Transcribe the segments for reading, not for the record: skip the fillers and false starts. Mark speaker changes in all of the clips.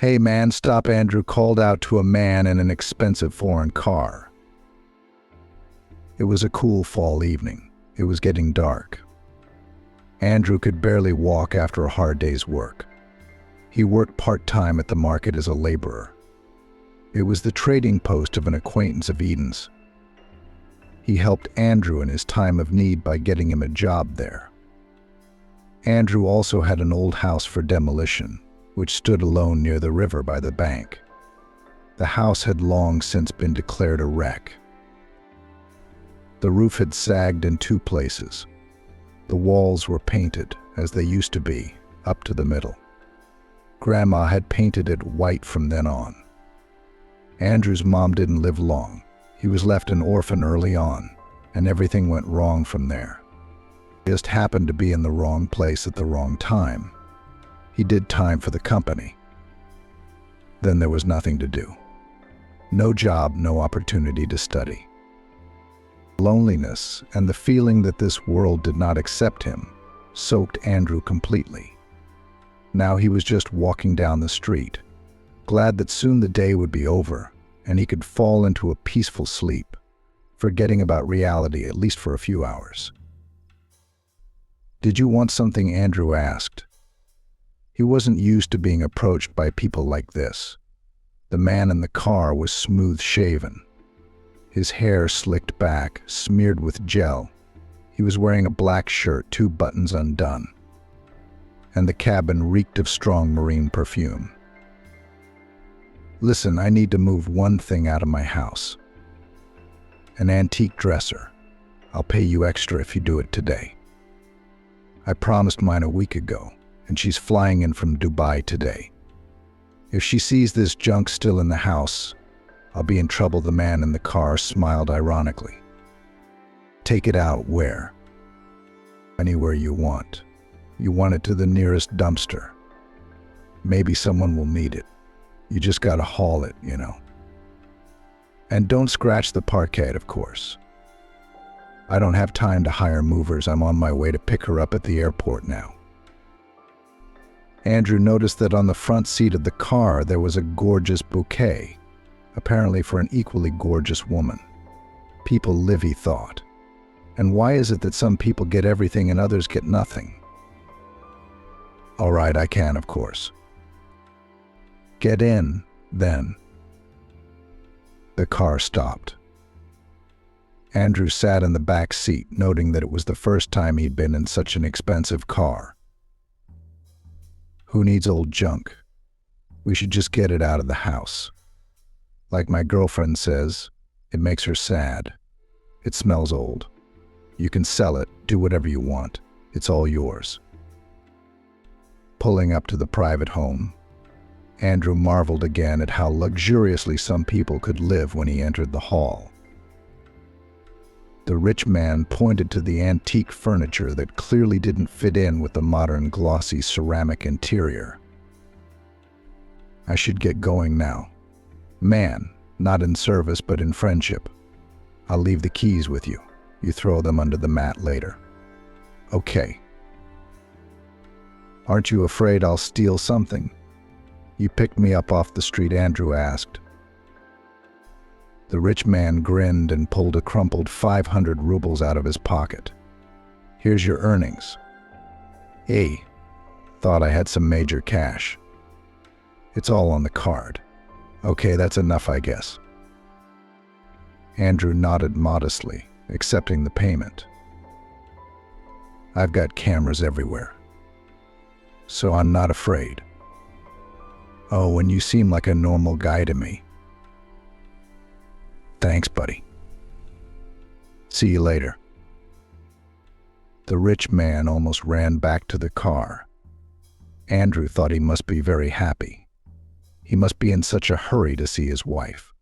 Speaker 1: "Hey man, stop," Andrew called out to a man in an expensive foreign car. It was a cool fall evening. It was getting dark. Andrew could barely walk after a hard day's work. He worked part-time at the market as a laborer. It was the trading post of an acquaintance of Eden's. He helped Andrew in his time of need by getting him a job there. Andrew also had an old house for demolition, which stood alone near the river by the bank. The house had long since been declared a wreck. The roof had sagged in two places. The walls were painted, as they used to be, up to the middle. Grandma had painted it white from then on. Andrew's mom didn't live long. He was left an orphan early on, and everything went wrong from there. He just happened to be in the wrong place at the wrong time. He did time for the company. Then there was nothing to do. No job, no opportunity to study. Loneliness and the feeling that this world did not accept him soaked Andrew completely. Now he was just walking down the street, glad that soon the day would be over and he could fall into a peaceful sleep, forgetting about reality at least for a few hours. "Did you want something?" Andrew asked. He wasn't used to being approached by people like this. The man in the car was smooth-shaven. His hair slicked back, smeared with gel. He was wearing a black shirt, 2 buttons undone. And the cabin reeked of strong marine perfume. "Listen, I need to move one thing out of my house. An antique dresser. I'll pay you extra if you do it today. I promised mine a week ago, and she's flying in from Dubai today. If she sees this junk still in the house, I'll be in trouble." The man in the car smiled ironically. "Take it out where?" "Anywhere you want. You want it to the nearest dumpster. Maybe someone will need it. You just gotta haul it, you know. And don't scratch the parquet, of course. I don't have time to hire movers. I'm on my way to pick her up at the airport now." Andrew noticed that on the front seat of the car there was a gorgeous bouquet, apparently for an equally gorgeous woman. People live, he thought. And why is it that some people get everything and others get nothing? "All right, I can, of course." "Get in, then." The car stopped. Andrew sat in the back seat, noting that it was the first time he'd been in such an expensive car. "Who needs old junk? We should just get it out of the house. Like my girlfriend says, it makes her sad. It smells old. You can sell it, do whatever you want. It's all yours." Pulling up to the private home, Andrew marveled again at how luxuriously some people could live when he entered the hall. The rich man pointed to the antique furniture that clearly didn't fit in with the modern glossy ceramic interior. "I should get going now. Man, not in service but in friendship. I'll leave the keys with you. You throw them under the mat later." "Okay." "Aren't you afraid I'll steal something? You picked me up off the street?" Andrew asked. The rich man grinned and pulled a crumpled 500 rubles out of his pocket. "Here's your earnings." "Hey, thought I had some major cash." "It's all on the card." "Okay, that's enough, I guess." Andrew nodded modestly, accepting the payment. "I've got cameras everywhere, so I'm not afraid." "Oh, and you seem like a normal guy to me." "Thanks, buddy. See you later." The rich man almost ran back to the car. Andrew thought he must be very happy. He must be in such a hurry to see his wife.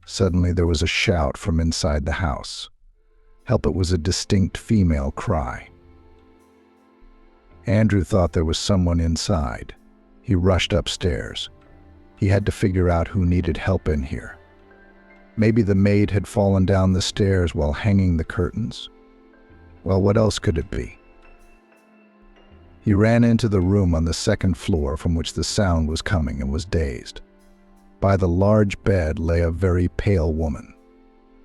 Speaker 1: Suddenly there was a shout from inside the house. Help, it was a distinct female cry. Andrew thought there was someone inside. He rushed upstairs. He had to figure out who needed help in here. Maybe the maid had fallen down the stairs while hanging the curtains. Well, what else could it be? He ran into the room on the second floor from which the sound was coming and was dazed. By the large bed lay a very pale woman.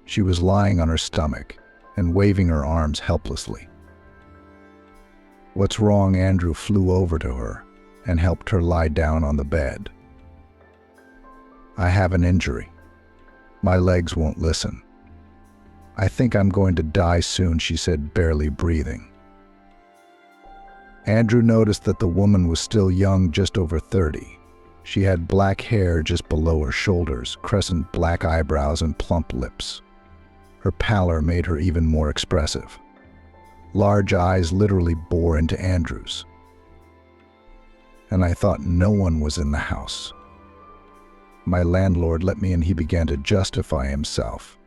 Speaker 1: She was lying on her stomach and waving her arms helplessly. "What's wrong?" Andrew flew over to her and helped her lie down on the bed. "I have an injury. My legs won't listen. I think I'm going to die soon," she said, barely breathing. Andrew noticed that the woman was still young, just over 30. She had black hair just below her shoulders, crescent black eyebrows, and plump lips. Her pallor made her even more expressive. Large eyes literally bore into Andrew's. And I thought no one was in the house. My landlord let me in. He began to justify himself.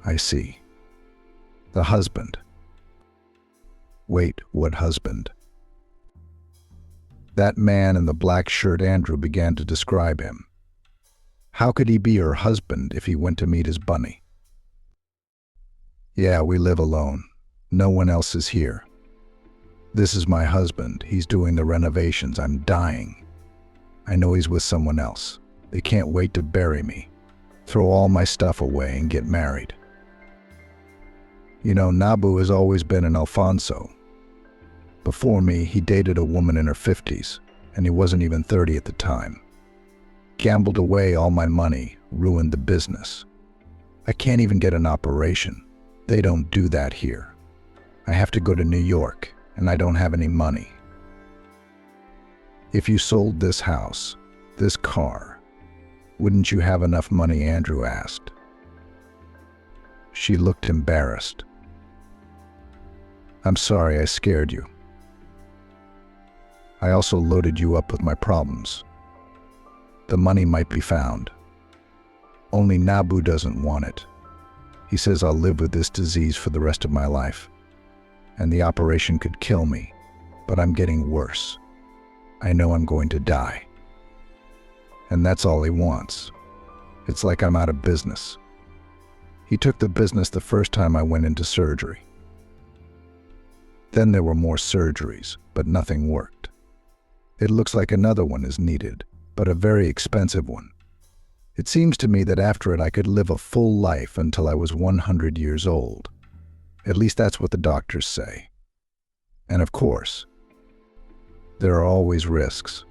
Speaker 1: "I see. The husband." "Wait, what husband?" "That man in the black shirt." Andrew began to describe him. "How could he be her husband if he went to meet his bunny?" "Yeah, we live alone. No one else is here. This is my husband. He's doing the renovations. I'm dying. I know he's with someone else. They can't wait to bury me, throw all my stuff away, and get married. You know, Nabu has always been an Alfonso. Before me, he dated a woman in her 50s, and he wasn't even 30 at the time. Gambled away all my money, ruined the business. I can't even get an operation. They don't do that here. I have to go to New York, and I don't have any money. If you sold this house, this car, wouldn't you have enough money?" Andrew asked. She looked embarrassed. "I'm sorry I scared you. I also loaded you up with my problems. The money might be found. Only Nabu doesn't want it. He says I'll live with this disease for the rest of my life, and the operation could kill me, but I'm getting worse. I know I'm going to die. And that's all he wants. It's like I'm out of business. He took the business the first time I went into surgery. Then there were more surgeries, but nothing worked. It looks like another one is needed, but a very expensive one. It seems to me that after it I could live a full life until I was 100 years old. At least that's what the doctors say. And of course, there are always risks.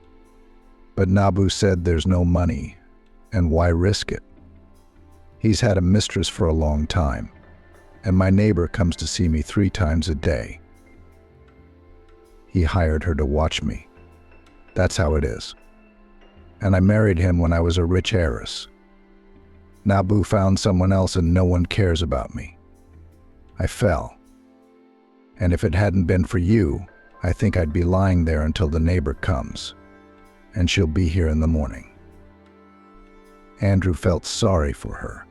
Speaker 1: But Nabu said there's no money, and why risk it? He's had a mistress for a long time, and my neighbor comes to see me 3 times a day. He hired her to watch me. That's how it is. And I married him when I was a rich heiress. Nabu found someone else and no one cares about me. I fell. And if it hadn't been for you, I think I'd be lying there until the neighbor comes, and she'll be here in the morning." Andrew felt sorry for her.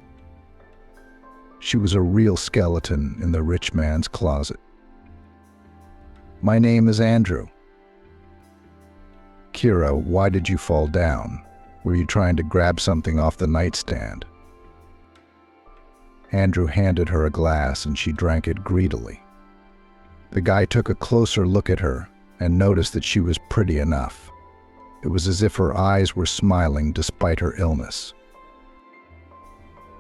Speaker 1: She was a real skeleton in the rich man's closet. "My name is Andrew." "Kira, why did you fall down? Were you trying to grab something off the nightstand?" Andrew handed her a glass and she drank it greedily. The guy took a closer look at her and noticed that she was pretty enough. It was as if her eyes were smiling despite her illness.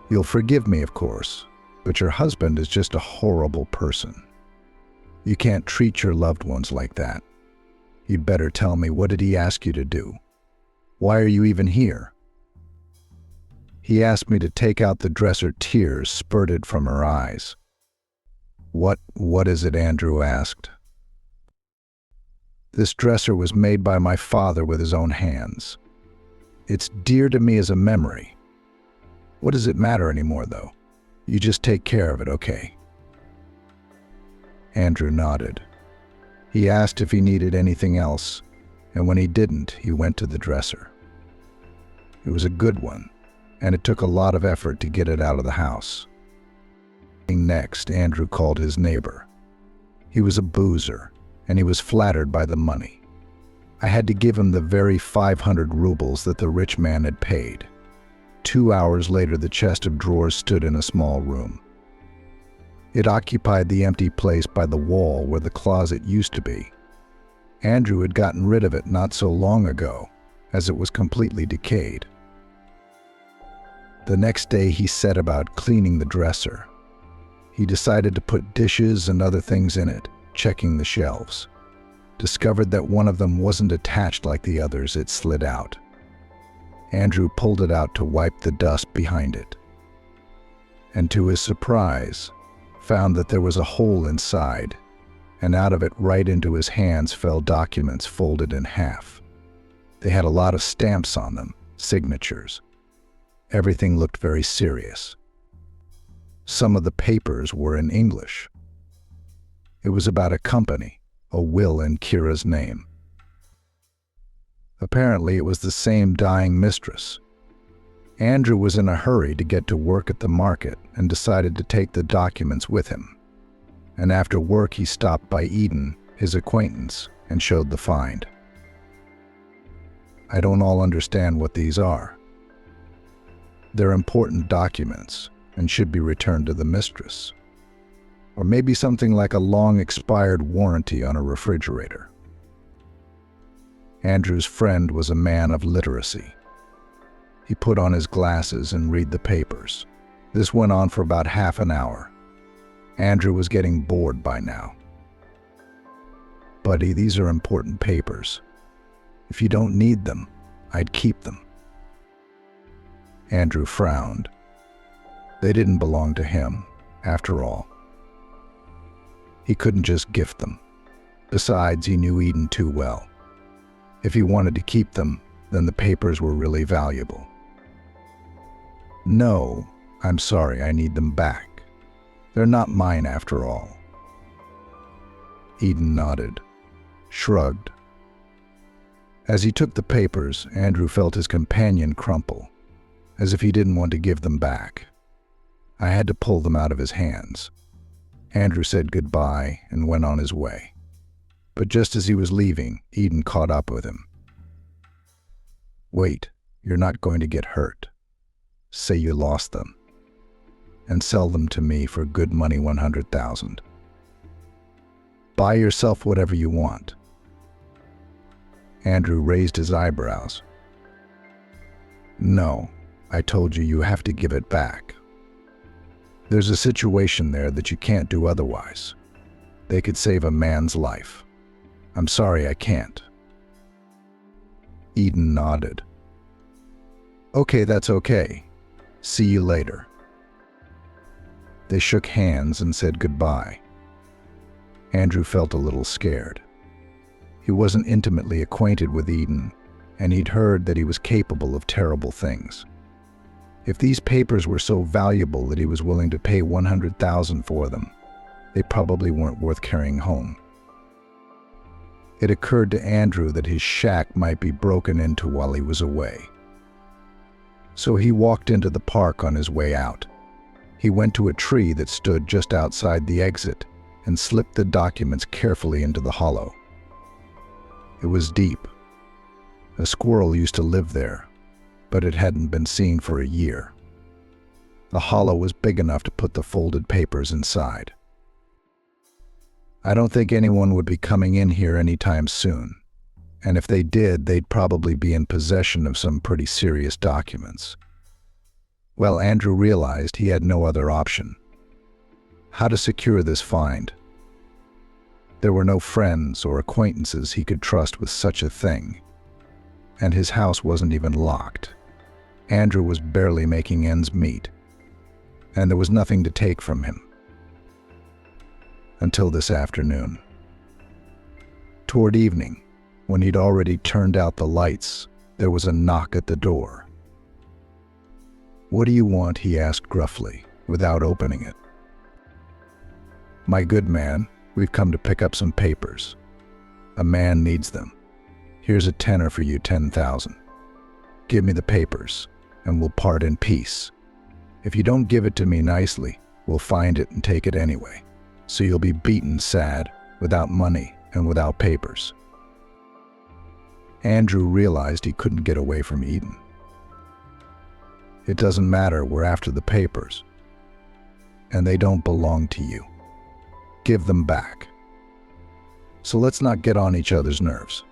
Speaker 1: "You'll forgive me, of course, but your husband is just a horrible person. You can't treat your loved ones like that. You'd better tell me, what did he ask you to do? Why are you even here?" "He asked me to take out the dresser." Tears spurted from her eyes. What is it?" Andrew asked. "This dresser was made by my father with his own hands. It's dear to me as a memory. What does it matter anymore, though? You just take care of it, okay?" Andrew nodded. He asked if he needed anything else, and when he didn't, he went to the dresser. It was a good one, and it took a lot of effort to get it out of the house. Next, Andrew called his neighbor. He was a boozer, and he was flattered by the money. I had to give him the very 500 rubles that the rich man had paid. 2 hours later, the chest of drawers stood in a small room. It occupied the empty place by the wall where the closet used to be. Andrew had gotten rid of it not so long ago, as it was completely decayed. The next day he set about cleaning the dresser. He decided to put dishes and other things in it, checking the shelves. Discovered that one of them wasn't attached like the others, it slid out. Andrew pulled it out to wipe the dust behind it. And to his surprise, found that there was a hole inside, and out of it right into his hands fell documents folded in half. They had a lot of stamps on them, signatures. Everything looked very serious. Some of the papers were in English. It was about a company, a will in Kira's name. Apparently it was the same dying mistress. Andrew was in a hurry to get to work at the market and decided to take the documents with him. And after work he stopped by Eden, his acquaintance, and showed the find. I don't all understand what these are. They're important documents and should be returned to the mistress. Or maybe something like a long-expired warranty on a refrigerator. Andrew's friend was a man of literacy. He put on his glasses and read the papers. This went on for about half an hour. Andrew was getting bored by now. "Buddy, these are important papers. If you don't need them, I'd keep them." Andrew frowned. They didn't belong to him, after all. He couldn't just gift them. Besides, he knew Eden too well. If he wanted to keep them, then the papers were really valuable. "No, I'm sorry, I need them back. They're not mine after all." Eden nodded, shrugged. As he took the papers, Andrew felt his companion crumple, as if he didn't want to give them back. I had to pull them out of his hands. Andrew said goodbye and went on his way. But just as he was leaving, Eden caught up with him. "Wait, you're not going to get hurt. Say you lost them, and sell them to me for good money, 100,000. Buy yourself whatever you want." Andrew raised his eyebrows. "No, I told you you have to give it back. There's a situation there that you can't do otherwise. They could save a man's life. I'm sorry I can't." Eden nodded. "Okay, that's okay. See you later." They shook hands and said goodbye. Andrew felt a little scared. He wasn't intimately acquainted with Eden, and he'd heard that he was capable of terrible things. If these papers were so valuable that he was willing to pay 100,000 for them, they probably weren't worth carrying home. It occurred to Andrew that his shack might be broken into while he was away. So he walked into the park on his way out. He went to a tree that stood just outside the exit and slipped the documents carefully into the hollow. It was deep. A squirrel used to live there, but it hadn't been seen for a year. The hollow was big enough to put the folded papers inside. I don't think anyone would be coming in here anytime soon, and if they did, they'd probably be in possession of some pretty serious documents. Well, Andrew realized he had no other option. How to secure this find? There were no friends or acquaintances he could trust with such a thing, and his house wasn't even locked. Andrew was barely making ends meet, and there was nothing to take from him. Until this afternoon. Toward evening, when he'd already turned out the lights, there was a knock at the door. "What do you want?" he asked gruffly, without opening it. "My good man, we've come to pick up some papers. A man needs them. Here's a tenner for you, 10,000. Give me the papers, and we'll part in peace. If you don't give it to me nicely, we'll find it and take it anyway. So you'll be beaten sad, without money and without papers." Andrew realized he couldn't get away from Eden. "It doesn't matter, we're after the papers." and they don't belong to you. Give them back. So let's not get on each other's nerves.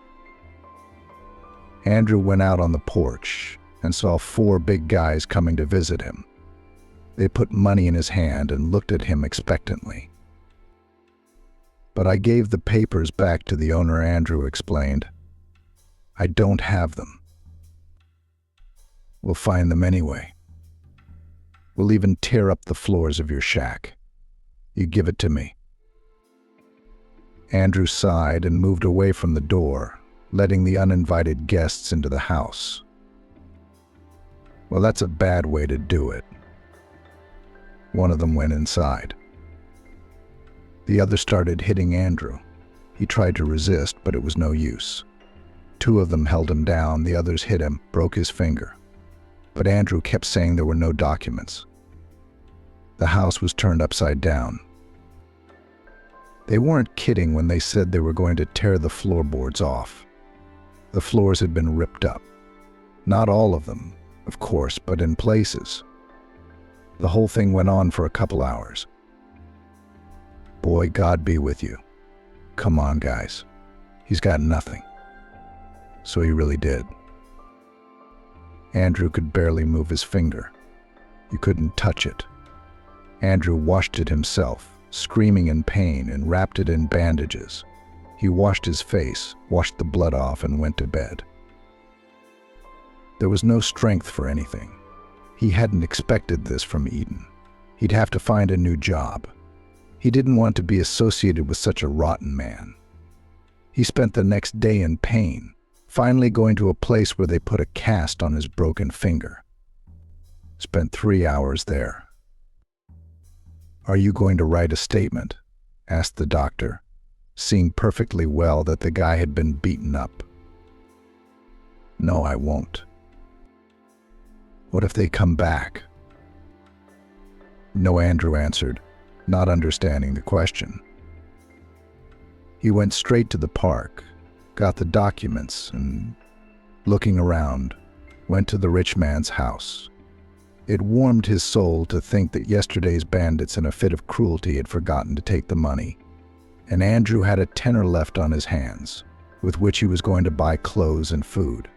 Speaker 1: Andrew went out on the porch and saw 4 big guys coming to visit him. They put money in his hand and looked at him expectantly. But I gave the papers back to the owner, Andrew explained. I don't have them. We'll find them anyway. We'll even tear up the floors of your shack. You give it to me. Andrew sighed and moved away from the door, letting the uninvited guests into the house. Well, that's a bad way to do it. One of them went inside. The other started hitting Andrew. He tried to resist, but it was no use. 2 of them held him down, the others hit him, broke his finger. But Andrew kept saying there were no documents. The house was turned upside down. They weren't kidding when they said they were going to tear the floorboards off. The floors had been ripped up. Not all of them, of course, but in places. The whole thing went on for a couple hours. Boy, God be with you. Come on, guys. He's got nothing. So he really did. Andrew could barely move his finger. You couldn't touch it. Andrew washed it himself, screaming in pain, and wrapped it in bandages. He washed his face, washed the blood off, and went to bed. There was no strength for anything. He hadn't expected this from Eden. He'd have to find a new job. He didn't want to be associated with such a rotten man. He spent the next day in pain, finally going to a place where they put a cast on his broken finger. Spent 3 hours there. Are you going to write a statement? Asked the doctor, seeing perfectly well that the guy had been beaten up. No, I won't. What if they come back? No, Andrew answered, not understanding the question. He went straight to the park, got the documents, and, looking around, went to the rich man's house. It warmed his soul to think that yesterday's bandits in a fit of cruelty had forgotten to take the money, and Andrew had a tenner left on his hands, with which he was going to buy clothes and food.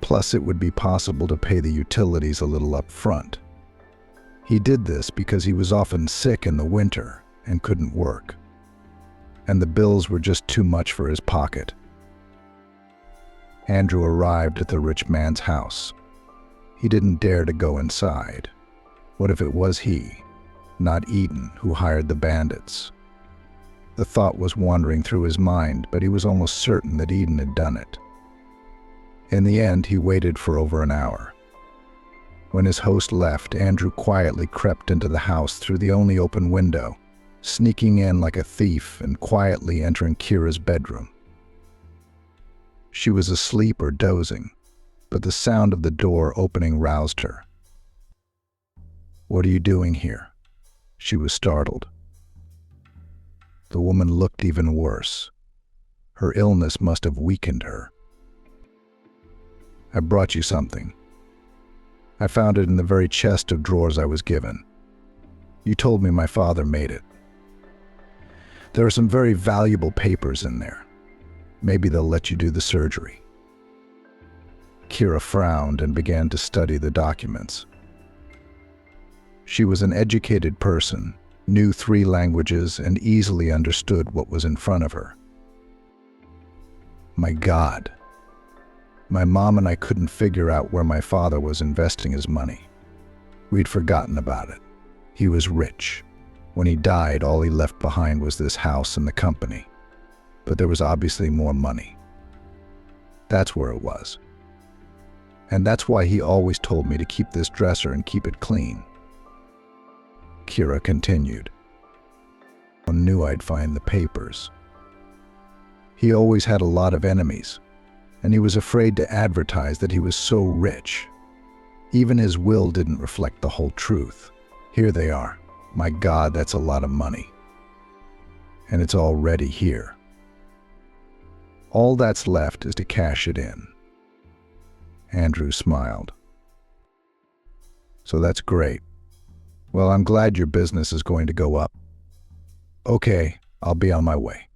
Speaker 1: Plus, it would be possible to pay the utilities a little up front. He did this because he was often sick in the winter and couldn't work, and the bills were just too much for his pocket. Andrew arrived at the rich man's house. He didn't dare to go inside. What if it was he, not Eden, who hired the bandits? The thought was wandering through his mind, but he was almost certain that Eden had done it. In the end, he waited for over an hour. When his host left, Andrew quietly crept into the house through the only open window, sneaking in like a thief and quietly entering Kira's bedroom. She was asleep or dozing, but the sound of the door opening roused her. What are you doing here? She was startled. The woman looked even worse. Her illness must have weakened her. I brought you something. I found it in the very chest of drawers I was given. You told me my father made it. There are some very valuable papers in there. Maybe they'll let you do the surgery. Kira frowned and began to study the documents. She was an educated person, knew 3 languages, and easily understood what was in front of her. My God. My mom and I couldn't figure out where my father was investing his money. We'd forgotten about it. He was rich. When he died, all he left behind was this house and the company. But there was obviously more money. That's where it was. And that's why he always told me to keep this dresser and keep it clean. Kira continued. I knew I'd find the papers. He always had a lot of enemies, and he was afraid to advertise that he was so rich. Even his will didn't reflect the whole truth. Here they are. My God, that's a lot of money. And it's already here. All that's left is to cash it in. Andrew smiled. So that's great. Well, I'm glad your business is going to go up. Okay, I'll be on my way.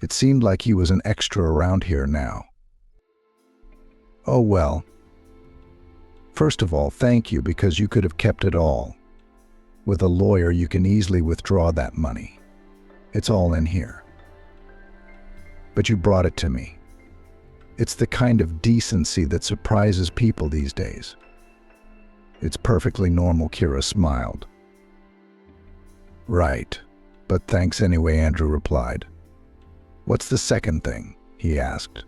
Speaker 1: It seemed like he was an extra around here now. Oh well. First of all, thank you because you could have kept it all. With a lawyer, you can easily withdraw that money. It's all in here. But you brought it to me. It's the kind of decency that surprises people these days. It's perfectly normal, Kira smiled. Right, but thanks anyway, Andrew replied. What's the second thing? He asked.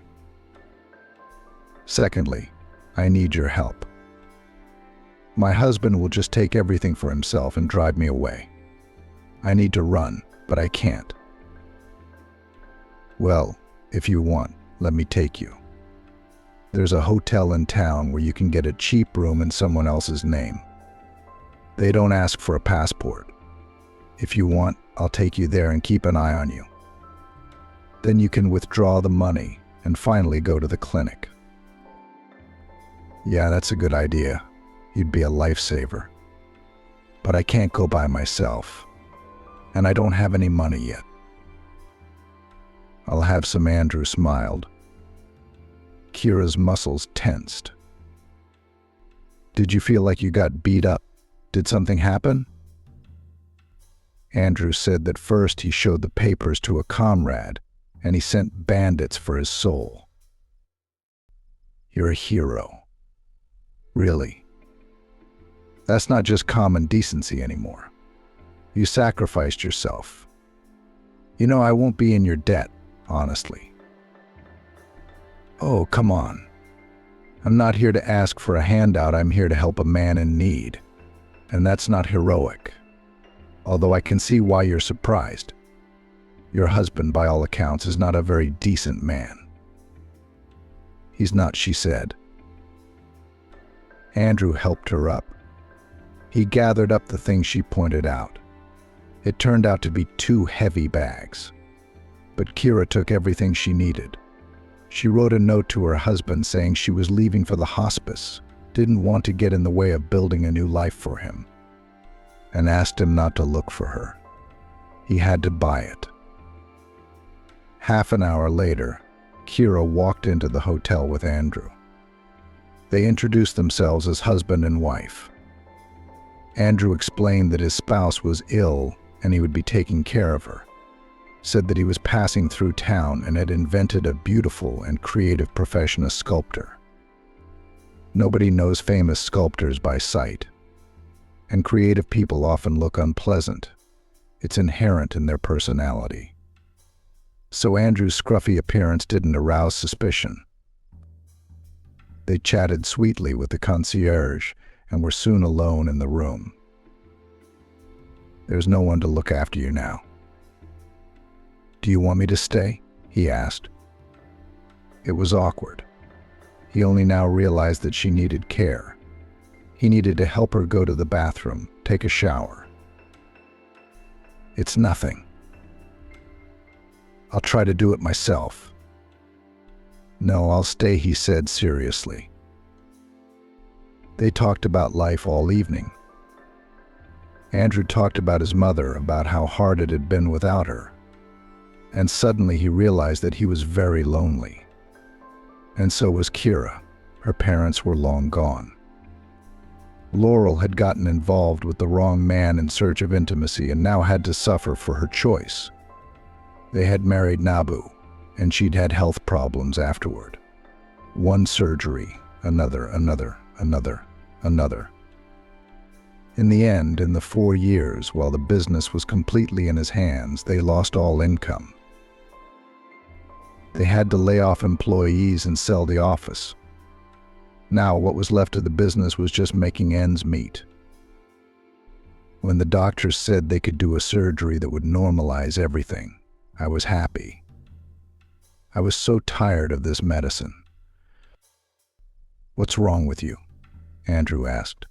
Speaker 1: Secondly, I need your help. My husband will just take everything for himself and drive me away. I need to run, but I can't. Well, if you want, let me take you. There's a hotel in town where you can get a cheap room in someone else's name. They don't ask for a passport. If you want, I'll take you there and keep an eye on you. Then you can withdraw the money and finally go to the clinic. Yeah, that's a good idea. You'd be a lifesaver. But I can't go by myself, and I don't have any money yet. I'll have some. Andrew smiled. Kira's muscles tensed. Did you feel like you got beat up? Did something happen? Andrew said that first he showed the papers to a comrade, and he sent bandits for his soul. You're a hero. Really. That's not just common decency anymore. You sacrificed yourself. You know, I won't be in your debt, honestly. Oh, come on. I'm not here to ask for a handout. I'm here to help a man in need. And that's not heroic. Although I can see why you're surprised. Your husband, by all accounts, is not a very decent man. He's not, she said. Andrew helped her up. He gathered up the things she pointed out. It turned out to be 2 heavy bags. But Kira took everything she needed. She wrote a note to her husband saying she was leaving for the hospice, didn't want to get in the way of building a new life for him, and asked him not to look for her. He had to buy it. Half an hour later, Kira walked into the hotel with Andrew. They introduced themselves as husband and wife. Andrew explained that his spouse was ill and he would be taking care of her, said that he was passing through town and had invented a beautiful and creative profession as sculptor. Nobody knows famous sculptors by sight, and creative people often look unpleasant. It's inherent in their personality. So Andrew's scruffy appearance didn't arouse suspicion. They chatted sweetly with the concierge and were soon alone in the room. There's no one to look after you now. Do you want me to stay? He asked. It was awkward. He only now realized that she needed care. He needed to help her go to the bathroom, take a shower. It's nothing. I'll try to do it myself. No, I'll stay, he said seriously. They talked about life all evening. Andrew talked about his mother, about how hard it had been without her. And suddenly he realized that he was very lonely. And so was Kira. Her parents were long gone. Laurel had gotten involved with the wrong man in search of intimacy and now had to suffer for her choice. They had married Nabu, and she'd had health problems afterward. One surgery, another. In the end, in the 4 years, while the business was completely in his hands, they lost all income. They had to lay off employees and sell the office. Now, what was left of the business was just making ends meet. When the doctors said they could do a surgery that would normalize everything, I was happy. I was so tired of this medicine. What's wrong with you? Andrew asked.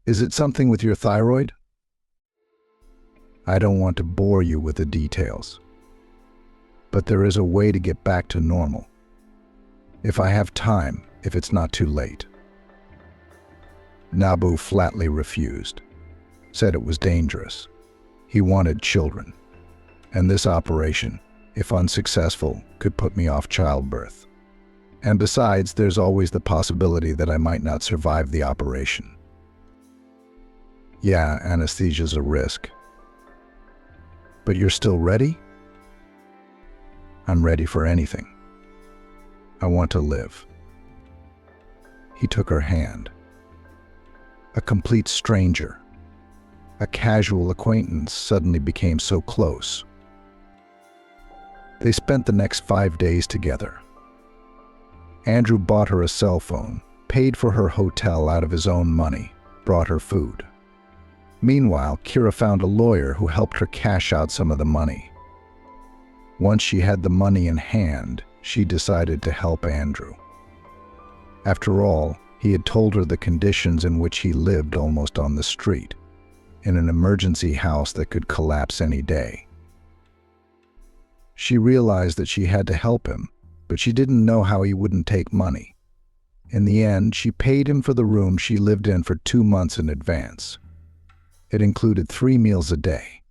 Speaker 1: Is it something with your thyroid? I don't want to bore you with the details. But there is a way to get back to normal. If I have time, if it's not too late. Nabu flatly refused, said it was dangerous. He wanted children, and this operation, if unsuccessful, could put me off childbirth. And besides, there's always the possibility that I might not survive the operation. Yeah, anesthesia's a risk. But you're still ready? I'm ready for anything. I want to live. He took her hand. A complete stranger, a casual acquaintance, suddenly became so close. They spent the next 5 days together. Andrew bought her a cell phone, paid for her hotel out of his own money, brought her food. Meanwhile, Kira found a lawyer who helped her cash out some of the money. Once she had the money in hand, she decided to help Andrew. After all, he had told her the conditions in which he lived almost on the street, in an emergency house that could collapse any day. She realized that she had to help him, but she didn't know how he wouldn't take money. In the end, she paid him for the room she lived in for 2 months in advance. It included 3 meals a day.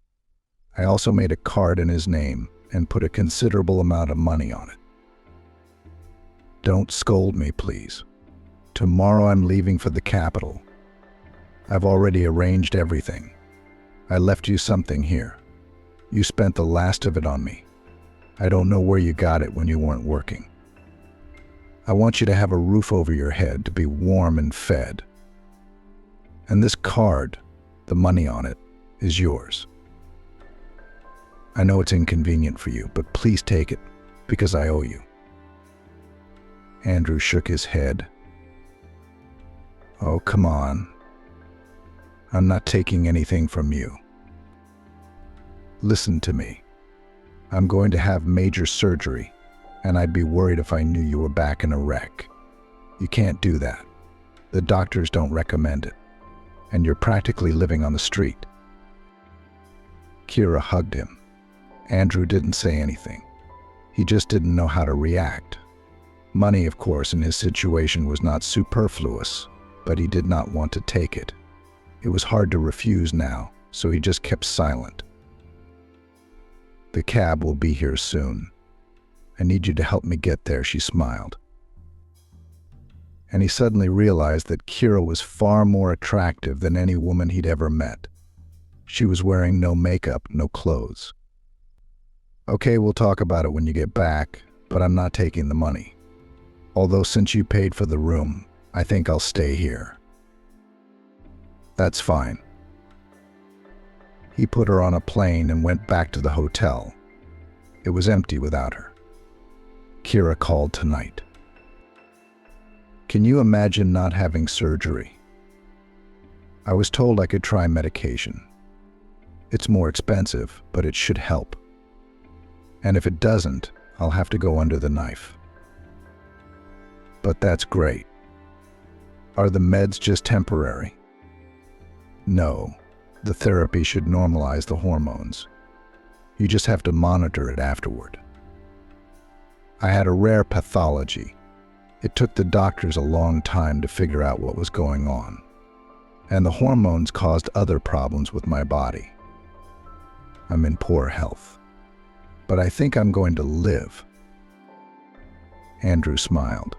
Speaker 1: I also made a card in his name and put a considerable amount of money on it. Don't scold me, please. Tomorrow I'm leaving for the capital. I've already arranged everything. I left you something here. You spent the last of it on me. I don't know where you got it when you weren't working. I want you to have a roof over your head, to be warm and fed. And this card, the money on it, is yours. I know it's inconvenient for you, but please take it, because I owe you. Andrew shook his head. Oh, come on. I'm not taking anything from you. Listen to me. I'm going to have major surgery, and I'd be worried if I knew you were back in a wreck. You can't do that. The doctors don't recommend it, and you're practically living on the street. Kira hugged him. Andrew didn't say anything. He just didn't know how to react. Money, of course, in his situation was not superfluous, but he did not want to take it. It was hard to refuse now, so he just kept silent. The cab will be here soon. I need you to help me get there, she smiled. And he suddenly realized that Kira was far more attractive than any woman he'd ever met. She was wearing no makeup, no clothes. Okay, we'll talk about it when you get back, but I'm not taking the money. Although since you paid for the room, I think I'll stay here. That's fine. He put her on a plane and went back to the hotel. It was empty without her. Kira called tonight. Can you imagine not having surgery? I was told I could try medication. It's more expensive, but it should help. And if it doesn't, I'll have to go under the knife. But that's great. Are the meds just temporary? No, the therapy should normalize the hormones. You just have to monitor it afterward. I had a rare pathology. It took the doctors a long time to figure out what was going on. And the hormones caused other problems with my body. I'm in poor health. But I think I'm going to live. Andrew smiled.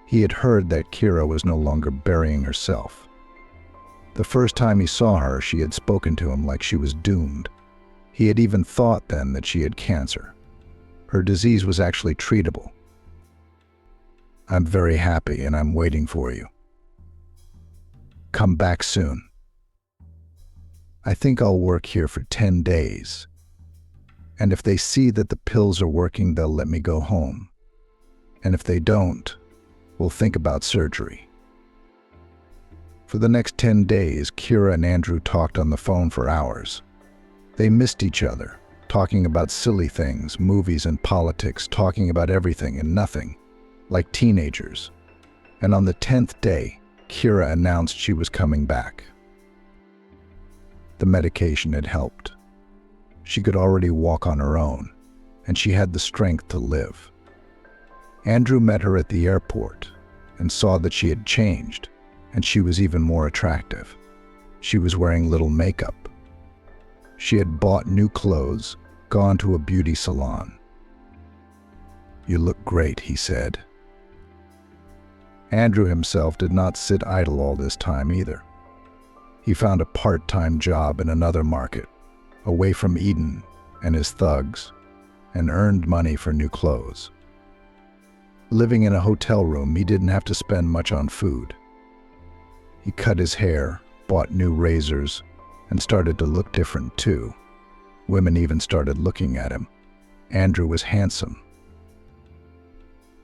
Speaker 1: He had heard that Kira was no longer burying herself. The first time he saw her, she had spoken to him like she was doomed. He had even thought then that she had cancer. Her disease was actually treatable. I'm very happy and I'm waiting for you. Come back soon. I think I'll work here for 10 days. And if they see that the pills are working, they'll let me go home. And if they don't, we'll think about surgery. For the next 10 days, Kira and Andrew talked on the phone for hours. They missed each other, talking about silly things, movies and politics, talking about everything and nothing, like teenagers. And on the 10th day, Kira announced she was coming back. The medication had helped. She could already walk on her own, and she had the strength to live. Andrew met her at the airport and saw that she had changed. and she was even more attractive. She was wearing little makeup. She had bought new clothes, gone to a beauty salon. "You look great," he said. Andrew himself did not sit idle all this time either. He found a part-time job in another market, away from Eden and his thugs, and earned money for new clothes. Living in a hotel room, he didn't have to spend much on food. He cut his hair, bought new razors, and started to look different too. Women even started looking at him. Andrew was handsome.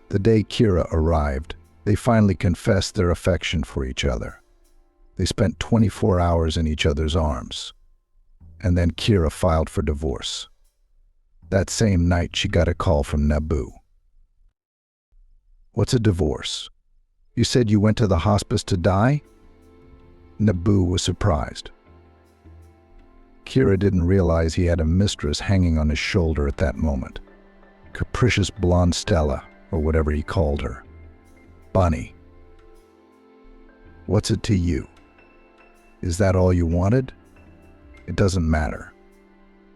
Speaker 1: The day Kira arrived, they finally confessed their affection for each other. They spent 24 hours in each other's arms. And then Kira filed for divorce. That same night, she got a call from Naboo. "What's a divorce? You said you went to the hospice to die?" Naboo was surprised. Kira didn't realize he had a mistress hanging on his shoulder at that moment. Capricious blonde Stella, or whatever he called her. Bunny. "What's it to you? Is that all you wanted? It doesn't matter."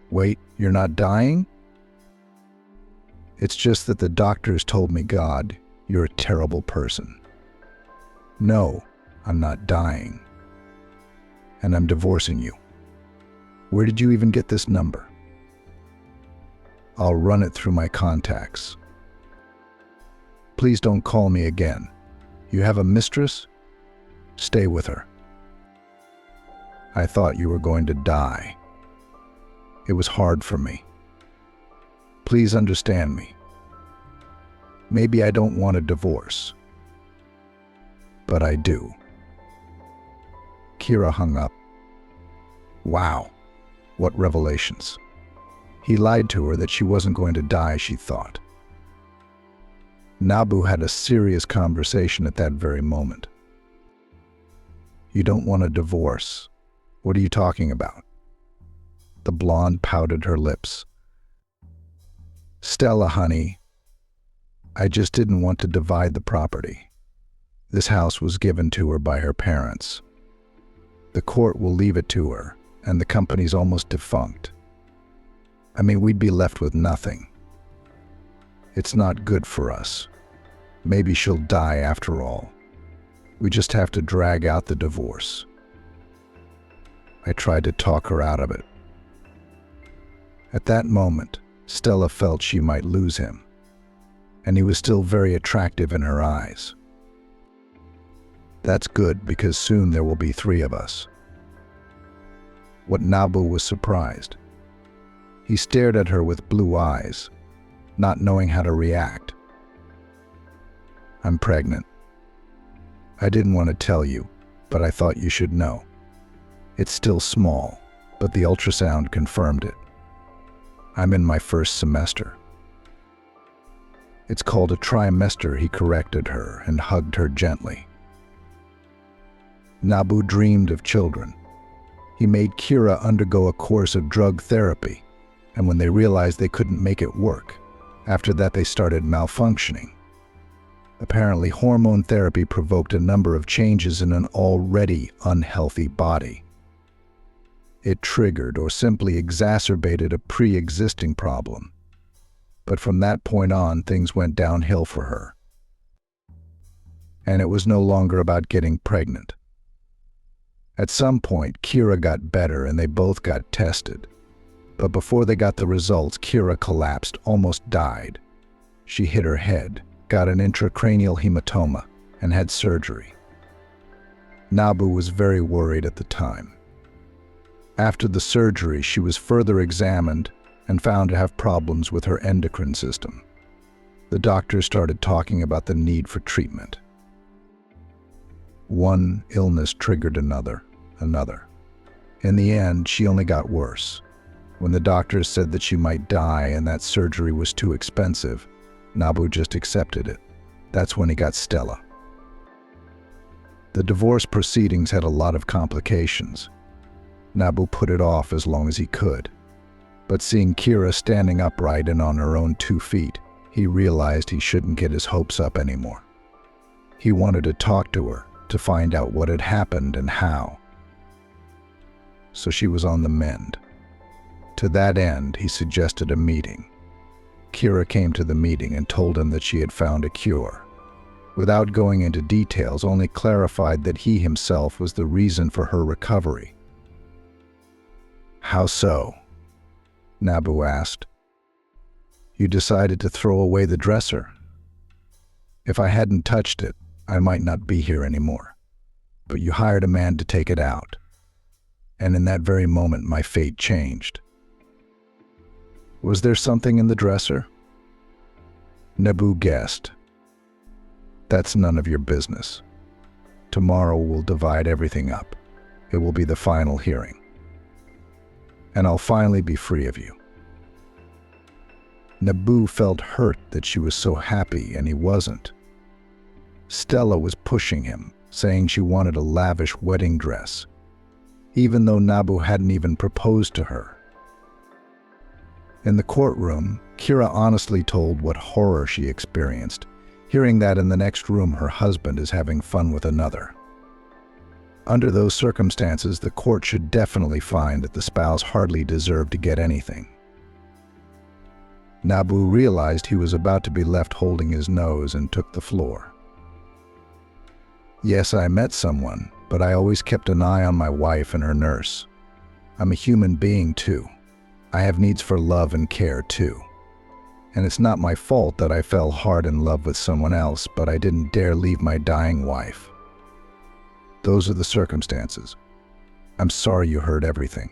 Speaker 1: "Wait, you're not dying?" "It's just that the doctors told me, God, you're a terrible person." "No, I'm not dying. And I'm divorcing you." "Where did you even get this number?" "I'll run it through my contacts." "Please don't call me again. You have a mistress? Stay with her." "I thought you were going to die. It was hard for me. Please understand me. Maybe I don't want a divorce, but I do." Kira hung up. Wow, what revelations. He lied to her that she wasn't going to die, she thought. Naboo had a serious conversation at that very moment. "You don't want a divorce. What are you talking about?" The blonde pouted her lips. "Stella, honey, I just didn't want to divide the property. This house was given to her by her parents. The court will leave it to her, and the company's almost defunct. I mean, we'd be left with nothing. It's not good for us. Maybe she'll die after all. We just have to drag out the divorce." I tried to talk her out of it. At that moment, Stella felt she might lose him, and he was still very attractive in her eyes. "That's good, because soon there will be 3 of us." What Naboo was surprised. He stared at her with blue eyes, not knowing how to react. "I'm pregnant. I didn't want to tell you, but I thought you should know. It's still small, but the ultrasound confirmed it. I'm in my first semester." "It's called a trimester," he corrected her and hugged her gently. Naboo dreamed of children. He made Kira undergo a course of drug therapy, and when they realized they couldn't make it work, after that they started malfunctioning. Apparently, hormone therapy provoked a number of changes in an already unhealthy body. It triggered or simply exacerbated a pre-existing problem. But from that point on, things went downhill for her. And it was no longer about getting pregnant. At some point, Kira got better and they both got tested. But before they got the results, Kira collapsed, almost died. She hit her head, got an intracranial hematoma, and had surgery. Naboo was very worried at the time. After the surgery, she was further examined and found to have problems with her endocrine system. The doctors started talking about the need for treatment. One illness triggered another. In the end, she only got worse. When the doctors said that she might die and that surgery was too expensive, Naboo just accepted it. That's when he got Stella. The divorce proceedings had a lot of complications. Naboo put it off as long as he could. But seeing Kira standing upright and on her own 2 feet, he realized he shouldn't get his hopes up anymore. He wanted to talk to her, to find out what had happened and how. So she was on the mend. To that end, he suggested a meeting. Kira came to the meeting and told him that she had found a cure. Without going into details, only clarified that he himself was the reason for her recovery. "How so?" Nabu asked. "You decided to throw away the dresser. If I hadn't touched it, I might not be here anymore. But you hired a man to take it out. And in that very moment, my fate changed." "Was there something in the dresser?" Nabu guessed. "That's none of your business. Tomorrow we'll divide everything up. It will be the final hearing. And I'll finally be free of you." Nabu felt hurt that she was so happy and he wasn't. Stella was pushing him, saying she wanted a lavish wedding dress, even though Nabu hadn't even proposed to her. In the courtroom, Kira honestly told what horror she experienced, hearing that in the next room her husband is having fun with another. Under those circumstances, the court should definitely find that the spouse hardly deserved to get anything. Nabu realized he was about to be left holding his nose and took the floor. "Yes, I met someone, but I always kept an eye on my wife and her nurse. I'm a human being too. I have needs for love and care too. And it's not my fault that I fell hard in love with someone else, but I didn't dare leave my dying wife. Those are the circumstances. I'm sorry you heard everything.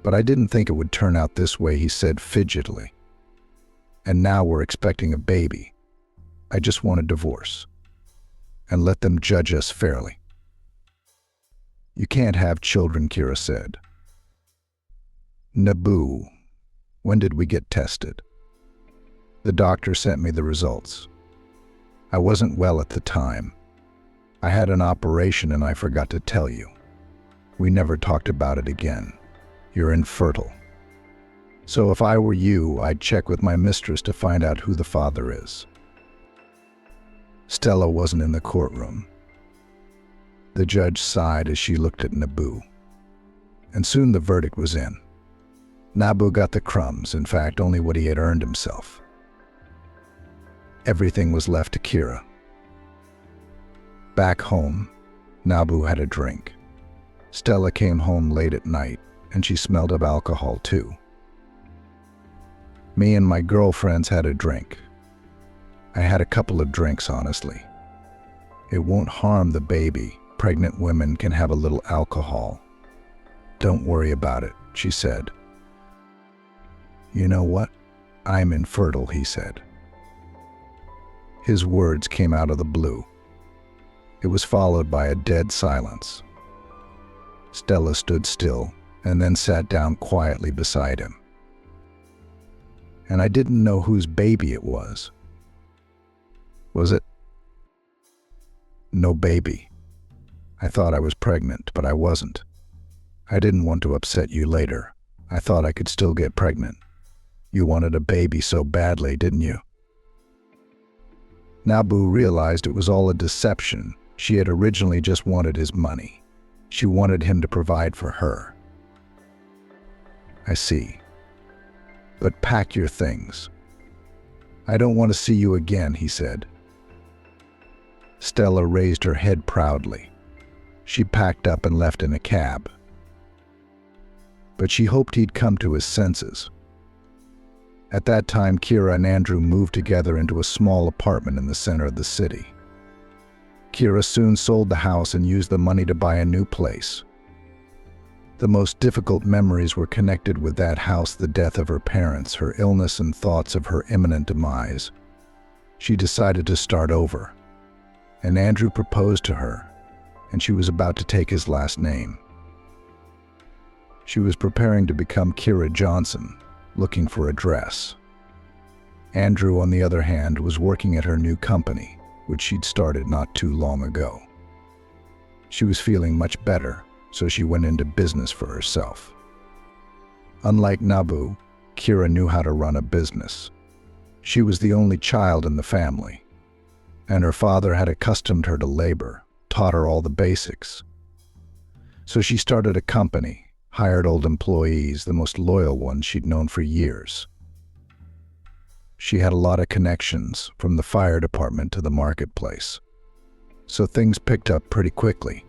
Speaker 1: But I didn't think it would turn out this way," he said fidgetily. "And now we're expecting a baby. I just want a divorce. And let them judge us fairly." "You can't have children," Kira said. "Nabu, when did we get tested?" "The doctor sent me the results. I wasn't well at the time. I had an operation and I forgot to tell you. We never talked about it again. You're infertile. So if I were you, I'd check with my mistress to find out who the father is." Stella wasn't in the courtroom. The judge sighed as she looked at Nabu. And soon the verdict was in. Nabu got the crumbs, in fact, only what he had earned himself. Everything was left to Kira. Back home, Nabu had a drink. Stella came home late at night, and she smelled of alcohol too. Me and my girlfriends had a drink. I had a couple of drinks, honestly. It won't harm the baby. Pregnant women can have a little alcohol. Don't worry about it, she said. You know what? I'm infertile, he said. His words came out of the blue. It was followed by a dead silence. Stella stood still and then sat down quietly beside him. And I didn't know whose baby it was. Was it? No baby. I thought I was pregnant, but I wasn't. I didn't want to upset you later. I thought I could still get pregnant. You wanted a baby so badly, didn't you? Nabu realized it was all a deception. She had originally just wanted his money. She wanted him to provide for her. I see. But pack your things. I don't want to see you again, he said. Stella raised her head proudly. She packed up and left in a cab. But she hoped he'd come to his senses. At that time, Kira and Andrew moved together into a small apartment in the center of the city. Kira soon sold the house and used the money to buy a new place. The most difficult memories were connected with that house: the death of her parents, her illness, and thoughts of her imminent demise. She decided to start over, and Andrew proposed to her, and she was about to take his last name. She was preparing to become Kira Johnson, looking for a dress. Andrew, on the other hand, was working at her new company, which she'd started not too long ago. She was feeling much better, so she went into business for herself. Unlike Nabu, Kira knew how to run a business. She was the only child in the family, and her father had accustomed her to labor, taught her all the basics. So she started a company, hired old employees, the most loyal ones she'd known for years. She had a lot of connections, from the fire department to the marketplace. So things picked up pretty quickly.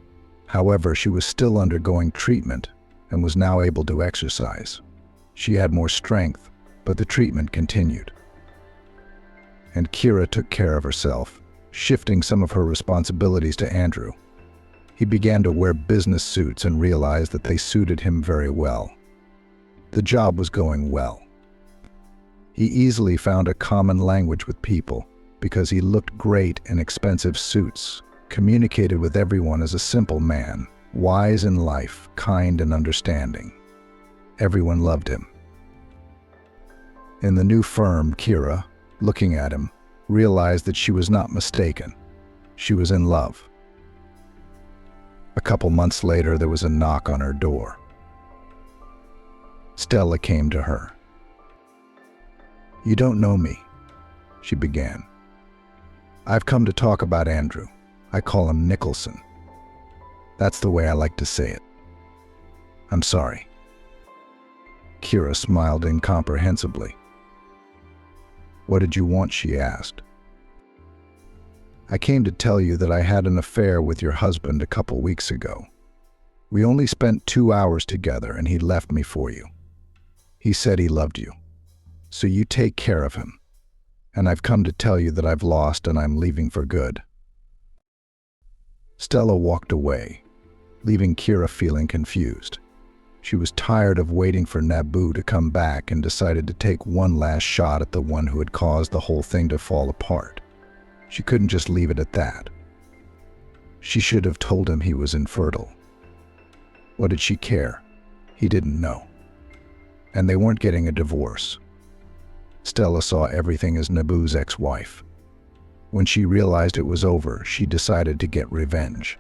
Speaker 1: However, she was still undergoing treatment and was now able to exercise. She had more strength, but the treatment continued. And Kira took care of herself, shifting some of her responsibilities to Andrew. He began to wear business suits and realized that they suited him very well. The job was going well. He easily found a common language with people because he looked great in expensive suits, communicated with everyone as a simple man, wise in life, kind and understanding. Everyone loved him. In the new firm, Kira, looking at him, realized that she was not mistaken. She was in love. A couple months later, there was a knock on her door. Stella came to her. "You don't know me," she began. "I've come to talk about Andrew. I call him Nicholson. That's the way I like to say it. I'm sorry." Kira smiled incomprehensibly. "What did you want?" she asked. "I came to tell you that I had an affair with your husband a couple weeks ago. We only spent 2 hours together and he left me for you. He said he loved you. So you take care of him. And I've come to tell you that I've lost and I'm leaving for good." Stella walked away, leaving Kira feeling confused. She was tired of waiting for Naboo to come back and decided to take one last shot at the one who had caused the whole thing to fall apart. She couldn't just leave it at that. She should have told him he was infertile. What did she care? He didn't know. And they weren't getting a divorce. Stella saw everything as Naboo's ex-wife. When she realized it was over, she decided to get revenge.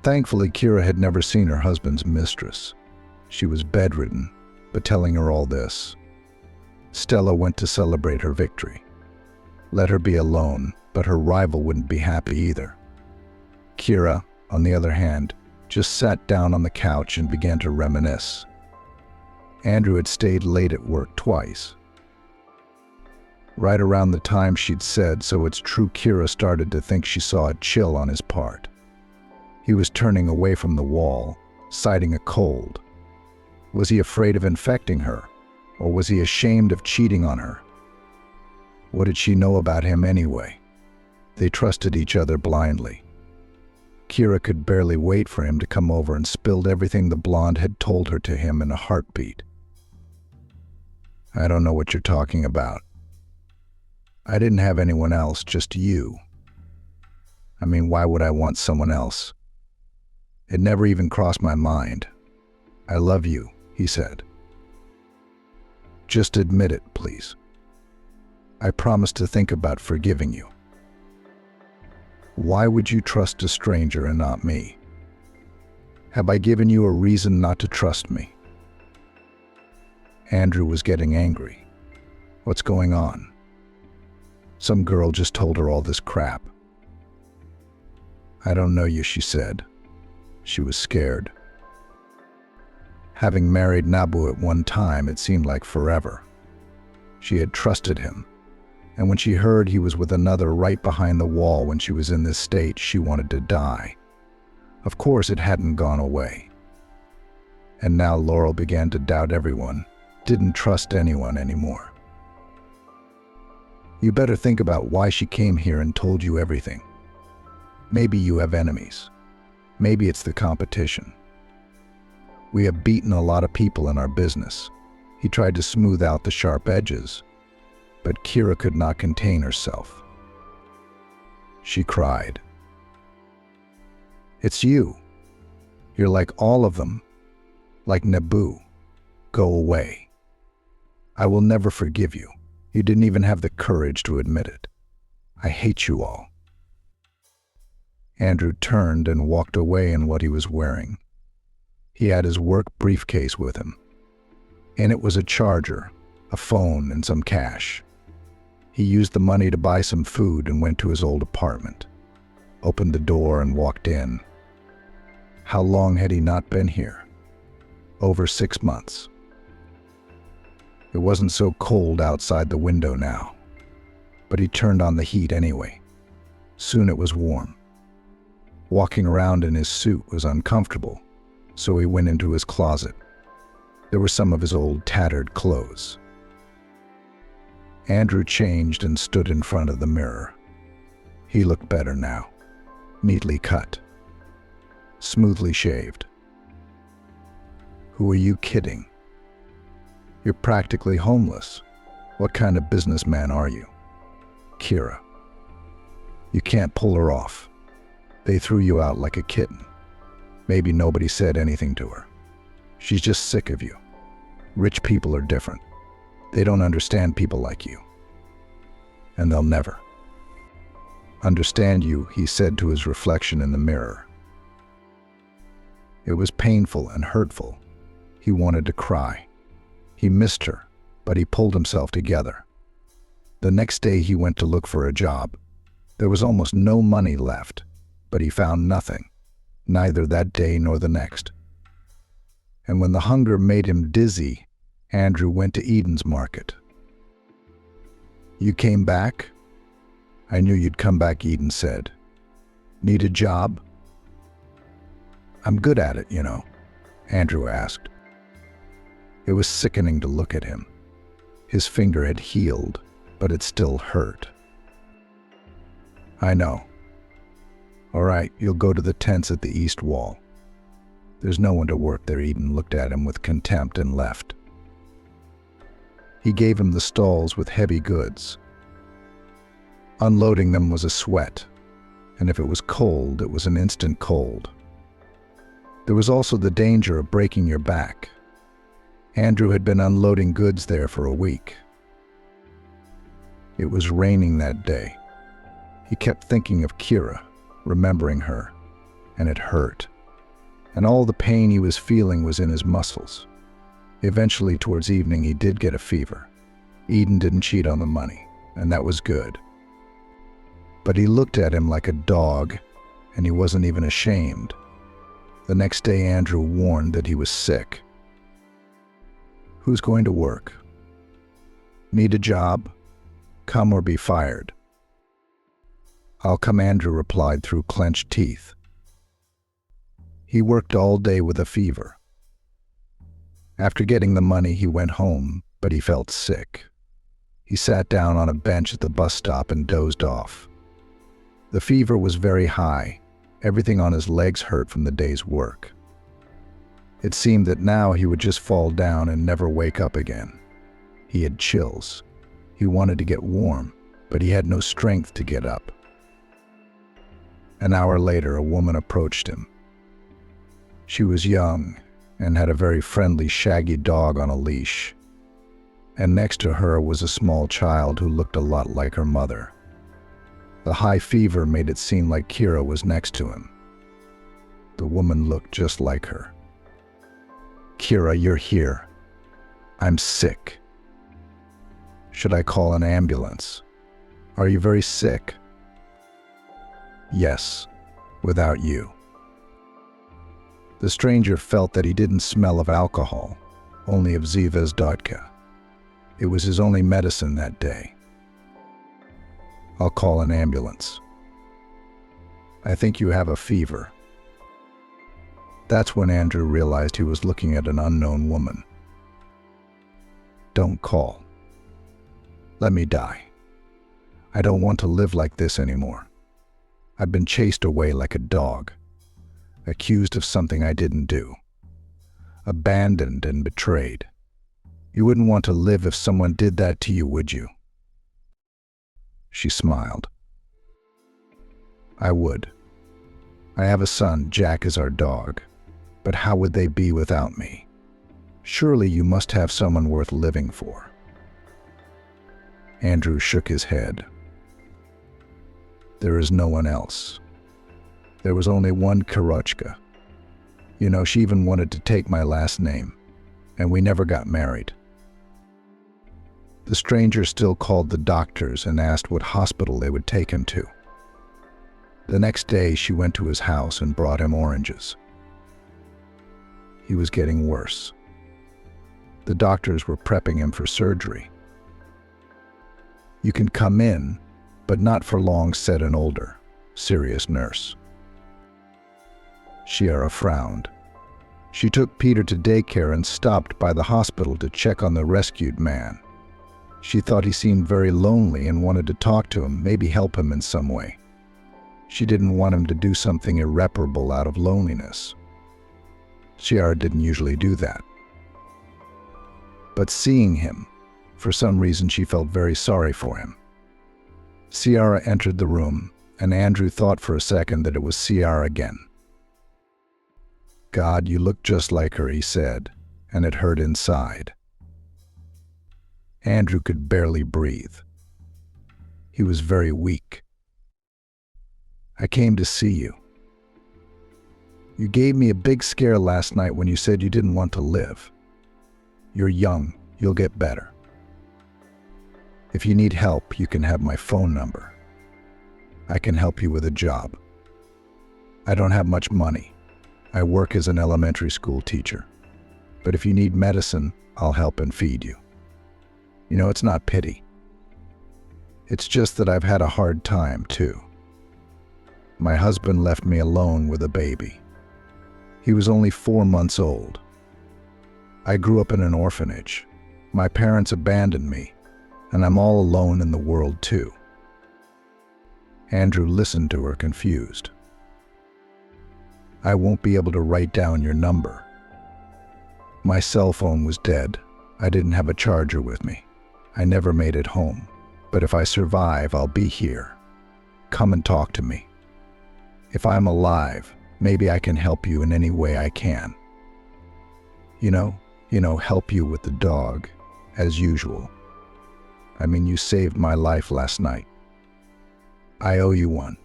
Speaker 1: Thankfully, Kira had never seen her husband's mistress. She was bedridden, but telling her all this. Stella went to celebrate her victory. Let her be alone, but her rival wouldn't be happy either. Kira, on the other hand, just sat down on the couch and began to reminisce. Andrew had stayed late at work twice. Right around the time she'd said "so it's true," Kira started to think she saw a chill on his part. He was turning away from the wall, citing a cold. Was he afraid of infecting her, or was he ashamed of cheating on her? What did she know about him anyway? They trusted each other blindly. Kira could barely wait for him to come over and spilled everything the blonde had told her to him in a heartbeat. "I don't know what you're talking about. I didn't have anyone else, just you. I mean, why would I want someone else? It never even crossed my mind. I love you," he said. "Just admit it, please. I promise to think about forgiving you." "Why would you trust a stranger and not me? Have I given you a reason not to trust me?" Andrew was getting angry. What's going on? Some girl just told her all this crap. "I don't know you," she said. She was scared. Having married Naboo at one time, it seemed like forever. She had trusted him, and when she heard he was with another right behind the wall when she was in this state, she wanted to die. Of course, it hadn't gone away. And now Laurel began to doubt everyone, didn't trust anyone anymore. "You better think about why she came here and told you everything. Maybe you have enemies. Maybe it's the competition. We have beaten a lot of people in our business." He tried to smooth out the sharp edges, but Kira could not contain herself. She cried. "It's you. You're like all of them. Like Naboo. Go away. I will never forgive you. You didn't even have the courage to admit it. I hate you all." Andrew turned and walked away in what he was wearing. He had his work briefcase with him. In it was a charger, a phone, and some cash. He used the money to buy some food and went to his old apartment. opened the door and walked in. How long had he not been here? Over 6 months. It wasn't so cold outside the window now, but he turned on the heat anyway. Soon it was warm. Walking around in his suit was uncomfortable, so he went into his closet. There were some of his old tattered clothes. Andrew changed and stood in front of the mirror. He looked better now, neatly cut, smoothly shaved. Who are you kidding? You're practically homeless. What kind of businessman are you? Kira. You can't pull her off. They threw you out like a kitten. Maybe nobody said anything to her. She's just sick of you. Rich people are different. They don't understand people like you. And they'll never understand you, he said to his reflection in the mirror. It was painful and hurtful. He wanted to cry. He missed her, but he pulled himself together. The next day he went to look for a job. There was almost no money left, but he found nothing, neither that day nor the next. And when the hunger made him dizzy, Andrew went to Eden's market. You came back? I knew you'd come back, Eden said. Need a job? I'm good at it, you know, Andrew asked. It was sickening to look at him. His finger had healed, but it still hurt. I know. All right, you'll go to the tents at the east wall. There's no one to work there. Eden looked at him with contempt and left. He gave him the stalls with heavy goods. Unloading them was a sweat, and if it was cold, it was an instant cold. There was also the danger of breaking your back. Andrew had been unloading goods there for a week. It was raining that day. He kept thinking of Kira, remembering her, and it hurt. And all the pain he was feeling was in his muscles. Eventually, towards evening, he did get a fever. Eden didn't cheat on the money, and that was good. But he looked at him like a dog, and he wasn't even ashamed. The next day, Andrew warned that he was sick. Who's going to work? Need a job? Come or be fired. I'll come, Andrew replied through clenched teeth. He worked all day with a fever. After getting the money, he went home, but he felt sick. He sat down on a bench at the bus stop and dozed off. The fever was very high. Everything on his legs hurt from the day's work. It seemed that now he would just fall down and never wake up again. He had chills. He wanted to get warm, but he had no strength to get up. An hour later, a woman approached him. She was young and had a very friendly, shaggy dog on a leash. And next to her was a small child who looked a lot like her mother. The high fever made it seem like Kira was next to him. The woman looked just like her. Kira, you're here. I'm sick. Should I call an ambulance? Are you very sick? Yes, without you. The stranger felt that he didn't smell of alcohol, only of Ziva's vodka. It was his only medicine that day. I'll call an ambulance. I think you have a fever. That's when Andrew realized he was looking at an unknown woman. Don't call. Let me die. I don't want to live like this anymore. I've been chased away like a dog, accused of something I didn't do, abandoned and betrayed. You wouldn't want to live if someone did that to you, would you? She smiled. I would. I have a son, Jack is our dog, but how would they be without me? Surely you must have someone worth living for. Andrew shook his head. There is no one else. There was only one Karochka. You know, she even wanted to take my last name, and we never got married. The stranger still called the doctors and asked what hospital they would take him to. The next day, she went to his house and brought him oranges. He was getting worse. The doctors were prepping him for surgery. "You can come in, but not for long," said an older, serious nurse. Ciara frowned. She took Peter to daycare and stopped by the hospital to check on the rescued man. She thought he seemed very lonely and wanted to talk to him, maybe help him in some way. She didn't want him to do something irreparable out of loneliness. Ciara didn't usually do that. But seeing him, for some reason she felt very sorry for him. Ciara entered the room, and Andrew thought for a second that it was Ciara again. "God, you look just like her," he said, and it hurt inside. Andrew could barely breathe. He was very weak. "I came to see you. You gave me a big scare last night when you said you didn't want to live. You're young, you'll get better. If you need help, you can have my phone number. I can help you with a job. I don't have much money. I work as an elementary school teacher. But if you need medicine, I'll help and feed you. You know, it's not pity. It's just that I've had a hard time, too. My husband left me alone with a baby. He was only 4 months old. I grew up in an orphanage. My parents abandoned me, and I'm all alone in the world, too." Andrew listened to her, confused. "I won't be able to write down your number. My cell phone was dead. I didn't have a charger with me. I never made it home. But if I survive, I'll be here. Come and talk to me. If I'm alive, maybe I can help you in any way I can. You know, help you with the dog, as usual. I mean, you saved my life last night. I owe you one.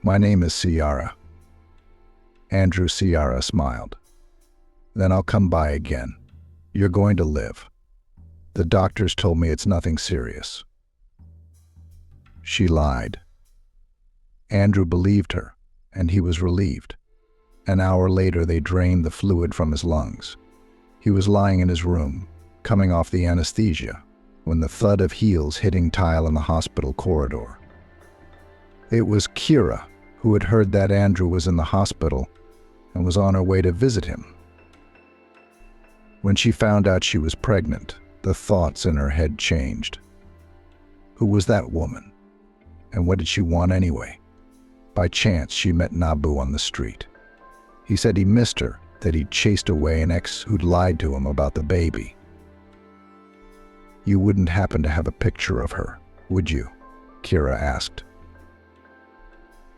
Speaker 1: My name is Ciara." Andrew Ciara smiled. "Then I'll come by again. You're going to live. The doctors told me it's nothing serious." She lied. Andrew believed her, and he was relieved. An hour later, they drained the fluid from his lungs. He was lying in his room, coming off the anesthesia, when the thud of heels hitting tile in the hospital corridor. It was Ciara, who had heard that Andrew was in the hospital and was on her way to visit him. When she found out she was pregnant, the thoughts in her head changed. Who was that woman? And what did she want anyway? By chance, she met Nabu on the street. He said he missed her, that he'd chased away an ex who'd lied to him about the baby. "You wouldn't happen to have a picture of her, would you?" Ciara asked.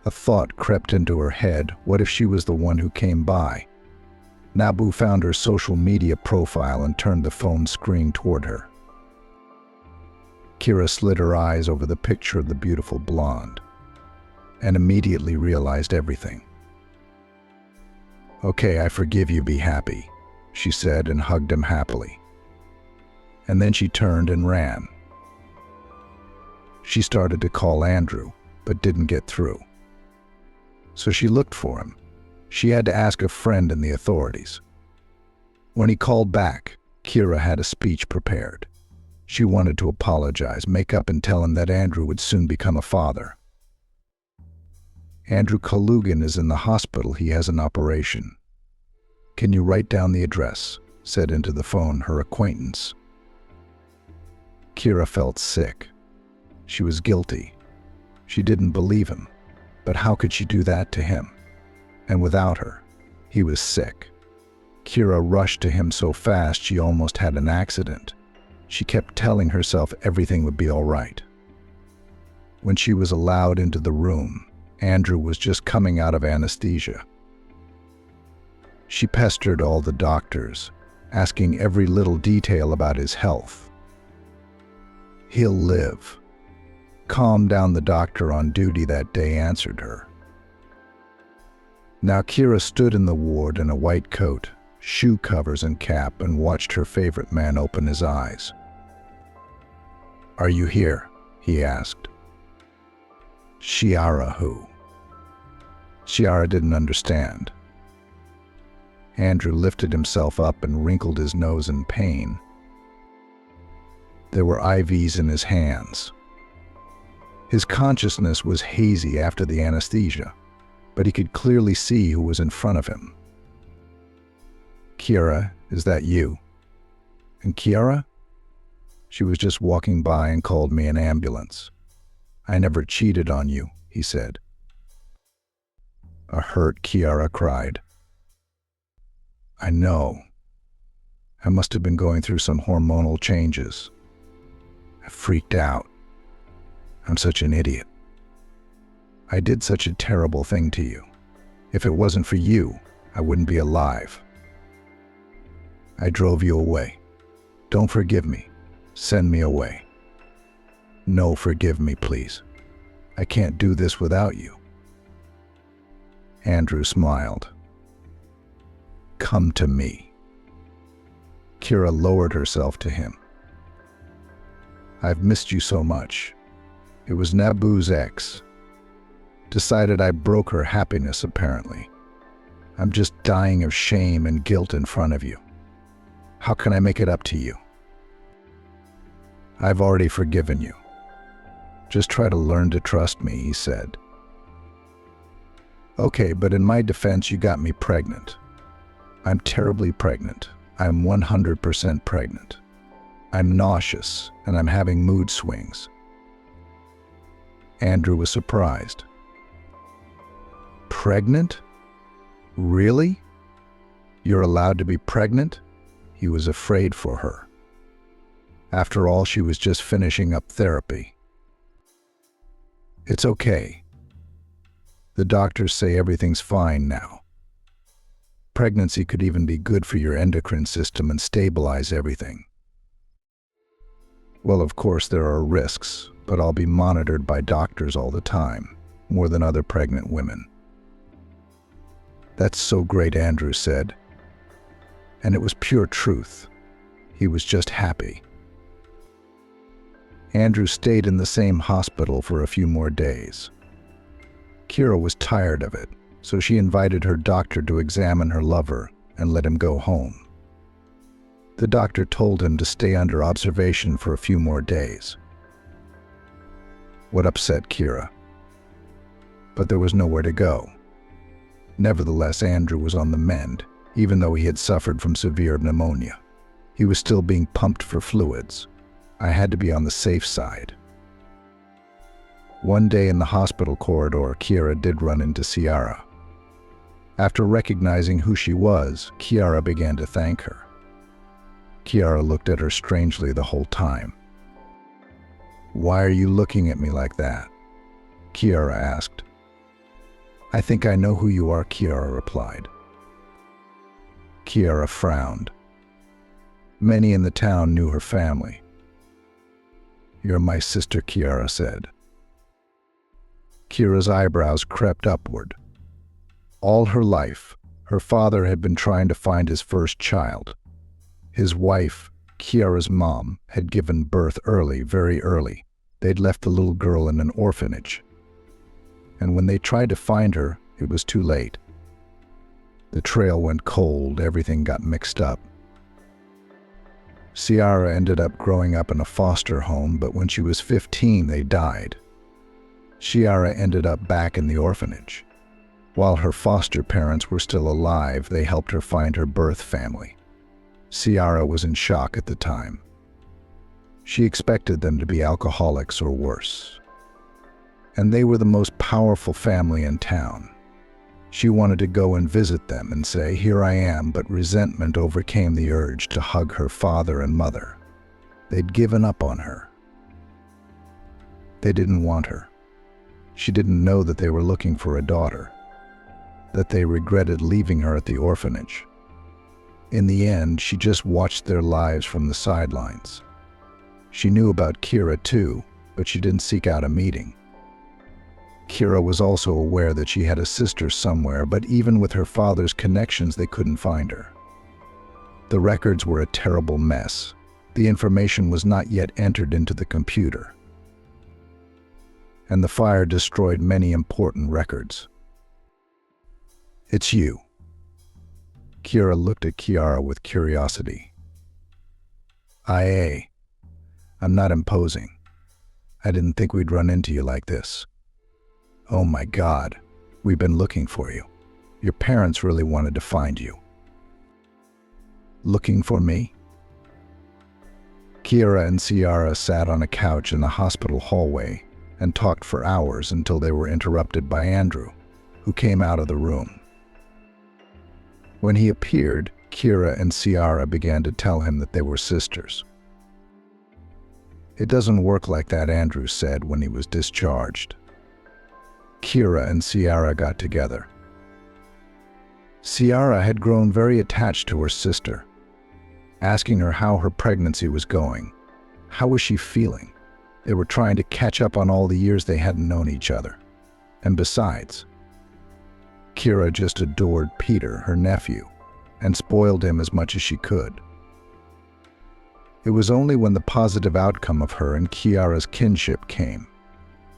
Speaker 1: A thought crept into her head. What if she was the one who came by? Nabu found her social media profile and turned the phone screen toward her. Ciara slid her eyes over the picture of the beautiful blonde and immediately realized everything. "Okay, I forgive you, be happy," she said and hugged him happily. And then she turned and ran. She started to call Andrew, but didn't get through. So she looked for him. She had to ask a friend in the authorities. When he called back, Ciara had a speech prepared. She wanted to apologize, make up and tell him that Andrew would soon become a father. "Andrew Kalugan is in the hospital. He has an operation. Can you write down the address?" said into the phone her acquaintance. Ciara felt sick. She was guilty. She didn't believe him. But how could she do that to him? And without her, he was sick. Ciara rushed to him so fast she almost had an accident. She kept telling herself everything would be all right. When she was allowed into the room, Andrew was just coming out of anesthesia. She pestered all the doctors, asking every little detail about his health. "He'll live." Calm down, the doctor on duty that day answered her. Now Ciara stood in the ward in a white coat, shoe covers and cap, and watched her favorite man open his eyes. "Are you here?" he asked. Chiara who? Chiara didn't understand. Andrew lifted himself up and wrinkled his nose in pain. There were IVs in his hands. His consciousness was hazy after the anesthesia, but he could clearly see who was in front of him. Chiara, is that you? And Chiara? She was just walking by and called me an ambulance. I never cheated on you, he said. A hurt Chiara cried. I know. I must have been going through some hormonal changes. I freaked out. I'm such an idiot. I did such a terrible thing to you. If it wasn't for you, I wouldn't be alive. I drove you away. Don't forgive me. Send me away. No, forgive me, please. I can't do this without you. Andrew smiled. Come to me. Chiara lowered herself to him. I've missed you so much. It was Nabu's ex. Decided I broke her happiness, apparently. I'm just dying of shame and guilt in front of you. How can I make it up to you? I've already forgiven you. Just try to learn to trust me, he said. Okay, but in my defense, you got me pregnant. I'm terribly pregnant. I'm 100% pregnant. I'm nauseous, and I'm having mood swings. Andrew was surprised. Pregnant? Really? You're allowed to be pregnant? He was afraid for her. After all, she was just finishing up therapy. It's okay. The doctors say everything's fine now. Pregnancy could even be good for your endocrine system and stabilize everything. Well, of course there are risks, but I'll be monitored by doctors all the time, more than other pregnant women. That's so great, Andrew said. And it was pure truth. He was just happy. Andrew stayed in the same hospital for a few more days. Chiara was tired of it, so she invited her doctor to examine her lover and let him go home. The doctor told him to stay under observation for a few more days. What upset Chiara? But there was nowhere to go. Nevertheless, Andrew was on the mend, even though he had suffered from severe pneumonia. He was still being pumped for fluids. I had to be on the safe side. One day in the hospital corridor, Chiara did run into Chiara. After recognizing who she was, Chiara began to thank her. Chiara looked at her strangely the whole time. Why are you looking at me like that? Chiara asked. I think I know who you are, Chiara replied. Chiara frowned. Many in the town knew her family. You're my sister, Chiara said. Chiara's eyebrows crept upward. All her life, her father had been trying to find his first child. His wife, Chiara's mom, had given birth early, very early. They'd left the little girl in an orphanage. And when they tried to find her, it was too late. The trail went cold, everything got mixed up. Chiara ended up growing up in a foster home, but when she was 15, they died. Chiara ended up back in the orphanage. While her foster parents were still alive, they helped her find her birth family. Chiara was in shock at the time. She expected them to be alcoholics or worse. And they were the most powerful family in town. She wanted to go and visit them and say, "Here I am," but resentment overcame the urge to hug her father and mother. They'd given up on her. They didn't want her. She didn't know that they were looking for a daughter, that they regretted leaving her at the orphanage. In the end, she just watched their lives from the sidelines. She knew about Chiara too, but she didn't seek out a meeting. Chiara was also aware that she had a sister somewhere, but even with her father's connections, they couldn't find her. The records were a terrible mess. The information was not yet entered into the computer. and the fire destroyed many important records. It's you. Kira looked at Kiara with curiosity. I'm not imposing. I didn't think we'd run into you like this. Oh my God, we've been looking for you. Your parents really wanted to find you. Looking for me? Kiara and Ciara sat on a couch in the hospital hallway and talked for hours until they were interrupted by Andrew, who came out of the room. When he appeared, Kira and Ciara began to tell him that they were sisters. It doesn't work like that, Andrew said when he was discharged. Kira and Ciara got together. Ciara had grown very attached to her sister, asking her how her pregnancy was going. How was she feeling? They were trying to catch up on all the years they hadn't known each other. And besides, Kira just adored Peter, her nephew, and spoiled him as much as she could. It was only when the positive outcome of her and Kiara's kinship came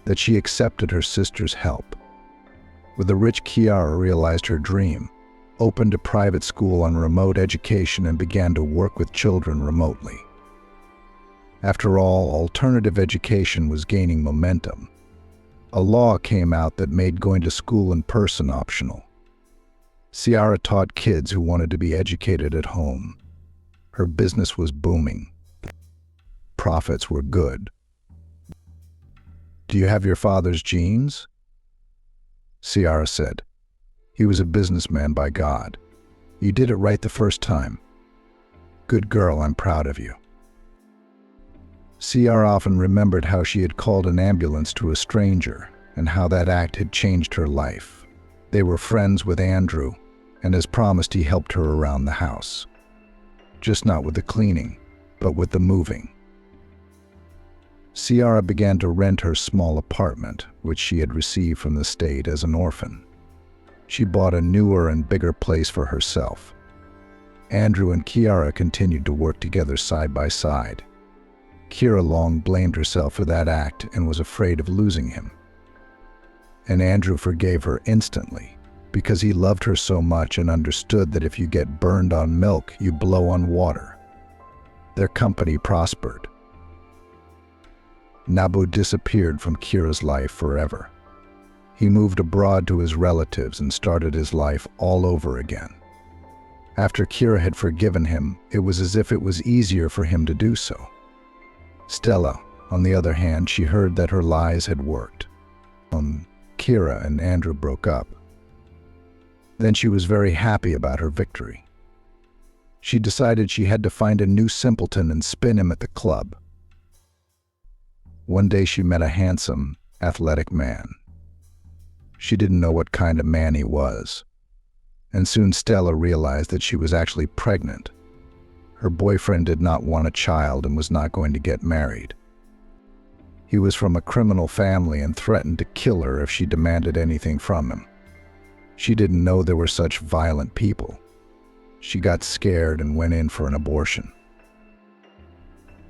Speaker 1: that she accepted her sister's help. With the rich, Kiara realized her dream, opened a private school on remote education, and began to work with children remotely. After all, alternative education was gaining momentum. A law came out that made going to school in person optional. Ciara taught kids who wanted to be educated at home. Her business was booming. Profits were good. Do you have your father's genes? Ciara said. He was a businessman by God. You did it right the first time. Good girl, I'm proud of you. Ciara often remembered how she had called an ambulance to a stranger and how that act had changed her life. They were friends with Andrew, and as promised, he helped her around the house. Just not with the cleaning, but with the moving. Ciara began to rent her small apartment, which she had received from the state as an orphan. She bought a newer and bigger place for herself. Andrew and Kiara continued to work together side by side. Kira long blamed herself for that act and was afraid of losing him. And Andrew forgave her instantly, because he loved her so much and understood that if you get burned on milk, you blow on water. Their company prospered. Nabu disappeared from Kira's life forever. He moved abroad to his relatives and started his life all over again. After Kira had forgiven him, it was as if it was easier for him to do so. Stella, on the other hand, she heard that her lies had worked. Kira and Andrew broke up. Then she was very happy about her victory. She decided she had to find a new simpleton and spin him at the club. One day she met a handsome, athletic man. She didn't know what kind of man he was, and soon Stella realized that she was actually pregnant. Her boyfriend did not want a child and was not going to get married. He was from a criminal family and threatened to kill her if she demanded anything from him. She didn't know there were such violent people. She got scared and went in for an abortion.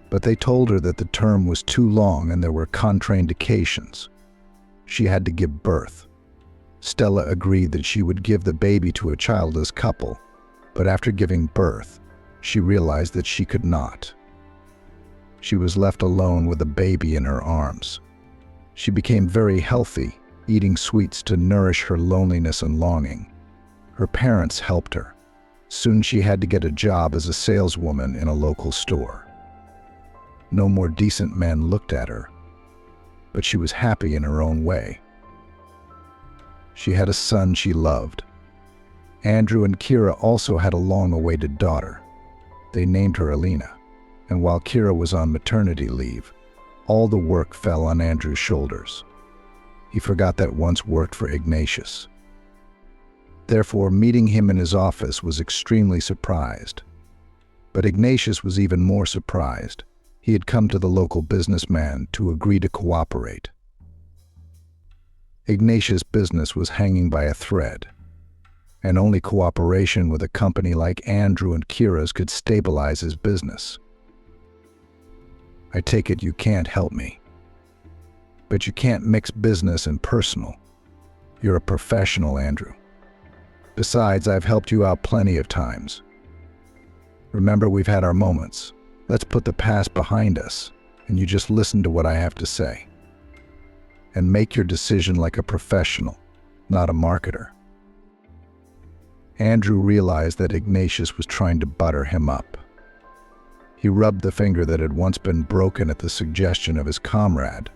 Speaker 1: But they told her that the term was too long and there were contraindications. She had to give birth. Stella agreed that she would give the baby to a childless couple, but after giving birth, she realized that she could not. She was left alone with a baby in her arms. She became very healthy, eating sweets to nourish her loneliness and longing. Her parents helped her. Soon she had to get a job as a saleswoman in a local store. No more decent men looked at her, but she was happy in her own way. She had a son she loved. Andrew and Kira also had a long-awaited daughter. They named her Alina, and while Kira was on maternity leave, all the work fell on Andrew's shoulders. He forgot that once worked for Ignatius. Therefore, meeting him in his office was extremely surprised. But Ignatius was even more surprised. He had come to the local businessman to agree to cooperate. Ignatius' business was hanging by a thread, and only cooperation with a company like Andrew and Kira's could stabilize his business. I take it you can't help me. But you can't mix business and personal. You're a professional, Andrew. Besides, I've helped you out plenty of times. Remember, we've had our moments. Let's put the past behind us, and you just listen to what I have to say. And make your decision like a professional, not a marketer. Andrew realized that Ignatius was trying to butter him up. He rubbed the finger that had once been broken at the suggestion of his comrade.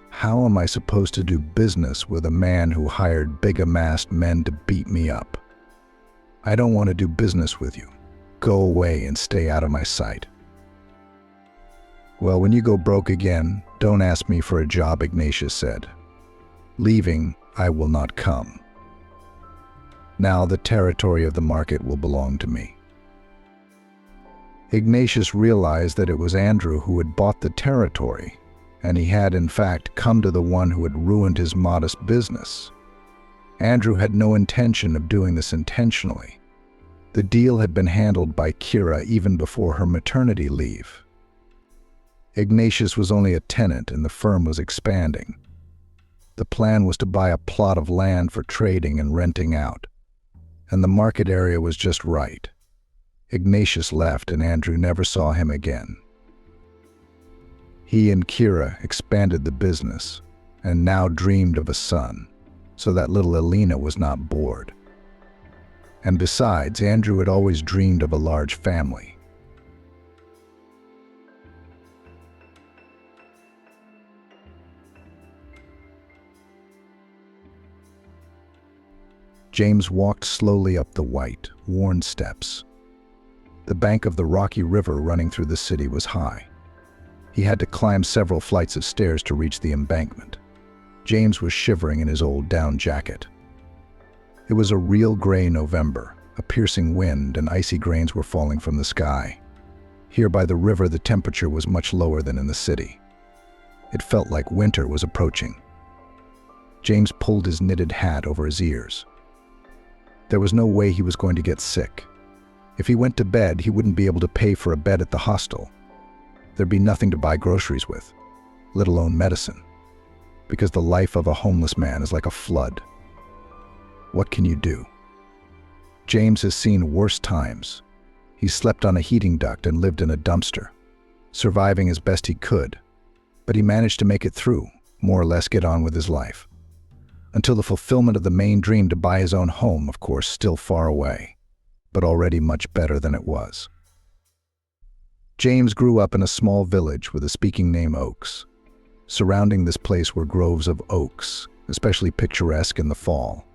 Speaker 1: How am I supposed to do business with a man who hired big-amassed men to beat me up? I don't want to do business with you. Go away and stay out of my sight. Well, when you go broke again, don't ask me for a job, Ignatius said. Leaving, I will not come. Now the territory of the market will belong to me. Ignatius realized that it was Andrew who had bought the territory, and he had in fact come to the one who had ruined his modest business. Andrew had no intention of doing this intentionally. The deal had been handled by Kira even before her maternity leave. Ignatius was only a tenant and the firm was expanding. The plan was to buy a plot of land for trading and renting out, and the market area was just right. Ignatius left and Andrew never saw him again. He and Kira expanded the business and now dreamed of a son, so that little Elena was not bored. And besides, Andrew had always dreamed of a large family. James walked slowly up the white, worn steps. The bank of the rocky river running through the city was high. He had to climb several flights of stairs to reach the embankment. James was shivering in his old down jacket. It was a real gray November. A piercing wind and icy grains were falling from the sky. Here by the river, the temperature was much lower than in the city. It felt like winter was approaching. James pulled his knitted hat over his ears. There was no way he was going to get sick. If he went to bed, he wouldn't be able to pay for a bed at the hostel. There'd be nothing to buy groceries with, let alone medicine, because the life of a homeless man is like a flood. What can you do? James has seen worse times. He slept on a heating duct and lived in a dumpster, surviving as best he could, but he managed to make it through, more or less get on with his life. Until the fulfillment of the main dream to buy his own home, of course, still far away, but already much better than it was. James grew up in a small village with a speaking name Oaks. Surrounding this place were groves of oaks, especially picturesque in the fall.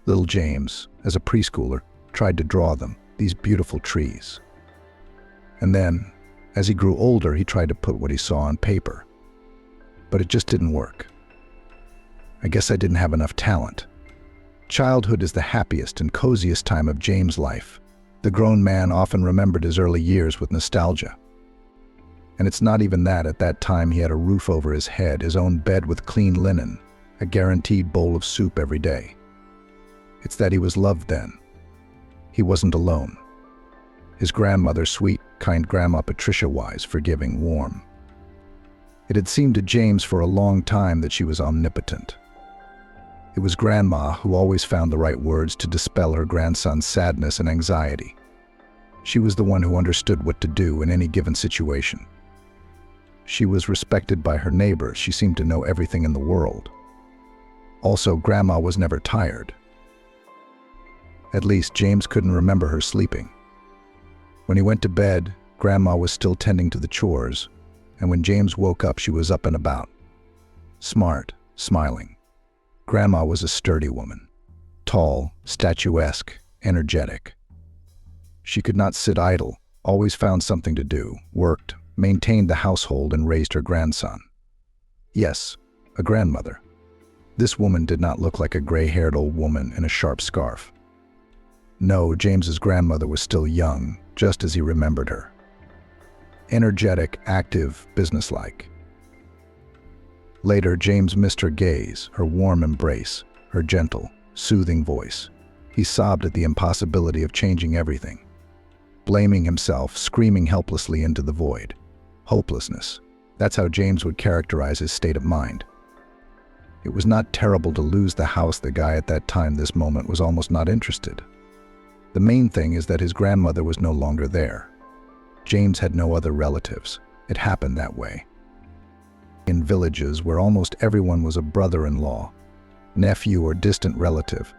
Speaker 1: Little James, as a preschooler, tried to draw them, these beautiful trees. And then, as he grew older, he tried to put what he saw on paper. But it just didn't work. I guess I didn't have enough talent. Childhood is the happiest and coziest time of James' life. The grown man often remembered his early years with nostalgia. And it's not even that. At that time he had a roof over his head, his own bed with clean linen, a guaranteed bowl of soup every day. It's that he was loved then. He wasn't alone. His grandmother, sweet, kind Grandma Patricia, wise, forgiving, warm. It had seemed to James for a long time that she was omnipotent. It was Grandma who always found the right words to dispel her grandson's sadness and anxiety. She was the one who understood what to do in any given situation. She was respected by her neighbors. She seemed to know everything in the world. Also, Grandma was never tired. At least, James couldn't remember her sleeping. When he went to bed, Grandma was still tending to the chores, and when James woke up, she was up and about. Smart, smiling. Grandma was a sturdy woman, tall, statuesque, energetic. She could not sit idle, always found something to do, worked, maintained the household, and raised her grandson. Yes, a grandmother. This woman did not look like a gray-haired old woman in a sharp scarf. No, James's grandmother was still young, just as he remembered her. Energetic, active, businesslike. Later, James missed her gaze, her warm embrace, her gentle, soothing voice. He sobbed at the impossibility of changing everything. Blaming himself, screaming helplessly into the void. Hopelessness. That's how James would characterize his state of mind. It was not terrible to lose the house. The guy at that time, this moment, was almost not interested. The main thing is that his grandmother was no longer there. James had no other relatives. It happened that way. In villages where almost everyone was a brother-in-law, nephew, or distant relative,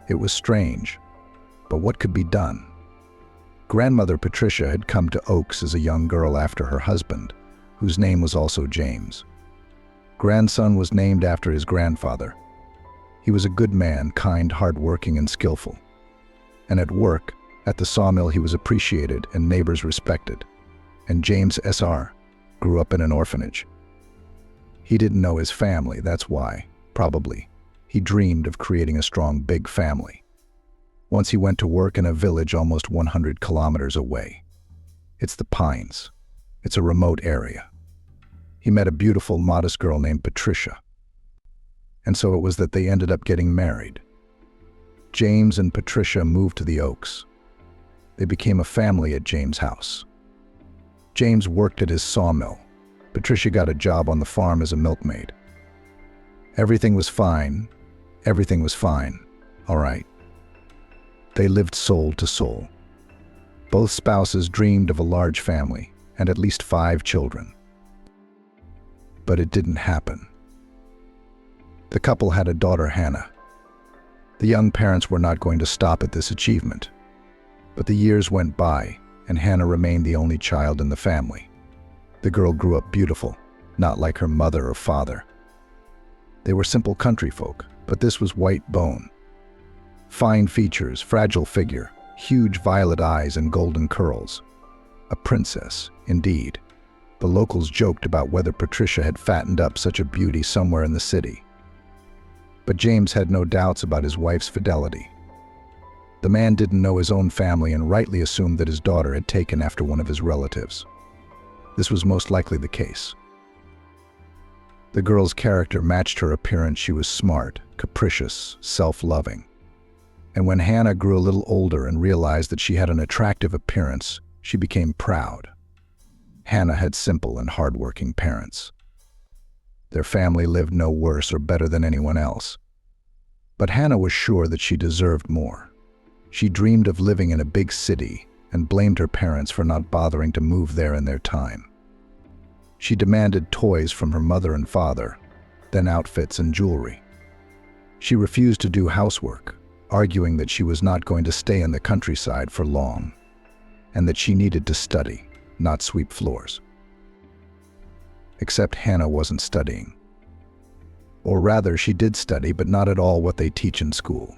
Speaker 1: it was strange. But what could be done? Grandmother Patricia had come to Oaks as a young girl after her husband, whose name was also James. Grandson was named after his grandfather. He was a good man, kind, hard-working, and skillful. And at work, at the sawmill, he was appreciated and neighbors respected. And James S.R. grew up in an orphanage. He didn't know his family, that's why, probably, he dreamed of creating a strong, big family. Once he went to work in a village almost 100 kilometers away. It's the Pines. It's a remote area. He met a beautiful, modest girl named Patricia. And so it was that they ended up getting married. James and Patricia moved to the Oaks. They became a family at James' house. James worked at his sawmill. Patricia got a job on the farm as a milkmaid. Everything was fine. Everything was fine. All right. They lived soul to soul. Both spouses dreamed of a large family and at least 5 children. But it didn't happen. The couple had a daughter, Hannah. The young parents were not going to stop at this achievement. But the years went by, and Hannah remained the only child in the family. The girl grew up beautiful, not like her mother or father. They were simple country folk, but this was white bone. Fine features, fragile figure, huge violet eyes and golden curls. A princess, indeed. The locals joked about whether Patricia had fattened up such a beauty somewhere in the city. But James had no doubts about his wife's fidelity. The man didn't know his own family and rightly assumed that his daughter had taken after one of his relatives. This was most likely the case. The girl's character matched her appearance. She was smart, capricious, self-loving. And when Hannah grew a little older and realized that she had an attractive appearance, she became proud. Hannah had simple and hardworking parents. Their family lived no worse or better than anyone else. But Hannah was sure that she deserved more. She dreamed of living in a big city and blamed her parents for not bothering to move there in their time. She demanded toys from her mother and father, then outfits and jewelry. She refused to do housework, arguing that she was not going to stay in the countryside for long, and that she needed to study, not sweep floors. Except Hannah wasn't studying. Or rather, she did study, but not at all what they teach in school.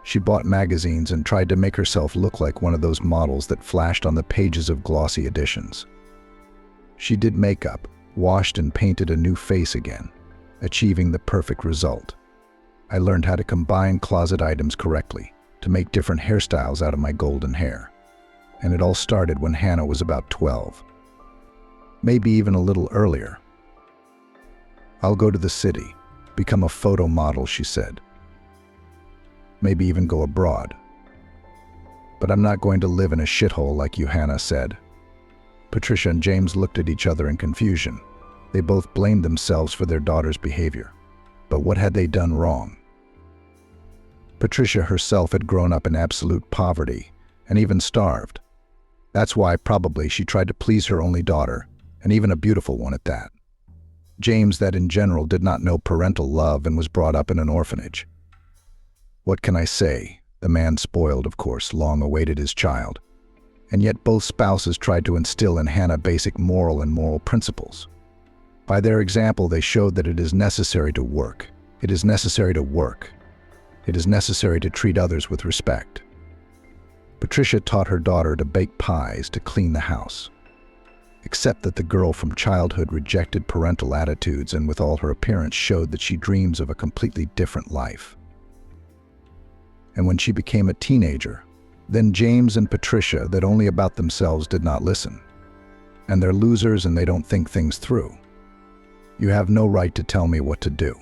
Speaker 1: She bought magazines and tried to make herself look like one of those models that flashed on the pages of glossy editions. She did makeup, washed and painted a new face again, achieving the perfect result. I learned how to combine closet items correctly, to make different hairstyles out of my golden hair. And it all started when Hannah was about 12. Maybe even a little earlier. I'll go to the city, become a photo model, she said. Maybe even go abroad. But I'm not going to live in a shithole like you, Hannah said. Patricia and James looked at each other in confusion. They both blamed themselves for their daughter's behavior. But what had they done wrong? Patricia herself had grown up in absolute poverty and even starved. That's why probably she tried to please her only daughter, and even a beautiful one at that. James, that in general did not know parental love and was brought up in an orphanage. What can I say? The man, spoiled, of course, long awaited his child. And yet both spouses tried to instill in Hannah basic moral principles. By their example, they showed that it is necessary to work. It is necessary to work. It is necessary to treat others with respect. Patricia taught her daughter to bake pies, to clean the house. Except that the girl from childhood rejected parental attitudes and with all her appearance showed that she dreams of a completely different life. And when she became a teenager, then James and Patricia, that only about themselves, did not listen. And they're losers and they don't think things through. You have no right to tell me what to do.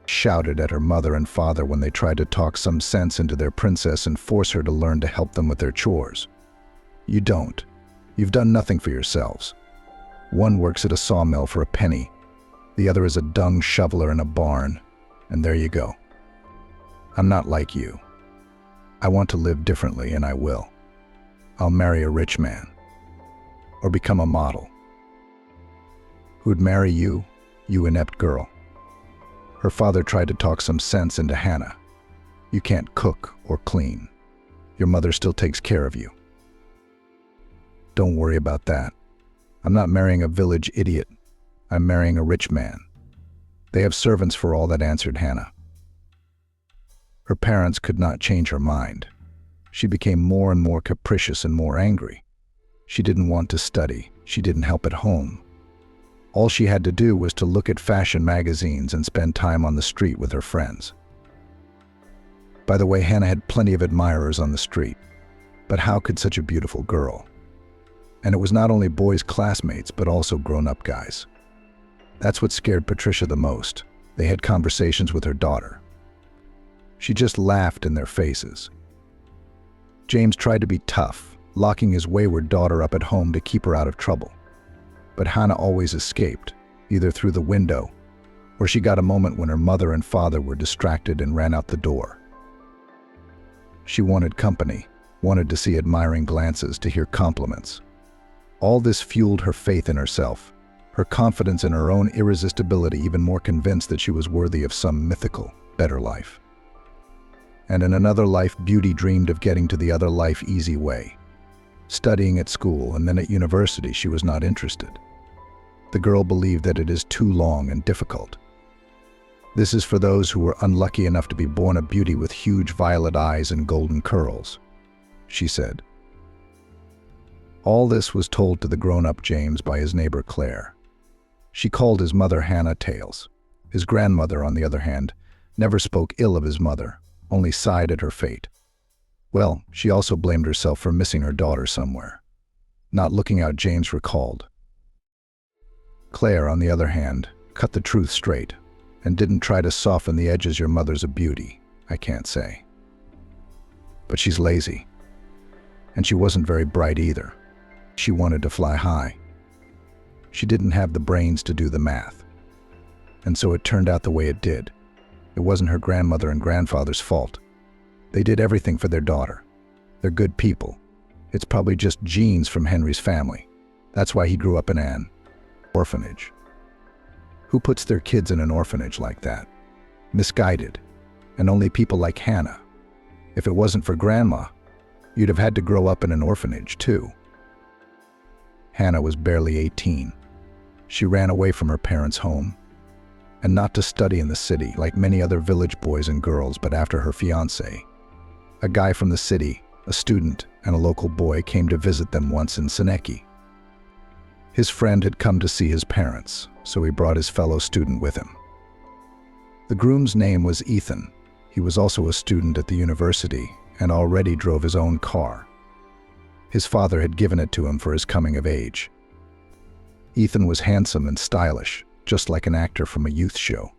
Speaker 1: Shouted at her mother and father when they tried to talk some sense into their princess and force her to learn to help them with their chores. You don't. You've done nothing for yourselves. One works at a sawmill for a penny, the other is a dung shoveler in a barn, and there you go. I'm not like you. I want to live differently, and I will. I'll marry a rich man, or become a model. Who'd marry you, you inept girl? Her father tried to talk some sense into Hannah. You can't cook or clean. Your mother still takes care of you. Don't worry about that. I'm not marrying a village idiot. I'm marrying a rich man. They have servants for all that, answered Hannah. Her parents could not change her mind. She became more and more capricious and more angry. She didn't want to study. She didn't help at home. All she had to do was to look at fashion magazines and spend time on the street with her friends. By the way, Hannah had plenty of admirers on the street. But how could such a beautiful girl? And it was not only boys' classmates, but also grown-up guys. That's what scared Patricia the most. They had conversations with her daughter. She just laughed in their faces. James tried to be tough, locking his wayward daughter up at home to keep her out of trouble. But Hannah always escaped, either through the window, or she got a moment when her mother and father were distracted and ran out the door. She wanted company, wanted to see admiring glances, to hear compliments. All this fueled her faith in herself, her confidence in her own irresistibility, even more convinced that she was worthy of some mythical, better life. And in another life, Beauty dreamed of getting to the other life easy way. Studying at school and then at university, she was not interested. The girl believed that it is too long and difficult. This is for those who were unlucky enough to be born a beauty with huge violet eyes and golden curls, she said. All this was told to the grown-up James by his neighbor Claire. She called his mother Hannah Tales. His grandmother, on the other hand, never spoke ill of his mother, only sighed at her fate. Well, she also blamed herself for missing her daughter somewhere. Not looking out, James recalled. Claire, on the other hand, cut the truth straight and didn't try to soften the edges. Your mother's a beauty, I can't say. But she's lazy. And she wasn't very bright either. She wanted to fly high. She didn't have the brains to do the math. And so it turned out the way it did. It wasn't her grandmother and grandfather's fault. They did everything for their daughter. They're good people. It's probably just genes from Henry's family. That's why he grew up in an orphanage. Who puts their kids in an orphanage like that? Misguided. And only people like Hannah. If it wasn't for Grandma, you'd have had to grow up in an orphanage too. Hannah was barely 18. She ran away from her parents' home. And not to study in the city like many other village boys and girls, but after her fiancé. A guy from the city, a student, and a local boy came to visit them once in Seneki. His friend had come to see his parents, so he brought his fellow student with him. The groom's name was Ethan. He was also a student at the university and already drove his own car. His father had given it to him for his coming of age. Ethan was handsome and stylish, just like an actor from a youth show.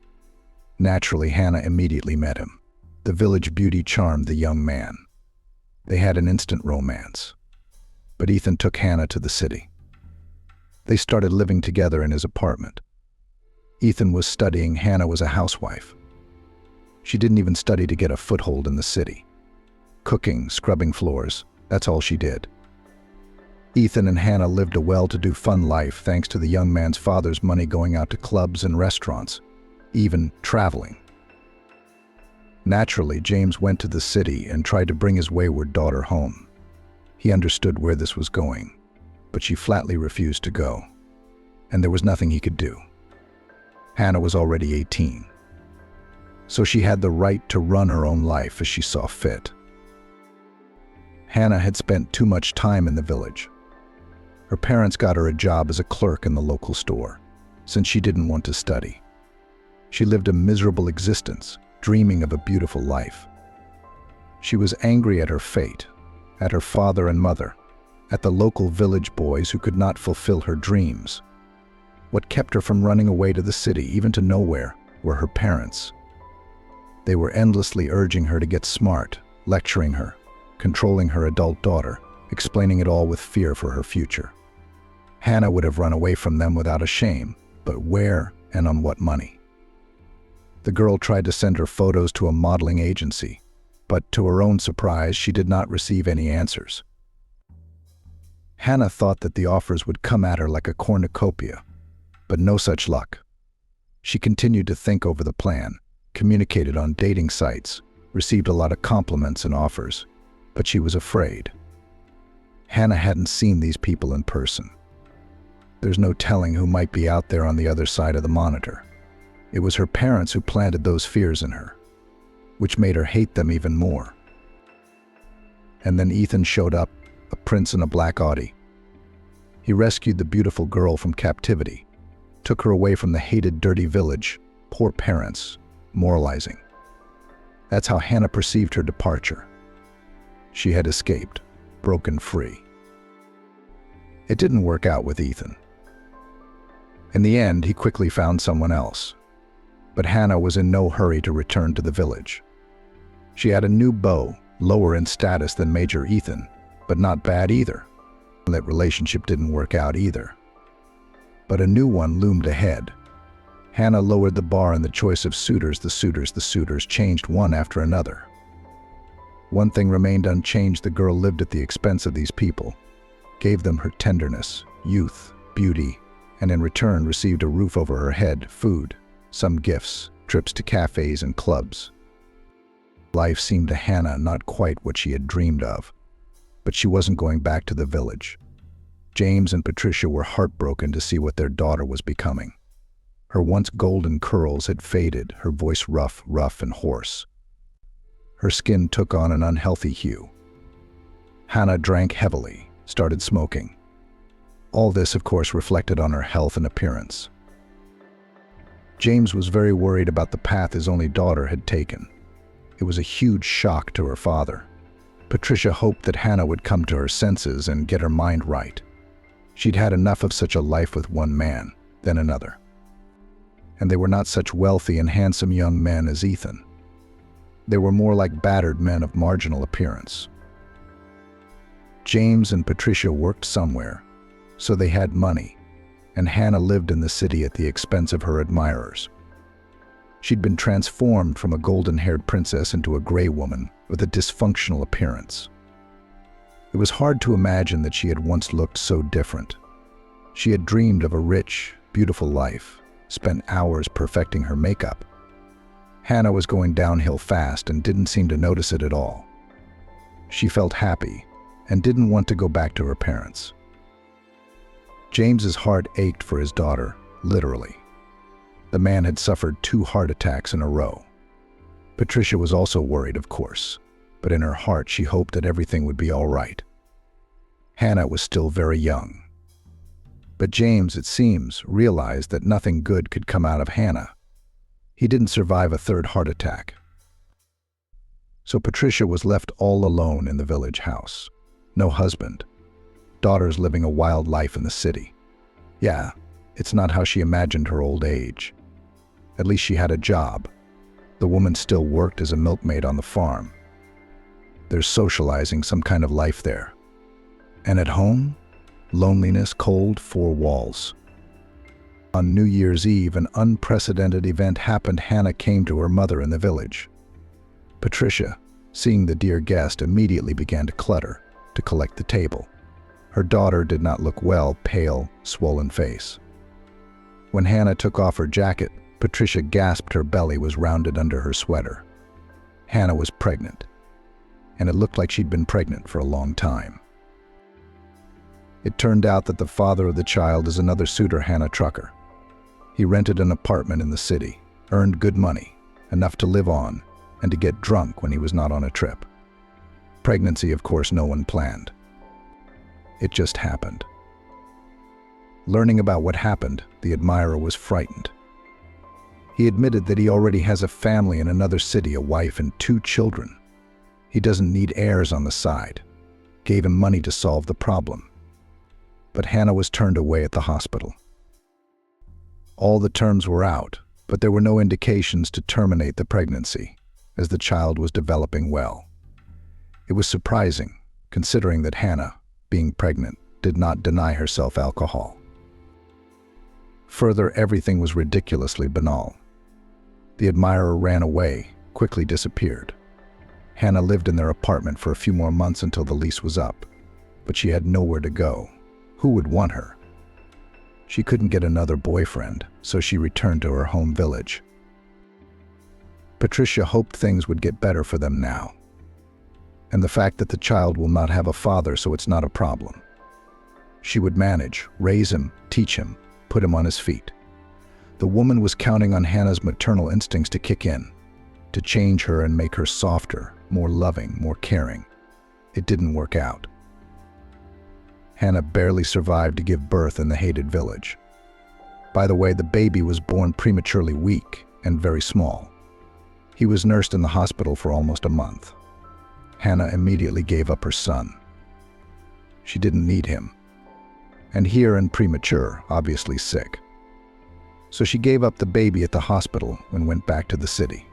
Speaker 1: Naturally, Hannah immediately met him. The village beauty charmed the young man. They had an instant romance. But Ethan took Hannah to the city. They started living together in his apartment. Ethan was studying, Hannah was a housewife. She didn't even study to get a foothold in the city. Cooking, scrubbing floors, that's all she did. Ethan and Hannah lived a well-to-do fun life thanks to the young man's father's money going out to clubs and restaurants, even traveling. Naturally, James went to the city and tried to bring his wayward daughter home. He understood where this was going, but she flatly refused to go, and there was nothing he could do. Hannah was already 18, so she had the right to run her own life as she saw fit. Hannah had spent too much time in the village. Her parents got her a job as a clerk in the local store, since she didn't want to study. She lived a miserable existence, dreaming of a beautiful life. She was angry at her fate, at her father and mother, at the local village boys who could not fulfill her dreams. What kept her from running away to the city, even to nowhere, were her parents. They were endlessly urging her to get smart, lecturing her, controlling her adult daughter, explaining it all with fear for her future. Hannah would have run away from them without a shame, but where and on what money? The girl tried to send her photos to a modeling agency, but to her own surprise, she did not receive any answers. Hannah thought that the offers would come at her like a cornucopia, but no such luck. She continued to think over the plan, communicated on dating sites, received a lot of compliments and offers, but she was afraid. Hannah hadn't seen these people in person. There's no telling who might be out there on the other side of the monitor. It was her parents who planted those fears in her, which made her hate them even more. And then Ethan showed up, a prince in a black Audi. He rescued the beautiful girl from captivity, took her away from the hated dirty village, poor parents, moralizing. That's how Hannah perceived her departure. She had escaped, broken free. It didn't work out with Ethan. In the end, he quickly found someone else. But Hannah was in no hurry to return to the village. She had a new beau, lower in status than Major Ethan, but not bad either. That relationship didn't work out either. But a new one loomed ahead. Hannah lowered the bar in the choice of suitors. The suitors changed one after another. One thing remained unchanged: the girl lived at the expense of these people, gave them her tenderness, youth, beauty, and in return received a roof over her head, food, some gifts, trips to cafes and clubs. Life seemed to Hannah not quite what she had dreamed of, but she wasn't going back to the village. James and Patricia were heartbroken to see what their daughter was becoming. Her once golden curls had faded, her voice rough and hoarse. Her skin took on an unhealthy hue. Hannah drank heavily, started smoking. All this, of course, reflected on her health and appearance. James was very worried about the path his only daughter had taken. It was a huge shock to her father. Patricia hoped that Hannah would come to her senses and get her mind right. She'd had enough of such a life with one man, then another. And they were not such wealthy and handsome young men as Ethan. They were more like battered men of marginal appearance. James and Patricia worked somewhere, so they had money, and Hannah lived in the city at the expense of her admirers. She'd been transformed from a golden-haired princess into a gray woman with a dysfunctional appearance. It was hard to imagine that she had once looked so different. She had dreamed of a rich, beautiful life, spent hours perfecting her makeup. Hannah was going downhill fast and didn't seem to notice it at all. She felt happy and didn't want to go back to her parents. James's heart ached for his daughter, literally. The man had suffered 2 heart attacks in a row. Patricia was also worried, of course, but in her heart she hoped that everything would be all right. Hannah was still very young. But James, it seems, realized that nothing good could come out of Hannah. He didn't survive a 3rd heart attack. So Patricia was left all alone in the village house. No husband. Daughters living a wild life in the city. Yeah, it's not how she imagined her old age. At least she had a job. The woman still worked as a milkmaid on the farm. There's socializing, some kind of life there. And at home? Loneliness, cold, 4 walls. On New Year's Eve, an unprecedented event happened. Hannah came to her mother in the village. Patricia, seeing the dear guest, immediately began to clutter, to collect the table. Her daughter did not look well, pale, swollen face. When Hannah took off her jacket, Patricia gasped. Her belly was rounded under her sweater. Hannah was pregnant, and it looked like she'd been pregnant for a long time. It turned out that the father of the child is another suitor, Hannah Trucker. He rented an apartment in the city, earned good money, enough to live on, and to get drunk when he was not on a trip. Pregnancy, of course, no one planned. It just happened. Learning about what happened, the admirer was frightened. He admitted that he already has a family in another city, a wife and 2 children. He doesn't need heirs on the side. Gave him money to solve the problem. But Hannah was turned away at the hospital. All the terms were out, but there were no indications to terminate the pregnancy, as the child was developing well. It was surprising, considering that Hannah, being pregnant, did not deny herself alcohol. Further, everything was ridiculously banal. The admirer ran away, quickly disappeared. Hannah lived in their apartment for a few more months until the lease was up, but she had nowhere to go. Who would want her? She couldn't get another boyfriend, so she returned to her home village. Patricia hoped things would get better for them now. And the fact that the child will not have a father, so it's not a problem. She would manage, raise him, teach him, put him on his feet. The woman was counting on Hannah's maternal instincts to kick in, to change her and make her softer, more loving, more caring. It didn't work out. Hannah barely survived to give birth in the hated village. By the way, the baby was born prematurely weak and very small. He was nursed in the hospital for almost a month. Hannah immediately gave up her son. She didn't need him. And here and premature, obviously sick. So she gave up the baby at the hospital and went back to the city.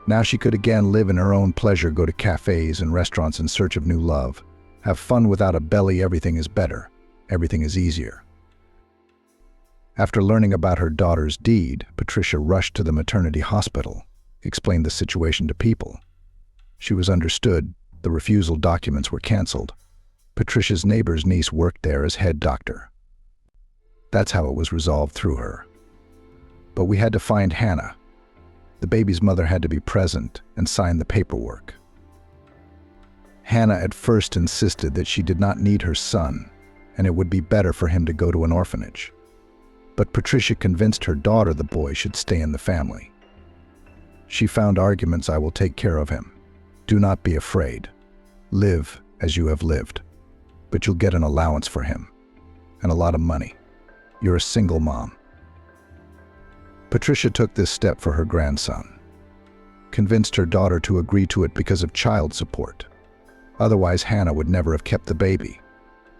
Speaker 1: Now she could again live in her own pleasure, go to cafes and restaurants in search of new love. Have fun without a belly. Everything is better. Everything is easier. After learning about her daughter's deed, Patricia rushed to the maternity hospital, explained the situation to people. She was understood. The refusal documents were canceled. Patricia's neighbor's niece worked there as head doctor. That's how it was resolved through her. But we had to find Hannah. The baby's mother had to be present and sign the paperwork. Hannah at first insisted that she did not need her son, and it would be better for him to go to an orphanage. But Patricia convinced her daughter the boy should stay in the family. She found arguments. I will take care of him. Do not be afraid. Live as you have lived. But you'll get an allowance for him. And a lot of money. You're a single mom. Patricia took this step for her grandson. Convinced her daughter to agree to it because of child support. Otherwise, Hannah would never have kept the baby.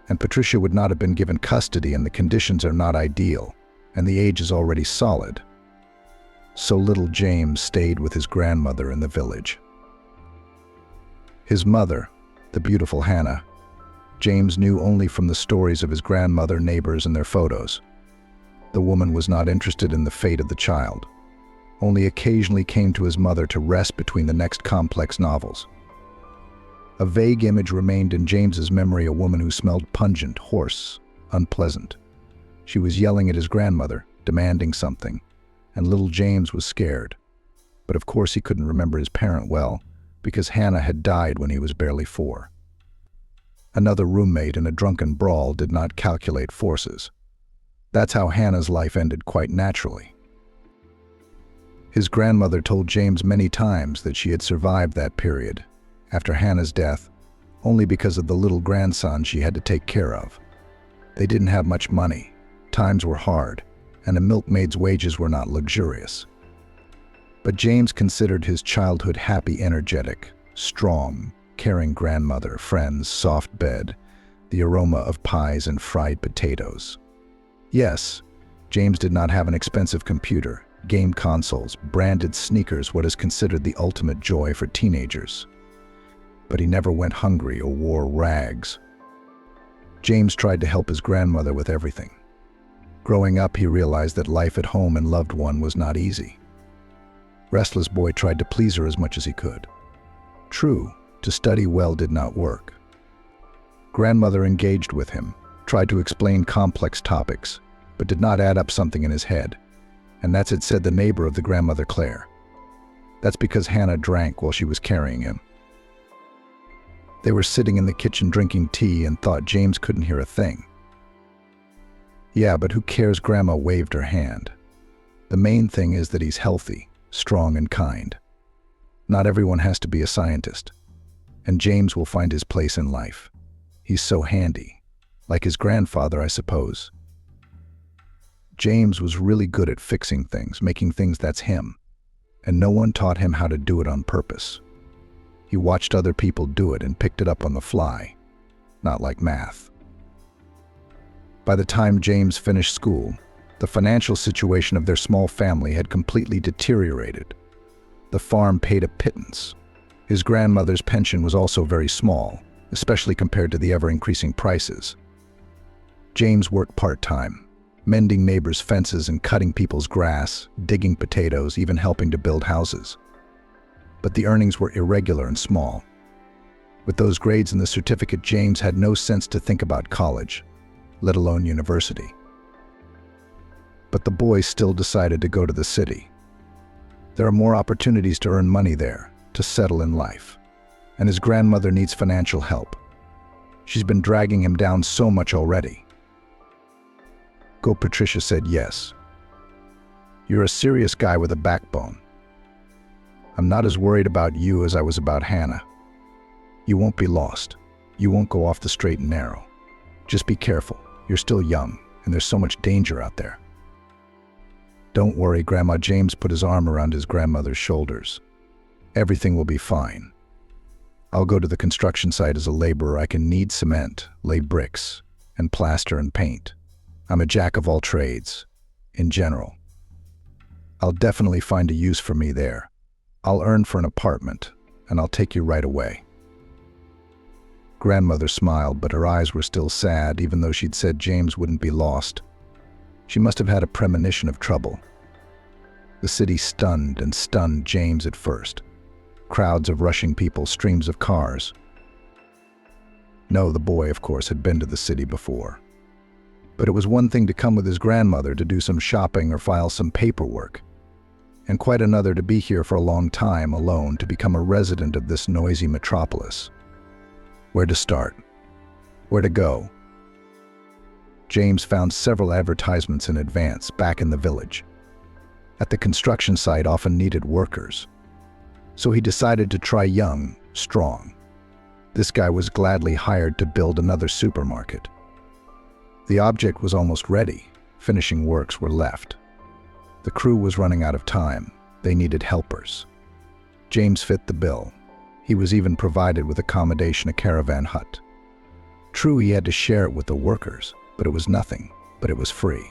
Speaker 1: And Patricia would not have been given custody, and the conditions are not ideal, and the age is already solid. So little James stayed with his grandmother in the village. His mother, the beautiful Hannah, James knew only from the stories of his grandmother, neighbors, and their photos. The woman was not interested in the fate of the child, only occasionally came to his mother to rest between the next complex novels. A vague image remained in James's memory, a woman who smelled pungent, hoarse, unpleasant. She was yelling at his grandmother, demanding something, and little James was scared. But of course he couldn't remember his parent well, because Hannah had died when he was barely 4. Another roommate in a drunken brawl did not calculate forces. That's how Hannah's life ended, quite naturally. His grandmother told James many times that she had survived that period, after Hannah's death, only because of the little grandson she had to take care of. They didn't have much money, times were hard, and a milkmaid's wages were not luxurious. But James considered his childhood happy, energetic, strong, caring grandmother, friends, soft bed, the aroma of pies and fried potatoes. Yes, James did not have an expensive computer, game consoles, branded sneakers, what is considered the ultimate joy for teenagers. But he never went hungry or wore rags. James tried to help his grandmother with everything. Growing up, he realized that life at home and loved one was not easy. Restless boy tried to please her as much as he could. True, to study well did not work. Grandmother engaged with him, tried to explain complex topics, but did not add up something in his head. And that's it, said the neighbor of the grandmother, Claire. That's because Hannah drank while she was carrying him. They were sitting in the kitchen drinking tea and thought James couldn't hear a thing. Yeah, but who cares? Grandma waved her hand. The main thing is that he's healthy, strong, and kind. Not everyone has to be a scientist. And James will find his place in life. He's so handy. Like his grandfather, I suppose. James was really good at fixing things, making things. That's him. And no one taught him how to do it on purpose. He watched other people do it and picked it up on the fly. Not like math. By the time James finished school, the financial situation of their small family had completely deteriorated. The farm paid a pittance. His grandmother's pension was also very small, especially compared to the ever-increasing prices. James worked part-time, mending neighbors' fences and cutting people's grass, digging potatoes, even helping to build houses. But the earnings were irregular and small. With those grades in the certificate, James had no sense to think about college, let alone university. But the boy still decided to go to the city. There are more opportunities to earn money there, to settle in life. And his grandmother needs financial help. She's been dragging him down so much already. Go, Patricia said yes. You're a serious guy with a backbone. I'm not as worried about you as I was about Hannah. You won't be lost. You won't go off the straight and narrow. Just be careful. You're still young, and there's so much danger out there. Don't worry, Grandma. James put his arm around his grandmother's shoulders. Everything will be fine. I'll go to the construction site as a laborer. I can knead cement, lay bricks, and plaster and paint. I'm a jack of all trades, in general. I'll definitely find a use for me there. I'll earn for an apartment, and I'll take you right away. Grandmother smiled, but her eyes were still sad, even though she'd said James wouldn't be lost. She must have had a premonition of trouble. The city stunned James at first. Crowds of rushing people, streams of cars. No, the boy, of course, had been to the city before. But it was one thing to come with his grandmother to do some shopping or file some paperwork, and quite another to be here for a long time alone, to become a resident of this noisy metropolis. Where to start? Where to go? James found several advertisements in advance back in the village. At the construction site often needed workers. So he decided to try young, strong. This guy was gladly hired to build another supermarket. The object was almost ready. Finishing works were left. The crew was running out of time. They needed helpers. James fit the bill. He was even provided with accommodation, a caravan hut. True, he had to share it with the workers, but it was nothing, but it was free.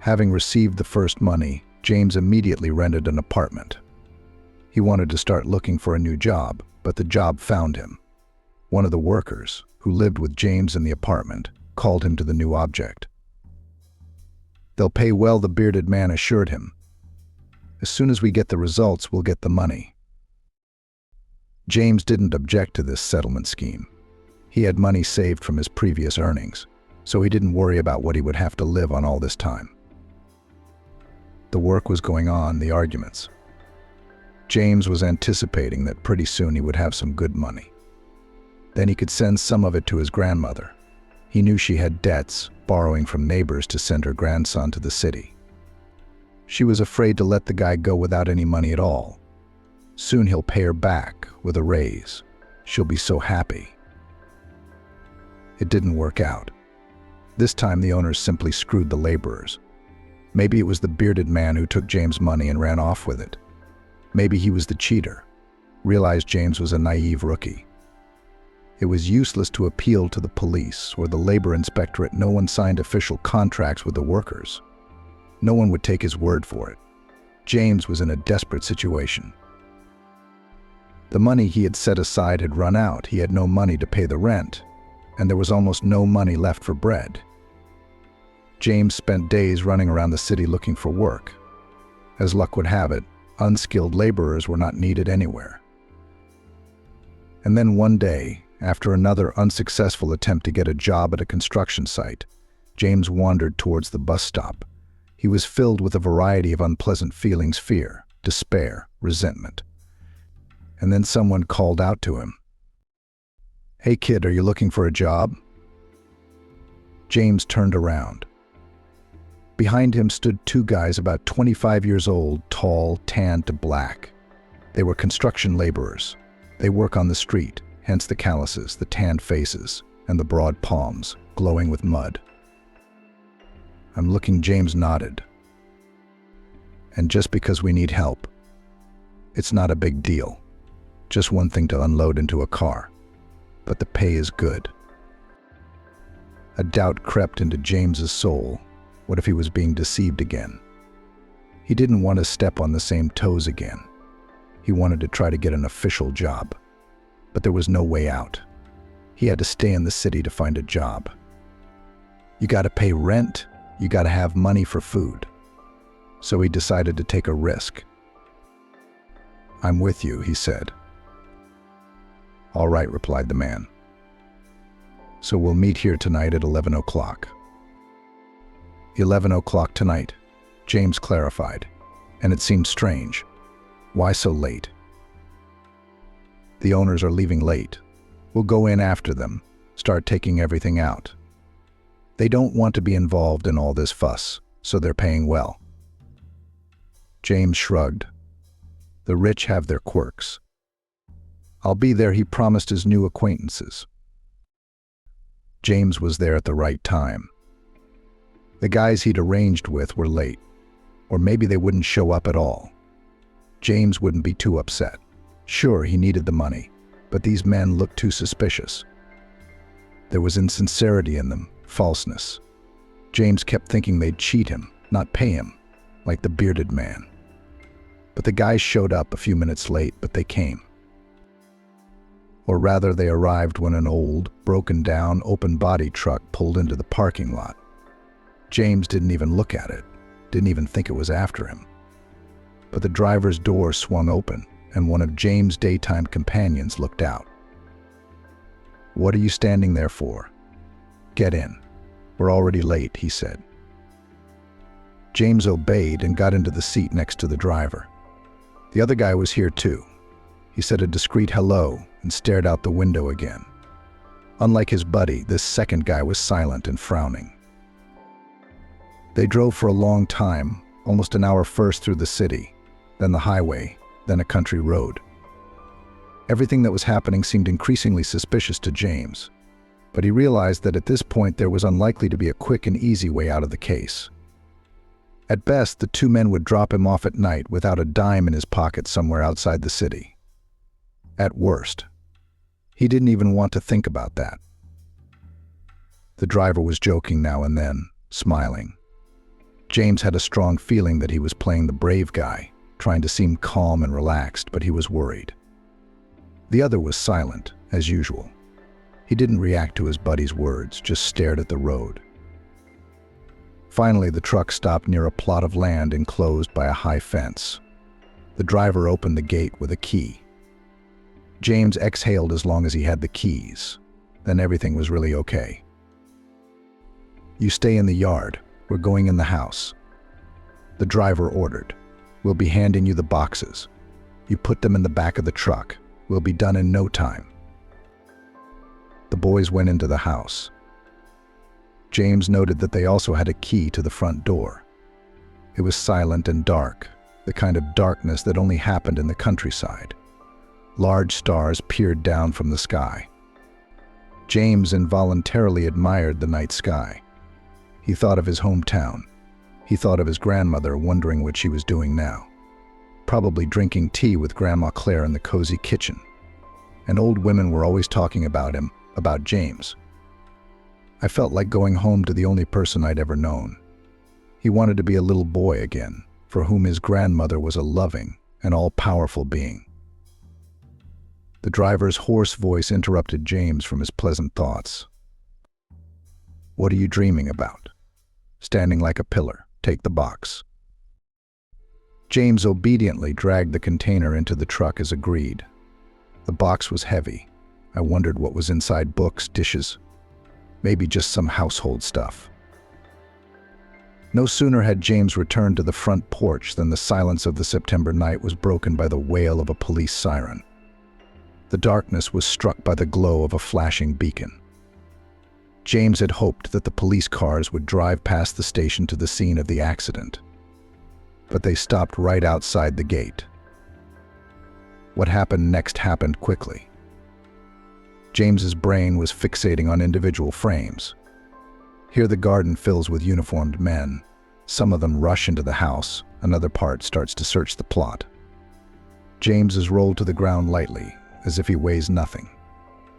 Speaker 1: Having received the first money, James immediately rented an apartment. He wanted to start looking for a new job, but the job found him. One of the workers, who lived with James in the apartment, called him to the new object. They'll pay well, the bearded man assured him. As soon as we get the results, we'll get the money. James didn't object to this settlement scheme. He had money saved from his previous earnings, so he didn't worry about what he would have to live on all this time. The work was going on, the arguments. James was anticipating that pretty soon he would have some good money. Then he could send some of it to his grandmother. He knew she had debts, borrowing from neighbors to send her grandson to the city. She was afraid to let the guy go without any money at all. Soon he'll pay her back with a raise. She'll be so happy. It didn't work out. This time the owners simply screwed the laborers. Maybe it was the bearded man who took James' money and ran off with it. Maybe he was the cheater, realized James was a naive rookie. It was useless to appeal to the police or the labor inspectorate. No one signed official contracts with the workers. No one would take his word for it. James was in a desperate situation. The money he had set aside had run out. He had no money to pay the rent, and there was almost no money left for bread. James spent days running around the city looking for work. As luck would have it, unskilled laborers were not needed anywhere. And then one day, after another unsuccessful attempt to get a job at a construction site, James wandered towards the bus stop. He was filled with a variety of unpleasant feelings: fear, despair, resentment. And then someone called out to him. "Hey kid, are you looking for a job?" James turned around. Behind him stood two guys about 25 years old, tall, tanned to black. They were construction laborers. They work on the street, hence the calluses, the tanned faces, and the broad palms, glowing with mud. "I'm looking," James nodded. "And just because we need help. It's not a big deal. Just one thing to unload into a car. But the pay is good." A doubt crept into James's soul. What if he was being deceived again? He didn't want to step on the same toes again. He wanted to try to get an official job. But there was no way out. He had to stay in the city to find a job. You got to pay rent, you got to have money for food. So he decided to take a risk. "I'm with you," he said. "All right," replied the man. "So we'll meet here tonight at 11 o'clock. 11 o'clock tonight, James clarified, and it seemed strange. Why so late? "The owners are leaving late. We'll go in after them, start taking everything out. They don't want to be involved in all this fuss, so they're paying well." James shrugged. The rich have their quirks. "I'll be there," he promised his new acquaintances. James was there at the right time. The guys he'd arranged with were late, or maybe they wouldn't show up at all. James wouldn't be too upset. Sure, he needed the money, but these men looked too suspicious. There was insincerity in them, falseness. James kept thinking they'd cheat him, not pay him, like the bearded man. But the guys showed up a few minutes late, but they came. Or rather, they arrived when an old, broken-down, open-body truck pulled into the parking lot. James didn't even look at it, didn't even think it was after him. But the driver's door swung open, and one of James' daytime companions looked out. "What are you standing there for? Get in. We're already late," he said. James obeyed and got into the seat next to the driver. The other guy was here too. He said a discreet hello and stared out the window again. Unlike his buddy, this second guy was silent and frowning. They drove for a long time, almost an hour first through the city, then the highway, then a country road. Everything that was happening seemed increasingly suspicious to James, but he realized that at this point there was unlikely to be a quick and easy way out of the case. At best, the two men would drop him off at night without a dime in his pocket somewhere outside the city. At worst. He didn't even want to think about that. The driver was joking now and then, smiling. James had a strong feeling that he was playing the brave guy, trying to seem calm and relaxed, but he was worried. The other was silent, as usual. He didn't react to his buddy's words, just stared at the road. Finally, the truck stopped near a plot of land enclosed by a high fence. The driver opened the gate with a key. James exhaled as long as he had the keys. Then everything was really okay. "You stay in the yard. We're going in the house," the driver ordered. "We'll be handing you the boxes. You put them in the back of the truck. We'll be done in no time." The boys went into the house. James noted that they also had a key to the front door. It was silent and dark, the kind of darkness that only happened in the countryside. Large stars peered down from the sky. James involuntarily admired the night sky. He thought of his hometown. He thought of his grandmother, wondering what she was doing now. Probably drinking tea with Grandma Claire in the cozy kitchen. And old women were always talking about him, about James. I felt like going home to the only person I'd ever known. He wanted to be a little boy again, for whom his grandmother was a loving and all-powerful being. The driver's hoarse voice interrupted James from his pleasant thoughts. "What are you dreaming about? Standing like a pillar. Take the box." James obediently dragged the container into the truck as agreed. The box was heavy. I wondered what was inside: books, dishes, maybe just some household stuff. No sooner had James returned to the front porch than the silence of the September night was broken by the wail of a police siren. The darkness was struck by the glow of a flashing beacon. James had hoped that the police cars would drive past the station to the scene of the accident, but they stopped right outside the gate. What happened next happened quickly. James's brain was fixating on individual frames. Here the garden fills with uniformed men. Some of them rush into the house, another part starts to search the plot. James is rolled to the ground lightly, as if he weighs nothing.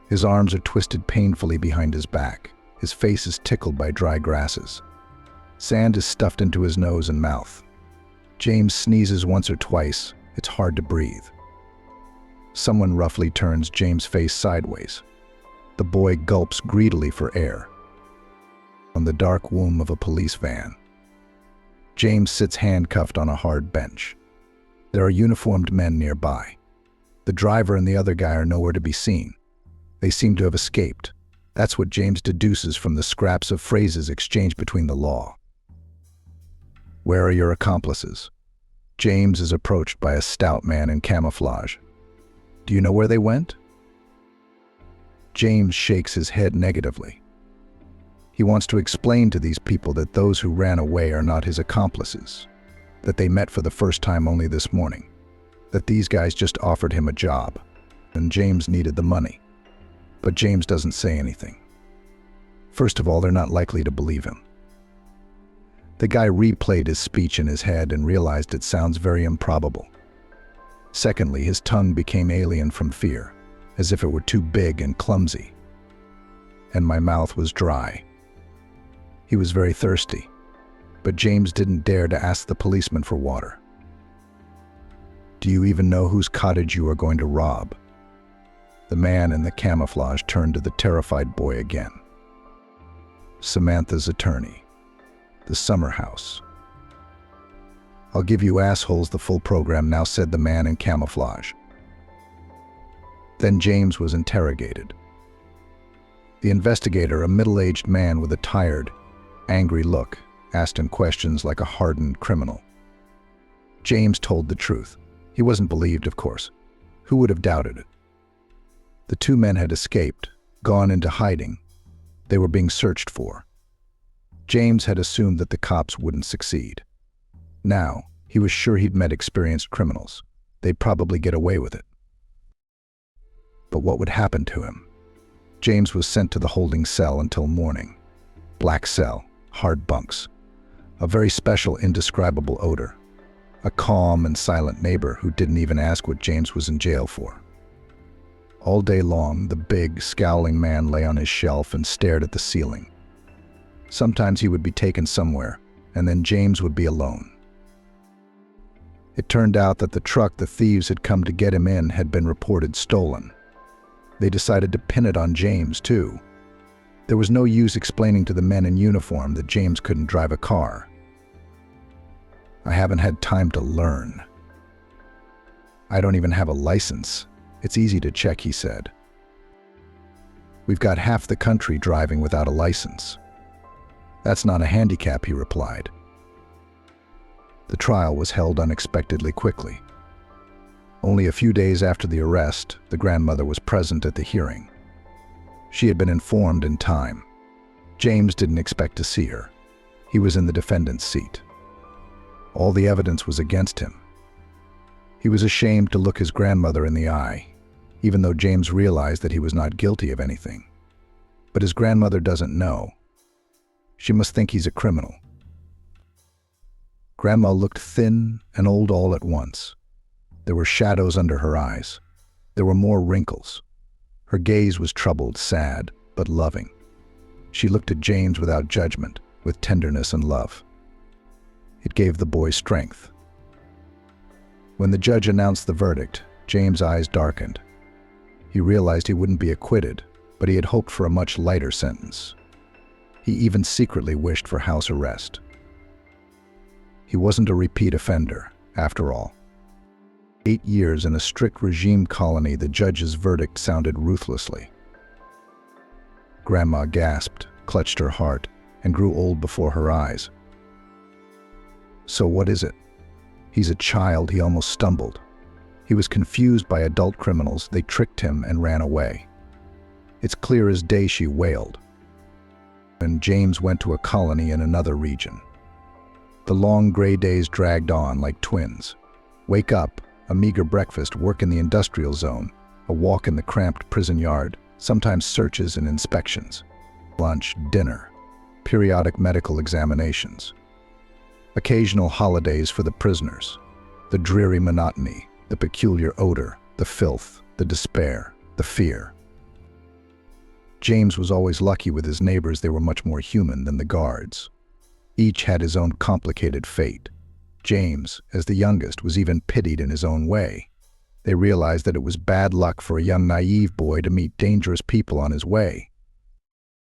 Speaker 1: His arms are twisted painfully behind his back. His face is tickled by dry grasses. Sand is stuffed into his nose and mouth. James sneezes once or twice. It's hard to breathe. Someone roughly turns James' face sideways. The boy gulps greedily for air. on the dark womb of a police van. James sits handcuffed on a hard bench. There are uniformed men nearby. The driver and the other guy are nowhere to be seen. They seem to have escaped. That's what James deduces from the scraps of phrases exchanged between the law. Where are your accomplices? James is approached by a stout man in camouflage. Do you know where they went? James shakes his head negatively. He wants to explain to these people that those who ran away are not his accomplices, that they met for the first time only this morning, that these guys just offered him a job, and James needed the money. But James doesn't say anything. First of all, they're not likely to believe him. The guy replayed his speech in his head and realized it sounds very improbable. Secondly, his tongue became alien from fear, as if it were too big and clumsy. And my mouth was dry. He was very thirsty, but James didn't dare to ask the policeman for water. Do you even know whose cottage you are going to rob? The man in the camouflage turned to the terrified boy again. Samantha's attorney. The summer house. I'll give you assholes the full program now, said the man in camouflage. Then James was interrogated. The investigator, a middle-aged man with a tired, angry look, asked him questions like a hardened criminal. James told the truth. He wasn't believed, of course. Who would have doubted it? The two men had escaped, gone into hiding. They were being searched for. James had assumed that the cops wouldn't succeed. Now, he was sure he'd met experienced criminals. They'd probably get away with it. But what would happen to him? James was sent to the holding cell until morning. Black cell, hard bunks. A very special, indescribable odor. A calm and silent neighbor who didn't even ask what James was in jail for. All day long, the big, scowling man lay on his shelf and stared at the ceiling. Sometimes he would be taken somewhere, and then James would be alone. It turned out that the truck the thieves had come to get him in had been reported stolen. They decided to pin it on James, too. There was no use explaining to the men in uniform that James couldn't drive a car. I haven't had time to learn. I don't even have a license. It's easy to check, he said. We've got half the country driving without a license. That's not a handicap, he replied. The trial was held unexpectedly quickly. Only a few days after the arrest, the grandmother was present at the hearing. She had been informed in time. James didn't expect to see her. He was in the defendant's seat. All the evidence was against him. He was ashamed to look his grandmother in the eye, even though James realized that he was not guilty of anything. But his grandmother doesn't know. She must think he's a criminal. Grandma looked thin and old all at once. There were shadows under her eyes. There were more wrinkles. Her gaze was troubled, sad, but loving. She looked at James without judgment, with tenderness and love. It gave the boy strength. When the judge announced the verdict, James' eyes darkened. He realized he wouldn't be acquitted, but he had hoped for a much lighter sentence. He even secretly wished for house arrest. He wasn't a repeat offender, after all. 8 years in a strict regime colony, the judge's verdict sounded ruthlessly. Grandma gasped, clutched her heart, and grew old before her eyes. So what is it? He's a child, he almost stumbled. He was confused by adult criminals. They tricked him and ran away. It's clear as day, she wailed. And James went to a colony in another region. The long gray days dragged on like twins. Wake up, a meager breakfast, work in the industrial zone, a walk in the cramped prison yard, sometimes searches and inspections. Lunch, dinner, periodic medical examinations. Occasional holidays for the prisoners. The dreary monotony, the peculiar odor, the filth, the despair, the fear. James was always lucky with his neighbors. They were much more human than the guards. Each had his own complicated fate. James, as the youngest, was even pitied in his own way. They realized that it was bad luck for a young, naive boy to meet dangerous people on his way.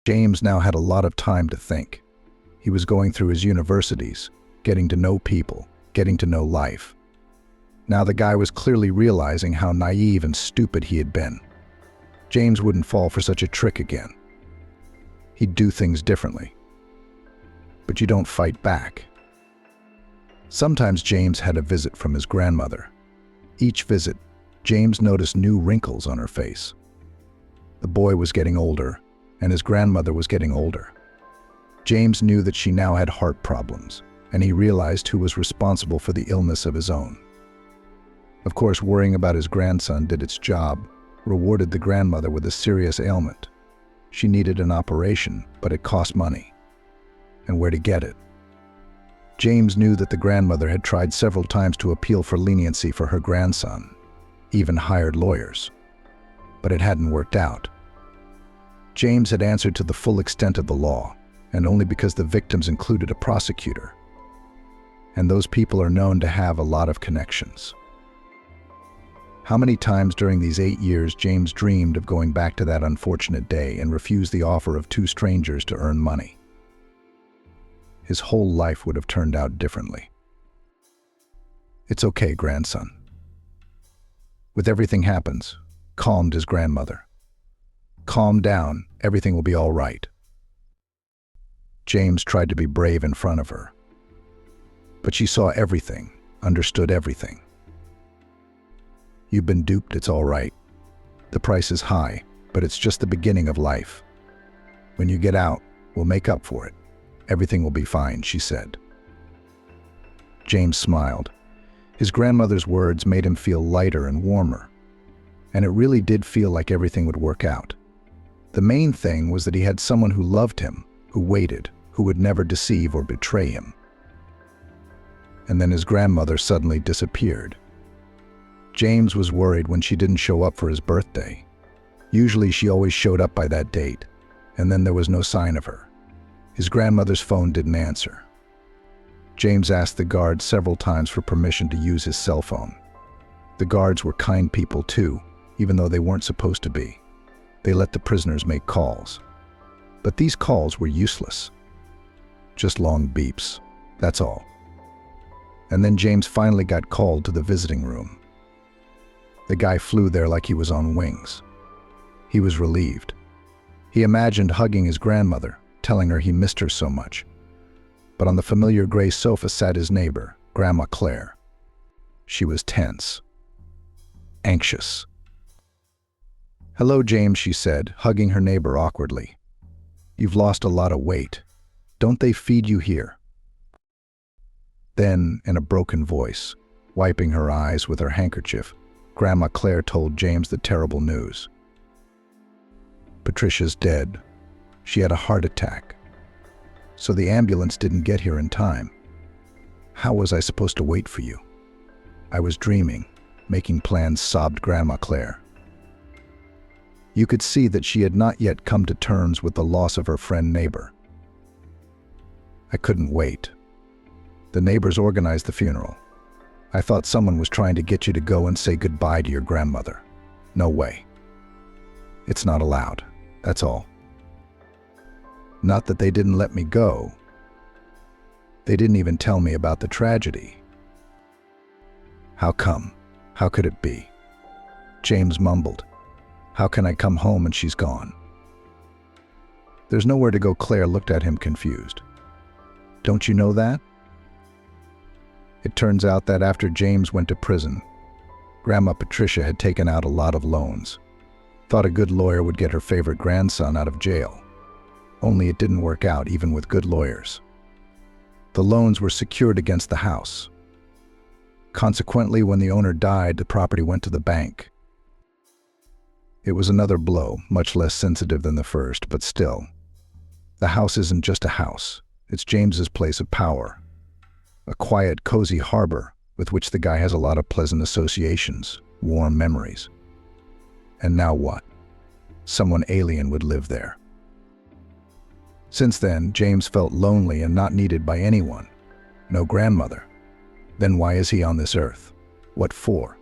Speaker 1: James now had a lot of time to think. He was going through his universities, getting to know people, getting to know life. Now the guy was clearly realizing how naive and stupid he had been. James wouldn't fall for such a trick again. He'd do things differently. But you don't fight back. Sometimes James had a visit from his grandmother. Each visit, James noticed new wrinkles on her face. The boy was getting older, and his grandmother was getting older. James knew that she now had heart problems, and he realized who was responsible for the illness of his own. Of course, worrying about his grandson did its job, rewarded the grandmother with a serious ailment. She needed an operation, but it cost money. And where to get it? James knew that the grandmother had tried several times to appeal for leniency for her grandson, even hired lawyers. But it hadn't worked out. James had answered to the full extent of the law, and only because the victims included a prosecutor. And those people are known to have a lot of connections. How many times during these 8 years James dreamed of going back to that unfortunate day and refused the offer of two strangers to earn money? His whole life would have turned out differently. "It's okay, grandson. With everything happens," calmed his grandmother. "Calm down, everything will be all right." James tried to be brave in front of her. But she saw everything, understood everything. "You've been duped, it's all right. The price is high, but it's just the beginning of life. When you get out, we'll make up for it. Everything will be fine," she said. James smiled. His grandmother's words made him feel lighter and warmer. And it really did feel like everything would work out. The main thing was that he had someone who loved him, who waited, who would never deceive or betray him. And then his grandmother suddenly disappeared. James was worried when she didn't show up for his birthday. Usually she always showed up by that date, and then there was no sign of her. His grandmother's phone didn't answer. James asked the guards several times for permission to use his cell phone. The guards were kind people too, even though they weren't supposed to be. They let the prisoners make calls. But these calls were useless. Just long beeps, that's all. And then James finally got called to the visiting room. The guy flew there like he was on wings. He was relieved. He imagined hugging his grandmother, telling her he missed her so much. But on the familiar gray sofa sat his neighbor, Grandma Claire. She was tense, anxious. "Hello, James," she said, hugging her neighbor awkwardly. "You've lost a lot of weight. Don't they feed you here?" Then, in a broken voice, wiping her eyes with her handkerchief, Grandma Claire told James the terrible news. "Patricia's dead. She had a heart attack. So the ambulance didn't get here in time. How was I supposed to wait for you? I was dreaming, making plans," sobbed Grandma Claire. You could see that she had not yet come to terms with the loss of her friend neighbor. "I couldn't wait. The neighbors organized the funeral. I thought someone was trying to get you to go and say goodbye to your grandmother. No way. It's not allowed, that's all. Not that they didn't let me go. They didn't even tell me about the tragedy." "How come? How could it be?" James mumbled. "How can I come home and she's gone?" "There's nowhere to go," Claire looked at him confused. "Don't you know that?" It turns out that after James went to prison, Grandma Patricia had taken out a lot of loans. Thought a good lawyer would get her favorite grandson out of jail. Only it didn't work out even with good lawyers. The loans were secured against the house. Consequently, when the owner died, the property went to the bank. It was another blow, much less sensitive than the first, but still. The house isn't just a house. It's James's place of power. A quiet, cozy harbor with which the guy has a lot of pleasant associations, warm memories. And now what? Someone alien would live there. Since then, James felt lonely and not needed by anyone. No grandmother. Then why is he on this earth? What for?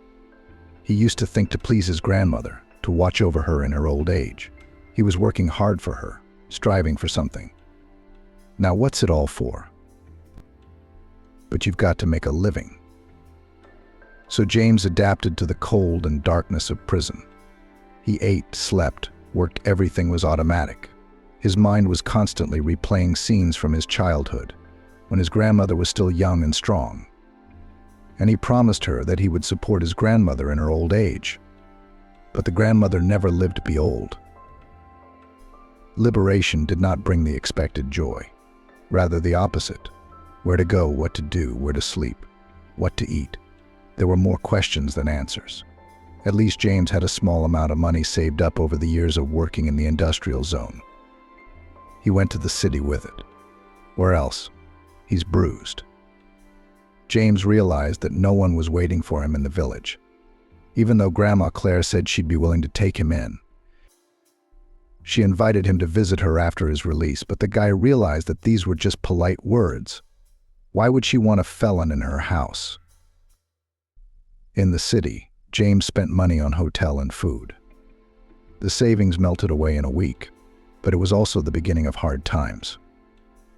Speaker 1: He used to think to please his grandmother, to watch over her in her old age. He was working hard for her, striving for something. Now what's it all for? But you've got to make a living. So James adapted to the cold and darkness of prison. He ate, slept, worked, everything was automatic. His mind was constantly replaying scenes from his childhood, when his grandmother was still young and strong. And he promised her that he would support his grandmother in her old age. But the grandmother never lived to be old. Liberation did not bring the expected joy. Rather the opposite. Where to go, what to do, where to sleep, what to eat. There were more questions than answers. At least James had a small amount of money saved up over the years of working in the industrial zone. He went to the city with it. Where else? He's bruised. James realized that no one was waiting for him in the village. Even though Grandma Claire said she'd be willing to take him in. She invited him to visit her after his release, but the guy realized that these were just polite words. Why would she want a felon in her house? In the city, James spent money on hotel and food. The savings melted away in a week, but it was also the beginning of hard times.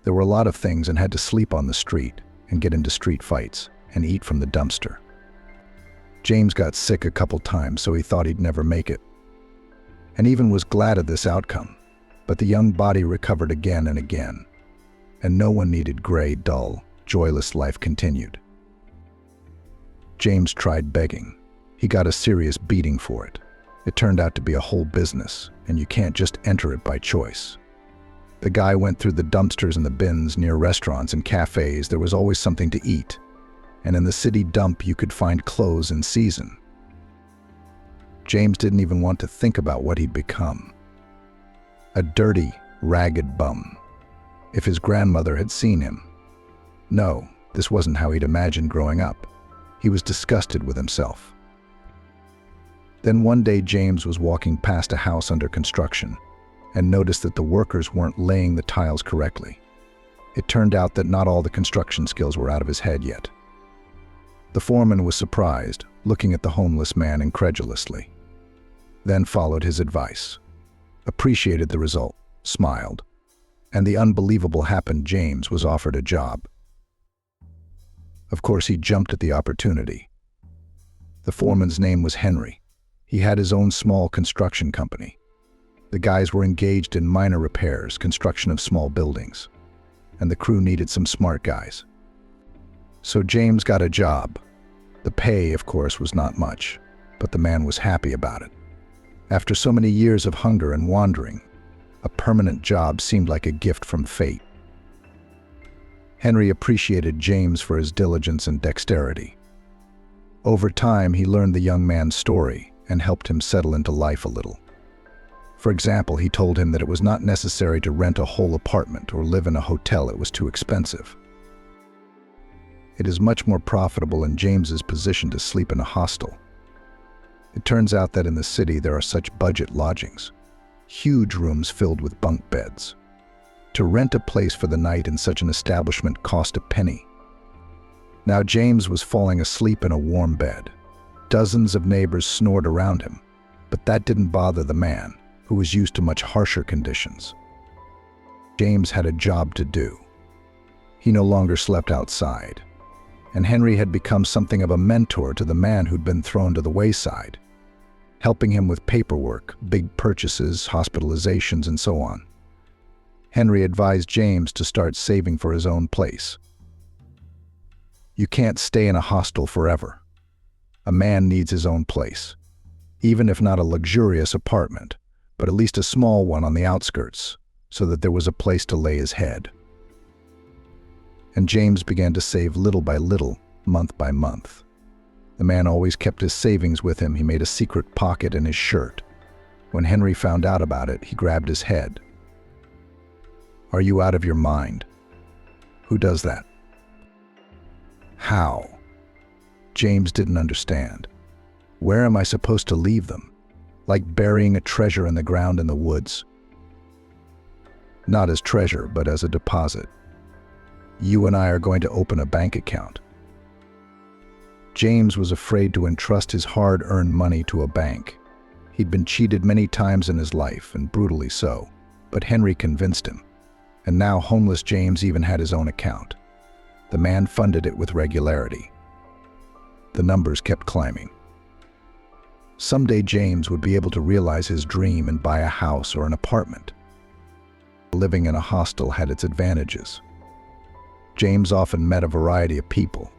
Speaker 1: There were a lot of things and had to sleep on the street and get into street fights and eat from the dumpster. James got sick a couple times, so he thought he'd never make it. And even was glad of this outcome, but the young body recovered again and again, and no one needed gray, dull, joyless life continued. James tried begging. He got a serious beating for it. It turned out to be a whole business, and you can't just enter it by choice. The guy went through the dumpsters and the bins near restaurants and cafes. There was always something to eat, and in the city dump you could find clothes in season. James didn't even want to think about what he'd become. A dirty, ragged bum. If his grandmother had seen him. No, this wasn't how he'd imagined growing up. He was disgusted with himself. Then one day James was walking past a house under construction and noticed that the workers weren't laying the tiles correctly. It turned out that not all the construction skills were out of his head yet. The foreman was surprised, looking at the homeless man incredulously. Then followed his advice, appreciated the result, smiled, and the unbelievable happened. James was offered a job. Of course, he jumped at the opportunity. The foreman's name was Henry. He had his own small construction company. The guys were engaged in minor repairs, construction of small buildings, and the crew needed some smart guys. So James got a job. The pay, of course, was not much, but the man was happy about it. After so many years of hunger and wandering, a permanent job seemed like a gift from fate. Henry appreciated James for his diligence and dexterity. Over time, he learned the young man's story and helped him settle into life a little. For example, he told him that it was not necessary to rent a whole apartment or live in a hotel. It was too expensive. It is much more profitable in James's position to sleep in a hostel. It turns out that in the city there are such budget lodgings, huge rooms filled with bunk beds. To rent a place for the night in such an establishment cost a penny. Now James was falling asleep in a warm bed. Dozens of neighbors snored around him, but that didn't bother the man, who was used to much harsher conditions. James had a job to do. He no longer slept outside, and Henry had become something of a mentor to the man who'd been thrown to the wayside, helping him with paperwork, big purchases, hospitalizations, and so on. Henry advised James to start saving for his own place. You can't stay in a hostel forever. A man needs his own place, even if not a luxurious apartment, but at least a small one on the outskirts, so that there was a place to lay his head. And James began to save little by little, month by month. The man always kept his savings with him. He made a secret pocket in his shirt. When Henry found out about it, he grabbed his head. Are you out of your mind? Who does that? How? James didn't understand. Where am I supposed to leave them? Like burying a treasure in the ground in the woods? Not as treasure, but as a deposit. You and I are going to open a bank account. James was afraid to entrust his hard-earned money to a bank. He'd been cheated many times in his life, and brutally so. But Henry convinced him, and now homeless James even had his own account. The man funded it with regularity. The numbers kept climbing. Someday James would be able to realize his dream and buy a house or an apartment. Living in a hostel had its advantages. James often met a variety of people,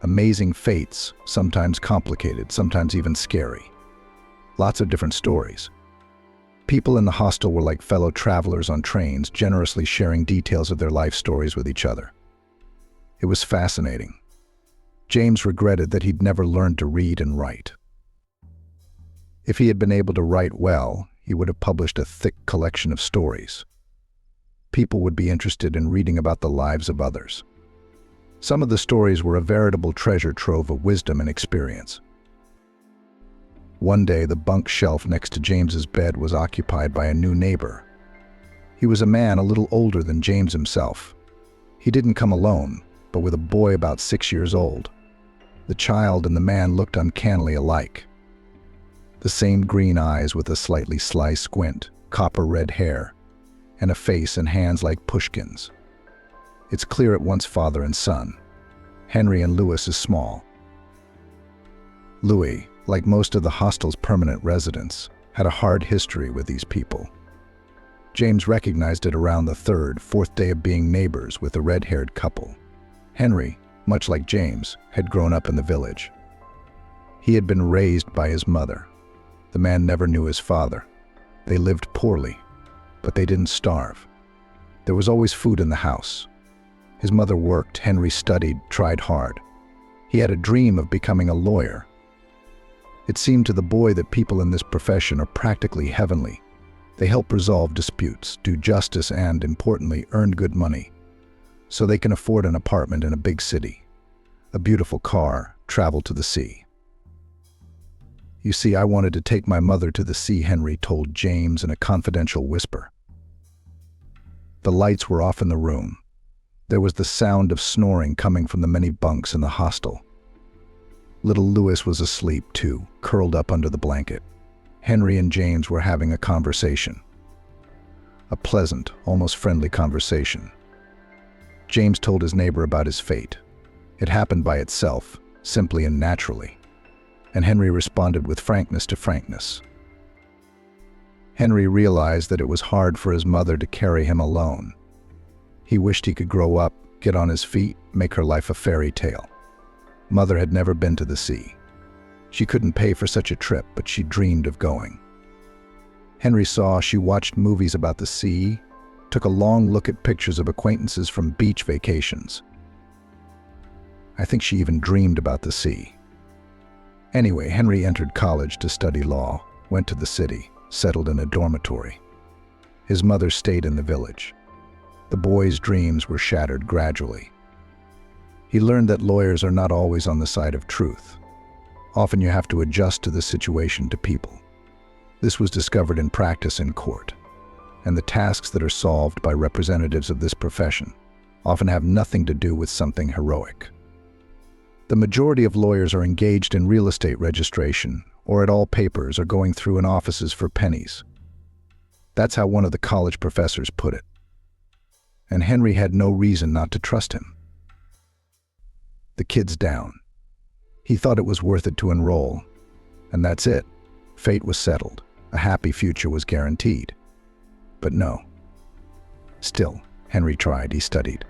Speaker 1: amazing fates, sometimes complicated, sometimes even scary. Lots of different stories. People in the hostel were like fellow travelers on trains, generously sharing details of their life stories with each other. It was fascinating. James regretted that he'd never learned to read and write. If he had been able to write well, he would have published a thick collection of stories. People would be interested in reading about the lives of others. Some of the stories were a veritable treasure trove of wisdom and experience. One day, the bunk shelf next to James's bed was occupied by a new neighbor. He was a man a little older than James himself. He didn't come alone, but with a boy about 6 years old. The child and the man looked uncannily alike. The same green eyes with a slightly sly squint, copper-red hair, and a face and hands like Pushkin's. It's clear at once father and son. Henry and Louis is small. Louis, like most of the hostel's permanent residents, had a hard history with these people. James recognized it around the third, fourth day of being neighbors with a red-haired couple. Henry, much like James, had grown up in the village. He had been raised by his mother. The man never knew his father. They lived poorly, but they didn't starve. There was always food in the house. His mother worked, Henry studied, tried hard. He had a dream of becoming a lawyer. It seemed to the boy that people in this profession are practically heavenly. They help resolve disputes, do justice, and, importantly, earn good money, so they can afford an apartment in a big city, a beautiful car, travel to the sea. You see, I wanted to take my mother to the sea, Henry told James in a confidential whisper. The lights were off in the room. There was the sound of snoring coming from the many bunks in the hostel. Little Louis was asleep, too, curled up under the blanket. Henry and James were having a conversation. A pleasant, almost friendly conversation. James told his neighbor about his fate. It happened by itself, simply and naturally. And Henry responded with frankness to frankness. Henry realized that it was hard for his mother to carry him alone. He wished he could grow up, get on his feet, make her life a fairy tale. Mother had never been to the sea. She couldn't pay for such a trip, but she dreamed of going. Henry saw she watched movies about the sea, took a long look at pictures of acquaintances from beach vacations. I think she even dreamed about the sea. Anyway, Henry entered college to study law, went to the city, settled in a dormitory. His mother stayed in the village. The boy's dreams were shattered gradually. He learned that lawyers are not always on the side of truth. Often you have to adjust to the situation to people. This was discovered in practice in court, and the tasks that are solved by representatives of this profession often have nothing to do with something heroic. The majority of lawyers are engaged in real estate registration or at all papers or going through in offices for pennies. That's how one of the college professors put it. And Henry had no reason not to trust him. The kid's down. He thought it was worth it to enroll, and that's it. Fate was settled. A happy future was guaranteed. But no. Still, Henry tried. He studied.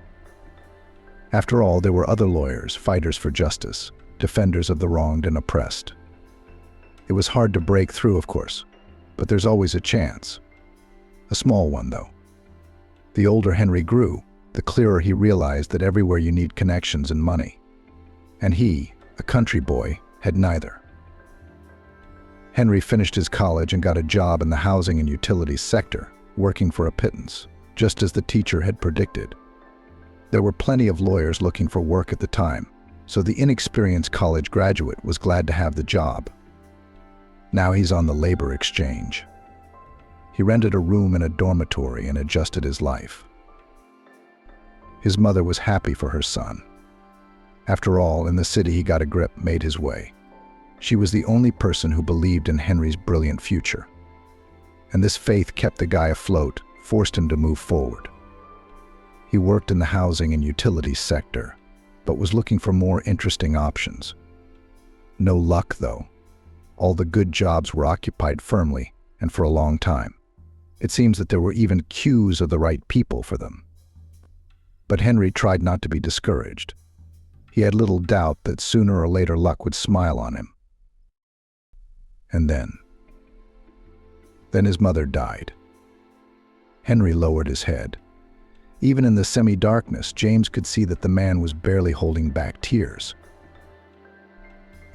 Speaker 1: After all, there were other lawyers, fighters for justice, defenders of the wronged and oppressed. It was hard to break through, of course, but there's always a chance. A small one, though. The older Henry grew, the clearer he realized that everywhere you need connections and money. And he, a country boy, had neither. Henry finished his college and got a job in the housing and utilities sector, working for a pittance, just as the teacher had predicted. There were plenty of lawyers looking for work at the time, so the inexperienced college graduate was glad to have the job. Now he's on the labor exchange. He rented a room in a dormitory and adjusted his life. His mother was happy for her son. After all, in the city he got a grip, made his way. She was the only person who believed in Henry's brilliant future. And this faith kept the guy afloat, forced him to move forward. He worked in the housing and utilities sector, but was looking for more interesting options. No luck, though. All the good jobs were occupied firmly and for a long time. It seems that there were even queues of the right people for them. But Henry tried not to be discouraged. He had little doubt that sooner or later luck would smile on him. And then his mother died. Henry lowered his head. Even in the semi-darkness, James could see that the man was barely holding back tears.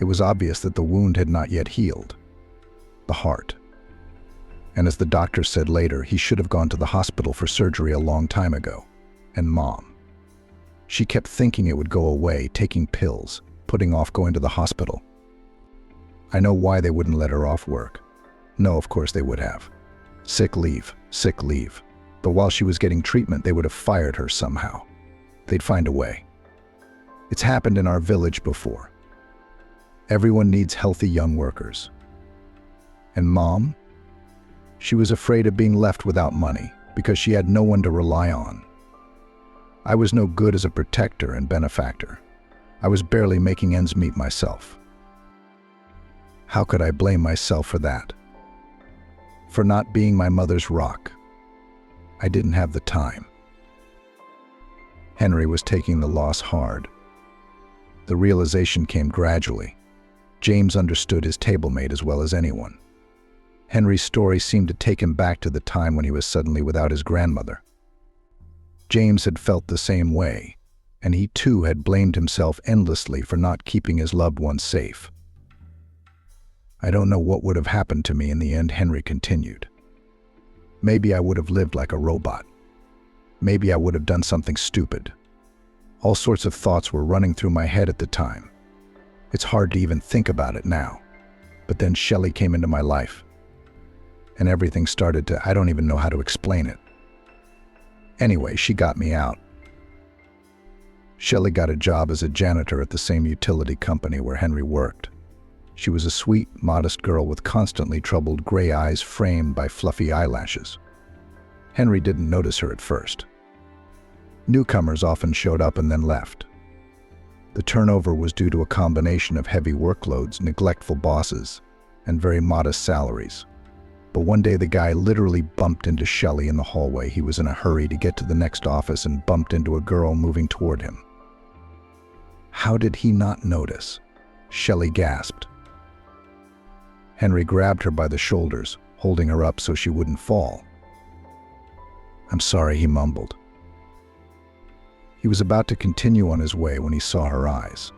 Speaker 1: It was obvious that the wound had not yet healed. The heart. And as the doctor said later, he should have gone to the hospital for surgery a long time ago. And Mom. She kept thinking it would go away, taking pills, putting off going to the hospital. I know why they wouldn't let her off work. No, of course they would have. Sick leave, sick leave. But while she was getting treatment, they would have fired her somehow. They'd find a way. It's happened in our village before. Everyone needs healthy young workers. And Mom? She was afraid of being left without money because she had no one to rely on. I was no good as a protector and benefactor. I was barely making ends meet myself. How could I blame myself for that? For not being my mother's rock. I didn't have the time. Henry was taking the loss hard. The realization came gradually. James understood his tablemate as well as anyone. Henry's story seemed to take him back to the time when he was suddenly without his grandmother. James had felt the same way, and he too had blamed himself endlessly for not keeping his loved ones safe. I don't know what would have happened to me in the end, Henry continued. Maybe I would have lived like a robot. Maybe I would have done something stupid. All sorts of thoughts were running through my head at the time. It's hard to even think about it now. But then Shelley came into my life. And everything started to, I don't even know how to explain it. Anyway, she got me out. Shelley got a job as a janitor at the same utility company where Henry worked. She was a sweet, modest girl with constantly troubled gray eyes framed by fluffy eyelashes. Henry didn't notice her at first. Newcomers often showed up and then left. The turnover was due to a combination of heavy workloads, neglectful bosses, and very modest salaries. But one day the guy literally bumped into Shelley in the hallway. He was in a hurry to get to the next office and bumped into a girl moving toward him. How did he not notice? Shelley gasped. Henry grabbed her by the shoulders, holding her up so she wouldn't fall. "I'm sorry," he mumbled. He was about to continue on his way when he saw her eyes.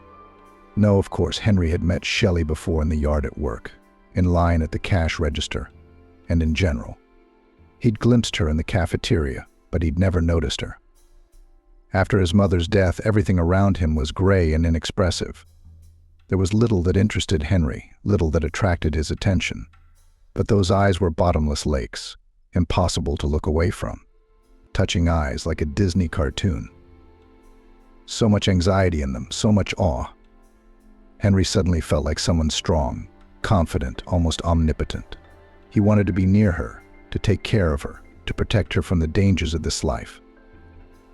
Speaker 1: No, of course, Henry had met Shelley before in the yard at work, in line at the cash register, and in general. He'd glimpsed her in the cafeteria, but he'd never noticed her. After his mother's death, everything around him was gray and inexpressive. There was little that interested Henry, little that attracted his attention. But those eyes were bottomless lakes, impossible to look away from. Touching eyes like a Disney cartoon. So much anxiety in them, so much awe. Henry suddenly felt like someone strong, confident, almost omnipotent. He wanted to be near her, to take care of her, to protect her from the dangers of this life.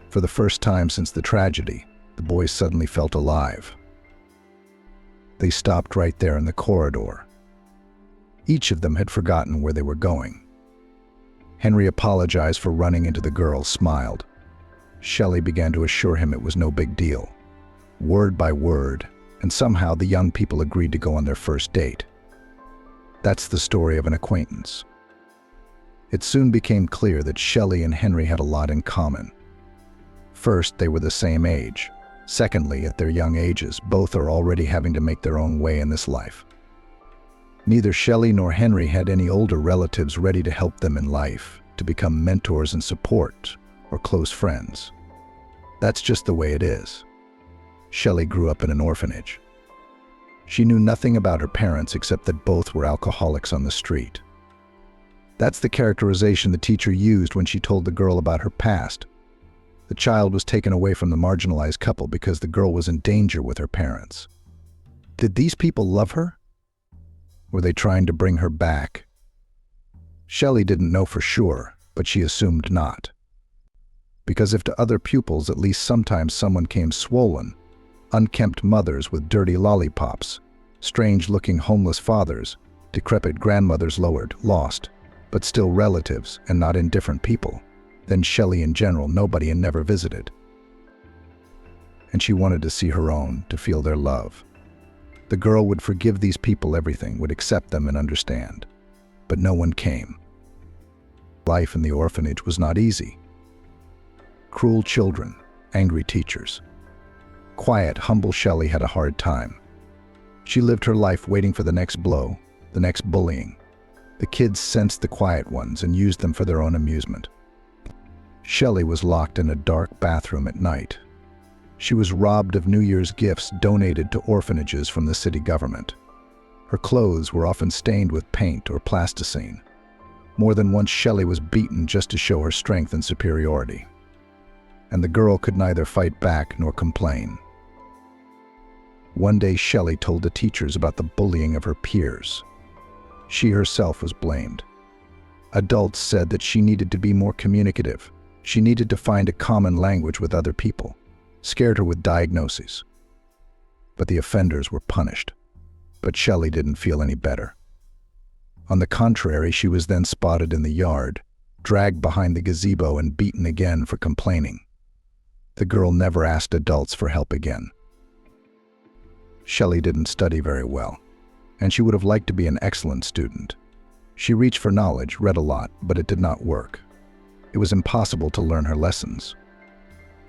Speaker 1: For the first time since the tragedy, the boys suddenly felt alive. They stopped right there in the corridor. Each of them had forgotten where they were going. Henry apologized for running into the girl, smiled. Shelley began to assure him it was no big deal. Word by word, and somehow the young people agreed to go on their first date. That's the story of an acquaintance. It soon became clear that Shelley and Henry had a lot in common. First, they were the same age. Secondly, at their young ages, both are already having to make their own way in this life. Neither Shelley nor Henry had any older relatives ready to help them in life, to become mentors and support, or close friends. That's just the way it is. Shelley grew up in an orphanage. She knew nothing about her parents except that both were alcoholics on the street. That's the characterization the teacher used when she told the girl about her past. The child was taken away from the marginalized couple because the girl was in danger with her parents. Did these people love her? Were they trying to bring her back? Shelley didn't know for sure, but she assumed not. Because if to other pupils at least sometimes someone came swollen, unkempt mothers with dirty lollipops, strange-looking homeless fathers, decrepit grandmothers lowered, lost, but still relatives and not indifferent people, then Shelley in general nobody and never visited. And she wanted to see her own, to feel their love. The girl would forgive these people everything, would accept them and understand. But no one came. Life in the orphanage was not easy. Cruel children, angry teachers. Quiet, humble Shelley had a hard time. She lived her life waiting for the next blow, the next bullying. The kids sensed the quiet ones and used them for their own amusement. Shelley was locked in a dark bathroom at night. She was robbed of New Year's gifts donated to orphanages from the city government. Her clothes were often stained with paint or plasticine. More than once Shelley was beaten just to show her strength and superiority. And the girl could neither fight back nor complain. One day Shelley told the teachers about the bullying of her peers. She herself was blamed. Adults said that she needed to be more communicative. She needed to find a common language with other people. Scared her with diagnoses. But the offenders were punished. But Shelley didn't feel any better. On the contrary, she was then spotted in the yard, dragged behind the gazebo and beaten again for complaining. The girl never asked adults for help again. Shelley didn't study very well, and she would have liked to be an excellent student. She reached for knowledge, read a lot, but it did not work. It was impossible to learn her lessons.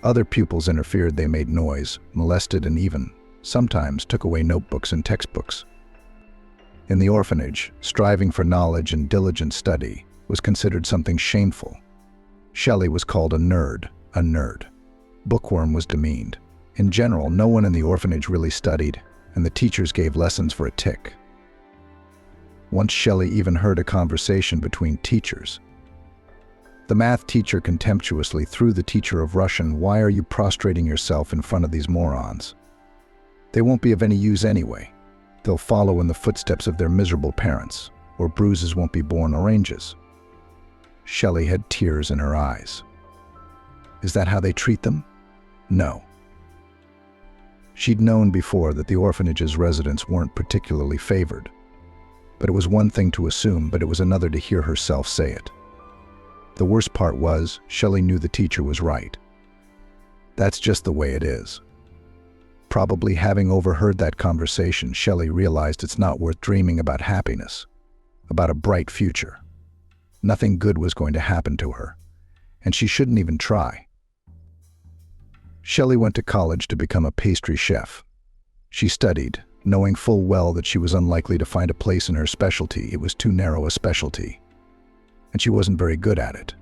Speaker 1: Other pupils interfered, they made noise, molested, and even, sometimes, took away notebooks and textbooks. In the orphanage, striving for knowledge and diligent study was considered something shameful. Shelley was called a nerd. Bookworm was demeaned. In general, no one in the orphanage really studied, and the teachers gave lessons for a tick. Once Shelley even heard a conversation between teachers. The math teacher contemptuously threw the teacher of Russian, "Why are you prostrating yourself in front of these morons? They won't be of any use anyway. They'll follow in the footsteps of their miserable parents, or bruises won't be born oranges." Shelley had tears in her eyes. Is that how they treat them? No. She'd known before that the orphanage's residents weren't particularly favored. But it was one thing to assume, but it was another to hear herself say it. The worst part was, Shelley knew the teacher was right. That's just the way it is. Probably having overheard that conversation, Shelley realized it's not worth dreaming about happiness, about a bright future. Nothing good was going to happen to her, and she shouldn't even try. Shelley went to college to become a pastry chef. She studied, knowing full well that she was unlikely to find a place in her specialty. It was too narrow a specialty, and she wasn't very good at it.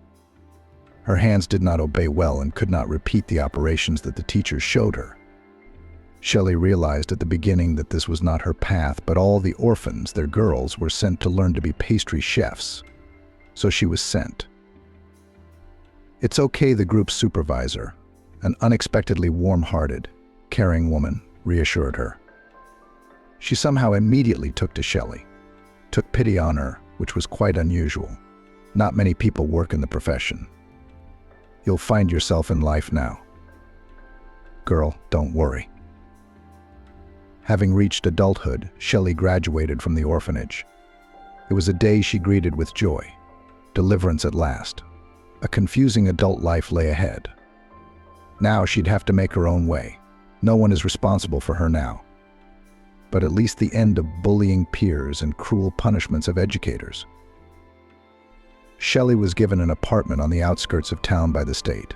Speaker 1: Her hands did not obey well and could not repeat the operations that the teachers showed her. Shelley realized at the beginning that this was not her path, but all the orphans, their girls, were sent to learn to be pastry chefs. So she was sent. It's okay, the group's supervisor, an unexpectedly warm-hearted, caring woman, reassured her. She somehow immediately took to Shelley, took pity on her, which was quite unusual. Not many people work in the profession. You'll find yourself in life now. Girl, don't worry. Having reached adulthood, Shelley graduated from the orphanage. It was a day she greeted with joy. Deliverance at last. A confusing adult life lay ahead. Now she'd have to make her own way. No one is responsible for her now. But at least the end of bullying peers and cruel punishments of educators. Shelley was given an apartment on the outskirts of town by the state.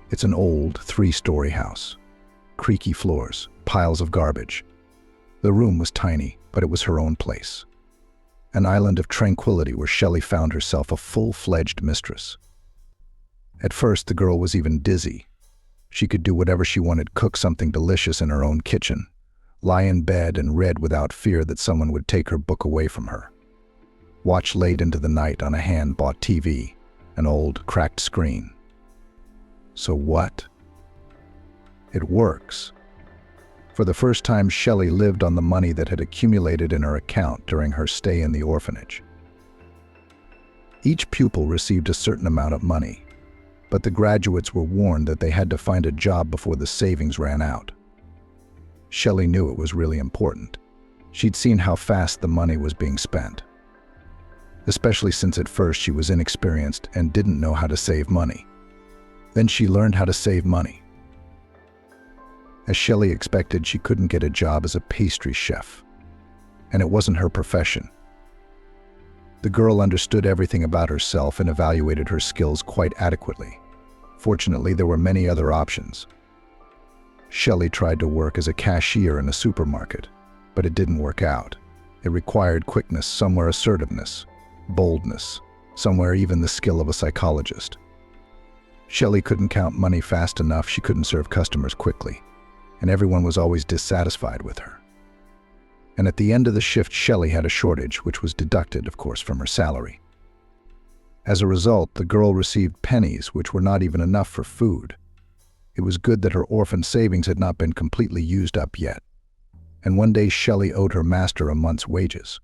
Speaker 1: It's an old 3-story house. Creaky floors, piles of garbage. The room was tiny, but it was her own place. An island of tranquility where Shelley found herself a full-fledged mistress. At first, the girl was even dizzy. She could do whatever she wanted, cook something delicious in her own kitchen, lie in bed and read without fear that someone would take her book away from her. Watch late into the night on a hand-bought TV, an old, cracked screen. So what? It works. For the first time, Shelley lived on the money that had accumulated in her account during her stay in the orphanage. Each pupil received a certain amount of money, but the graduates were warned that they had to find a job before the savings ran out. Shelley knew it was really important. She'd seen how fast the money was being spent, especially since at first she was inexperienced and didn't know how to save money. Then she learned how to save money. As Shelley expected, she couldn't get a job as a pastry chef, and it wasn't her profession. The girl understood everything about herself and evaluated her skills quite adequately. Fortunately, there were many other options. Shelley tried to work as a cashier in a supermarket, but it didn't work out. It required quickness, somewhere assertiveness, boldness, somewhere even the skill of a psychologist. Shelley couldn't count money fast enough, she couldn't serve customers quickly, and everyone was always dissatisfied with her. And at the end of the shift, Shelley had a shortage, which was deducted, of course, from her salary. As a result, the girl received pennies, which were not even enough for food. It was good that her orphan savings had not been completely used up yet. And one day Shelley owed her master a month's wages.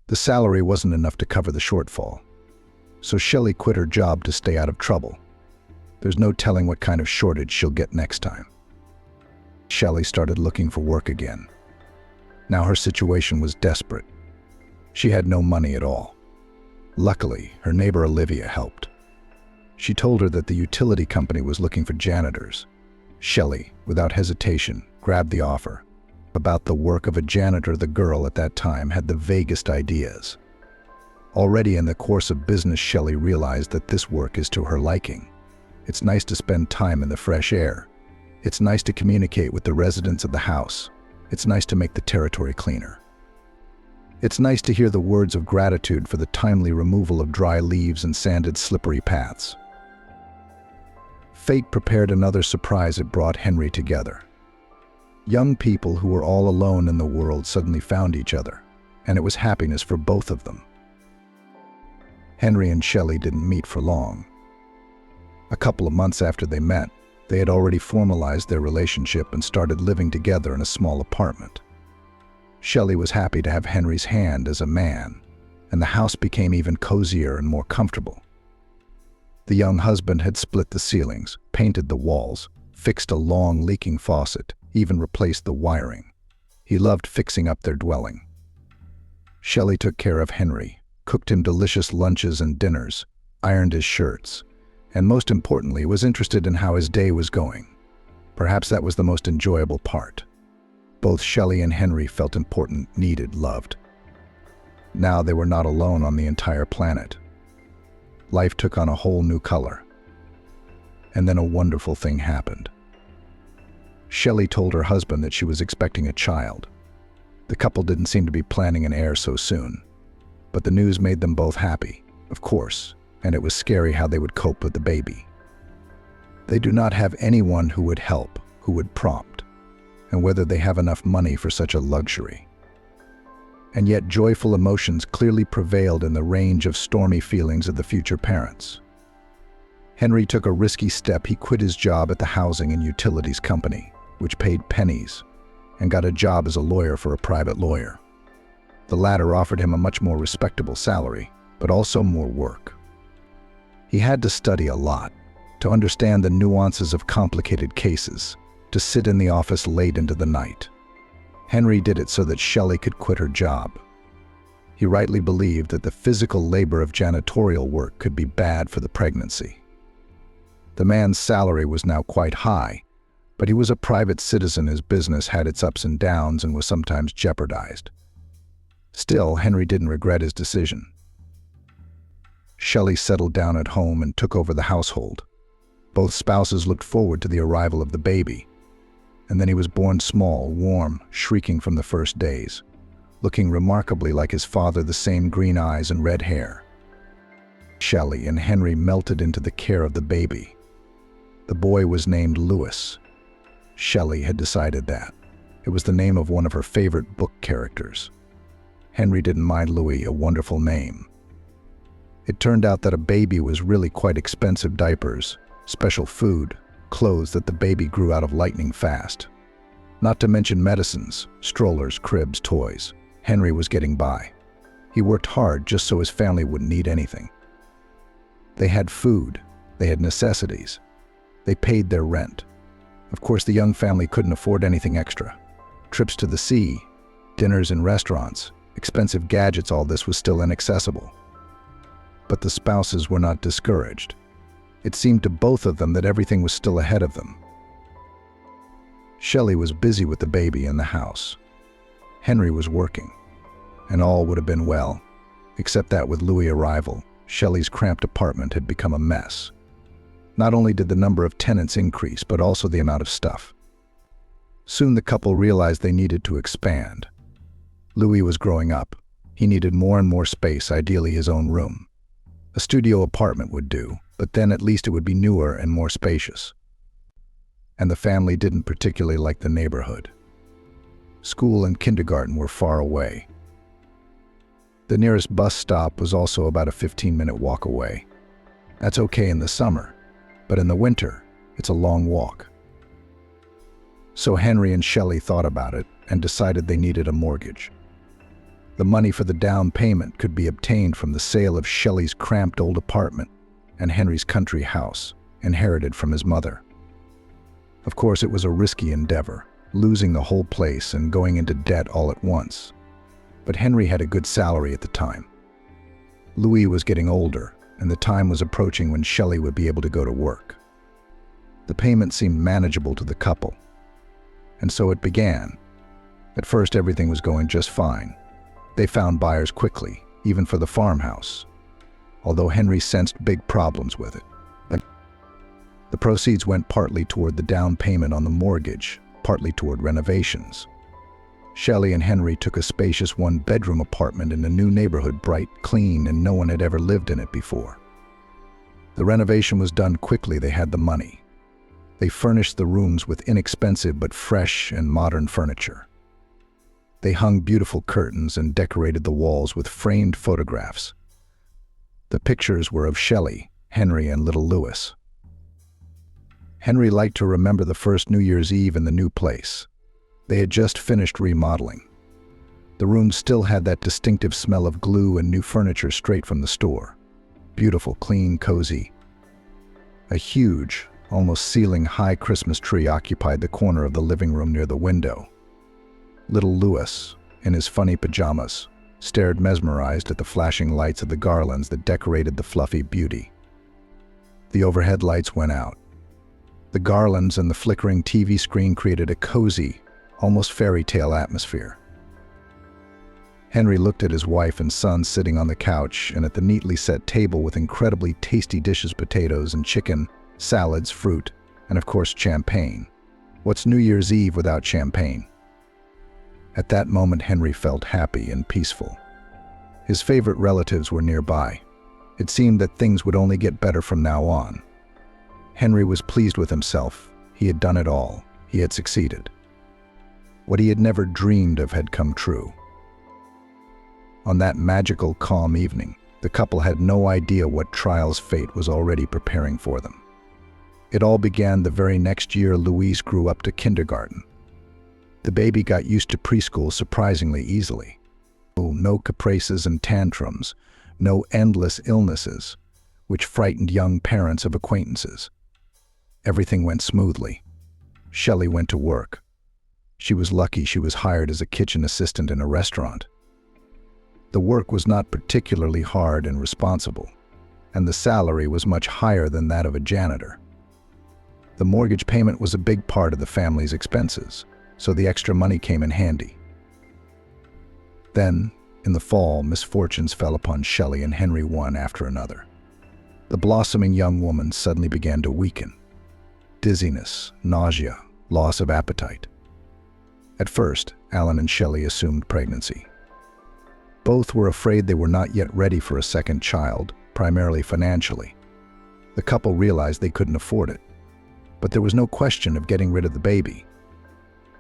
Speaker 1: The salary wasn't enough to cover the shortfall, so Shelley quit her job to stay out of trouble. There's no telling what kind of shortage she'll get next time. Shelley started looking for work again. Now her situation was desperate. She had no money at all. Luckily, her neighbor Olivia helped. She told her that the utility company was looking for janitors. Shelley, without hesitation, grabbed the offer. About the work of a janitor, the girl at that time had the vaguest ideas. Already in the course of business, Shelley realized that this work is to her liking. It's nice to spend time in the fresh air. It's nice to communicate with the residents of the house. It's nice to make the territory cleaner. It's nice to hear the words of gratitude for the timely removal of dry leaves and sanded, slippery paths. Fate prepared another surprise. It brought Henry together. Young people who were all alone in the world suddenly found each other, and it was happiness for both of them. Henry and Shelley didn't meet for long. A couple of months after they met, they had already formalized their relationship and started living together in a small apartment. Shelley was happy to have Henry's hand as a man, and the house became even cozier and more comfortable. The young husband had split the ceilings, painted the walls, fixed a long leaking faucet, even replaced the wiring. He loved fixing up their dwelling. Shelley took care of Henry, cooked him delicious lunches and dinners, ironed his shirts, and most importantly, was interested in how his day was going. Perhaps that was the most enjoyable part. Both Shelley and Henry felt important, needed, loved. Now they were not alone on the entire planet. Life took on a whole new color. And then a wonderful thing happened. Shelley told her husband that she was expecting a child. The couple didn't seem to be planning an heir so soon, but the news made them both happy, of course, and it was scary how they would cope with the baby. They do not have anyone who would help, who would prompt, and whether they have enough money for such a luxury. And yet joyful emotions clearly prevailed in the range of stormy feelings of the future parents. Henry took a risky step. He quit his job at the housing and utilities company, which paid pennies, and got a job as a lawyer for a private lawyer. The latter offered him a much more respectable salary, but also more work. He had to study a lot, to understand the nuances of complicated cases, to sit in the office late into the night. Henry did it so that Shelley could quit her job. He rightly believed that the physical labor of janitorial work could be bad for the pregnancy. The man's salary was now quite high, but he was a private citizen. His business had its ups and downs and was sometimes jeopardized. Still, Henry didn't regret his decision. Shelley settled down at home and took over the household. Both spouses looked forward to the arrival of the baby. And then he was born small, warm, shrieking from the first days, looking remarkably like his father, the same green eyes and red hair. Shelley and Henry melted into the care of the baby. The boy was named Louis. Shelley had decided that. It was the name of one of her favorite book characters. Henry didn't mind Louis, a wonderful name. It turned out that a baby was really quite expensive. Diapers, special food, clothes that the baby grew out of lightning fast. Not to mention medicines, strollers, cribs, toys. Henry was getting by. He worked hard just so his family wouldn't need anything. They had food, they had necessities, they paid their rent. Of course, the young family couldn't afford anything extra. Trips to the sea, dinners in restaurants, expensive gadgets, all this was still inaccessible. But the spouses were not discouraged. It seemed to both of them that everything was still ahead of them. Shelley was busy with the baby in the house. Henry was working, and all would have been well, except that with Louis' arrival, Shelley's cramped apartment had become a mess. Not only did the number of tenants increase, but also the amount of stuff. Soon the couple realized they needed to expand. Louis was growing up. He needed more and more space, ideally his own room. A studio apartment would do, but then at least it would be newer and more spacious. And the family didn't particularly like the neighborhood. School and kindergarten were far away. The nearest bus stop was also about a 15-minute walk away. That's okay in the summer, but in the winter, it's a long walk. So Henry and Shelley thought about it and decided they needed a mortgage. The money for the down payment could be obtained from the sale of Shelley's cramped old apartment and Henry's country house, inherited from his mother. Of course, it was a risky endeavor, losing the whole place and going into debt all at once. But Henry had a good salary at the time. Louis was getting older, and the time was approaching when Shelley would be able to go to work. The payment seemed manageable to the couple, and so it began. At first, everything was going just fine. They found buyers quickly, even for the farmhouse, although Henry sensed big problems with it. The proceeds went partly toward the down payment on the mortgage, partly toward renovations. Shelley and Henry took a spacious one-bedroom apartment in a new neighborhood, bright, clean, and no one had ever lived in it before. The renovation was done quickly. They had the money. They furnished the rooms with inexpensive but fresh and modern furniture. They hung beautiful curtains and decorated the walls with framed photographs. The pictures were of Shelley, Henry, and little Louis. Henry liked to remember the first New Year's Eve in the new place. They had just finished remodeling. The rooms still had that distinctive smell of glue and new furniture straight from the store. Beautiful, clean, cozy. A huge, almost ceiling-high Christmas tree occupied the corner of the living room near the window. Little Louis, in his funny pajamas, stared mesmerized at the flashing lights of the garlands that decorated the fluffy beauty. The overhead lights went out. The garlands and the flickering TV screen created a cozy, almost fairy tale atmosphere. Henry looked at his wife and son sitting on the couch and at the neatly set table with incredibly tasty dishes, potatoes and chicken, salads, fruit, and of course champagne. What's New Year's Eve without champagne? At that moment, Henry felt happy and peaceful. His favorite relatives were nearby. It seemed that things would only get better from now on. Henry was pleased with himself. He had done it all. He had succeeded. What he had never dreamed of had come true. On that magical, calm evening, the couple had no idea what trials fate was already preparing for them. It all began the very next year. Louise grew up to kindergarten. The baby got used to preschool surprisingly easily. No caprices and tantrums, no endless illnesses, which frightened young parents of acquaintances. Everything went smoothly. Shelley went to work. She was lucky she was hired as a kitchen assistant in a restaurant. The work was not particularly hard and responsible, and the salary was much higher than that of a janitor. The mortgage payment was a big part of the family's expenses, so the extra money came in handy. Then, in the fall, misfortunes fell upon Shelley and Henry one after another. The blossoming young woman suddenly began to weaken. Dizziness, nausea, loss of appetite. At first, Alan and Shelley assumed pregnancy. Both were afraid they were not yet ready for a second child, primarily financially. The couple realized they couldn't afford it, but there was no question of getting rid of the baby.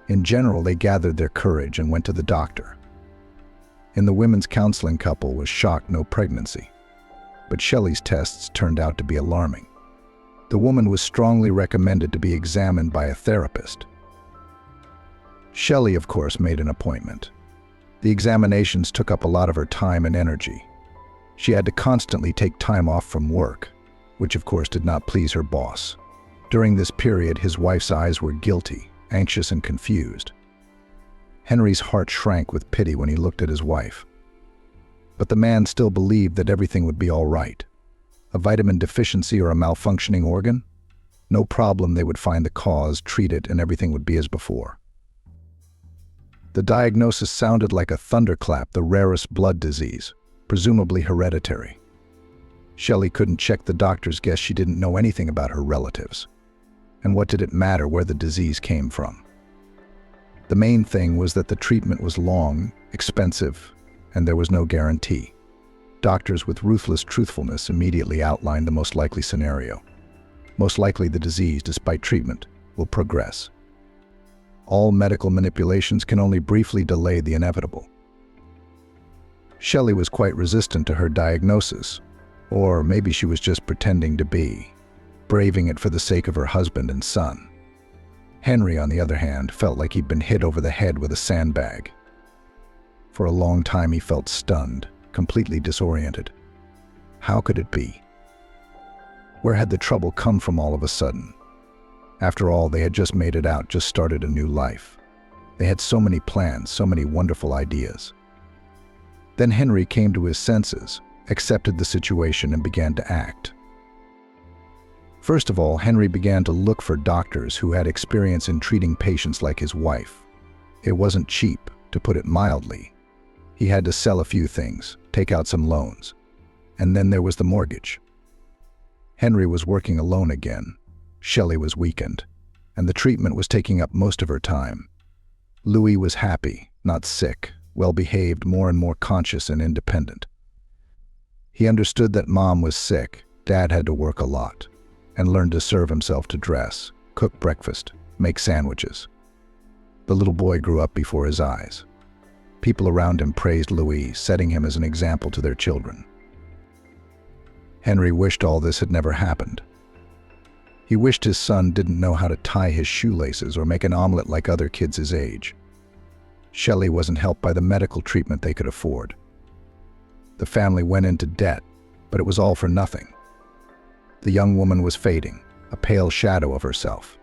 Speaker 1: In general, they gathered their courage and went to the doctor. In the women's counseling, couple was shocked no pregnancy, but Shelley's tests turned out to be alarming. The woman was strongly recommended to be examined by a therapist. Shelley, of course, made an appointment. The examinations took up a lot of her time and energy. She had to constantly take time off from work, which of course did not please her boss. During this period, his wife's eyes were guilty, anxious, and confused. Henry's heart shrank with pity when he looked at his wife. But the man still believed that everything would be all right. A vitamin deficiency or a malfunctioning organ? No problem, they would find the cause, treat it, and everything would be as before. The diagnosis sounded like a thunderclap, the rarest blood disease, presumably hereditary. Shelley couldn't check the doctor's guess. She didn't know anything about her relatives. And what did it matter where the disease came from? The main thing was that the treatment was long, expensive, and there was no guarantee. Doctors with ruthless truthfulness immediately outlined the most likely scenario. Most likely the disease, despite treatment, will progress. All medical manipulations can only briefly delay the inevitable. Shelley was quite resistant to her diagnosis, or maybe she was just pretending to be, braving it for the sake of her husband and son. Henry, on the other hand, felt like he'd been hit over the head with a sandbag. For a long time he felt stunned, completely disoriented. How could it be? Where had the trouble come from all of a sudden? After all, they had just made it out, just started a new life. They had so many plans, so many wonderful ideas. Then Henry came to his senses, accepted the situation, and began to act. First of all, Henry began to look for doctors who had experience in treating patients like his wife. It wasn't cheap, to put it mildly. He had to sell a few things, take out some loans. And then there was the mortgage. Henry was working alone again. Shelley was weakened, and the treatment was taking up most of her time. Louis was happy, not sick, well-behaved, more and more conscious and independent. He understood that Mom was sick, Dad had to work a lot, and learned to serve himself, to dress, cook breakfast, make sandwiches. The little boy grew up before his eyes. People around him praised Louis, setting him as an example to their children. Henry wished all this had never happened. He wished his son didn't know how to tie his shoelaces or make an omelet like other kids his age. Shelley wasn't helped by the medical treatment they could afford. The family went into debt, but it was all for nothing. The young woman was fading, a pale shadow of herself.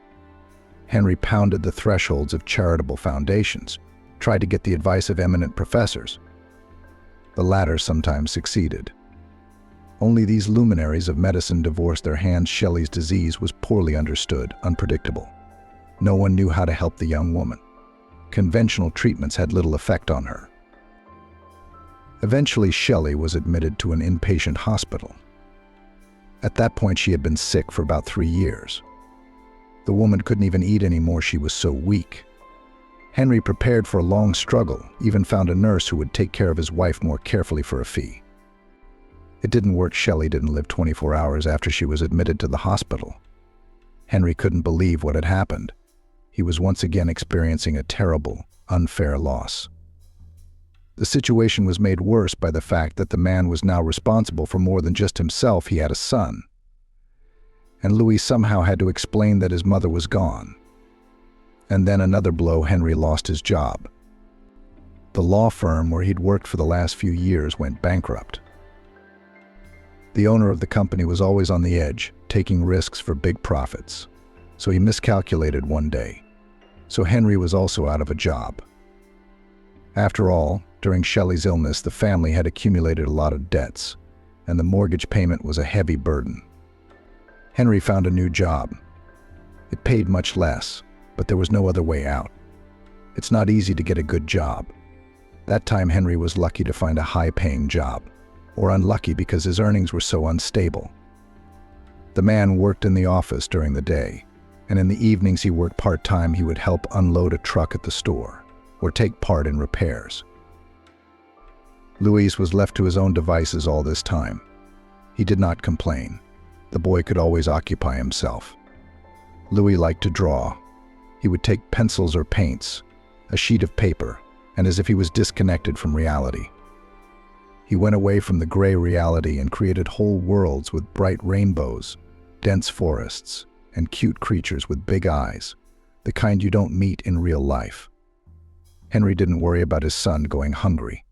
Speaker 1: Henry pounded the thresholds of charitable foundations, tried to get the advice of eminent professors. The latter sometimes succeeded. Only these luminaries of medicine divorced their hands. Shelley's disease was poorly understood, unpredictable. No one knew how to help the young woman. Conventional treatments had little effect on her. Eventually, Shelley was admitted to an inpatient hospital. At that point, she had been sick for about 3 years. The woman couldn't even eat anymore, she was so weak. Henry prepared for a long struggle, even found a nurse who would take care of his wife more carefully for a fee. It didn't work. Shelley didn't live 24 hours after she was admitted to the hospital. Henry couldn't believe what had happened. He was once again experiencing a terrible, unfair loss. The situation was made worse by the fact that the man was now responsible for more than just himself. He had a son. And Louis somehow had to explain that his mother was gone. And then another blow, Henry lost his job. The law firm where he'd worked for the last few years went bankrupt. The owner of the company was always on the edge, taking risks for big profits. So he miscalculated one day. So Henry was also out of a job. After all, during Shelley's illness, the family had accumulated a lot of debts, and the mortgage payment was a heavy burden. Henry found a new job. It paid much less, but there was no other way out. It's not easy to get a good job. That time Henry was lucky to find a high-paying job, or unlucky because his earnings were so unstable. The man worked in the office during the day, and in the evenings he worked part-time. He would help unload a truck at the store, or take part in repairs. Louis was left to his own devices all this time. He did not complain. The boy could always occupy himself. Louis liked to draw. He would take pencils or paints, a sheet of paper, and as if he was disconnected from reality. He went away from the gray reality and created whole worlds with bright rainbows, dense forests, and cute creatures with big eyes, the kind you don't meet in real life. Henry didn't worry about his son going hungry.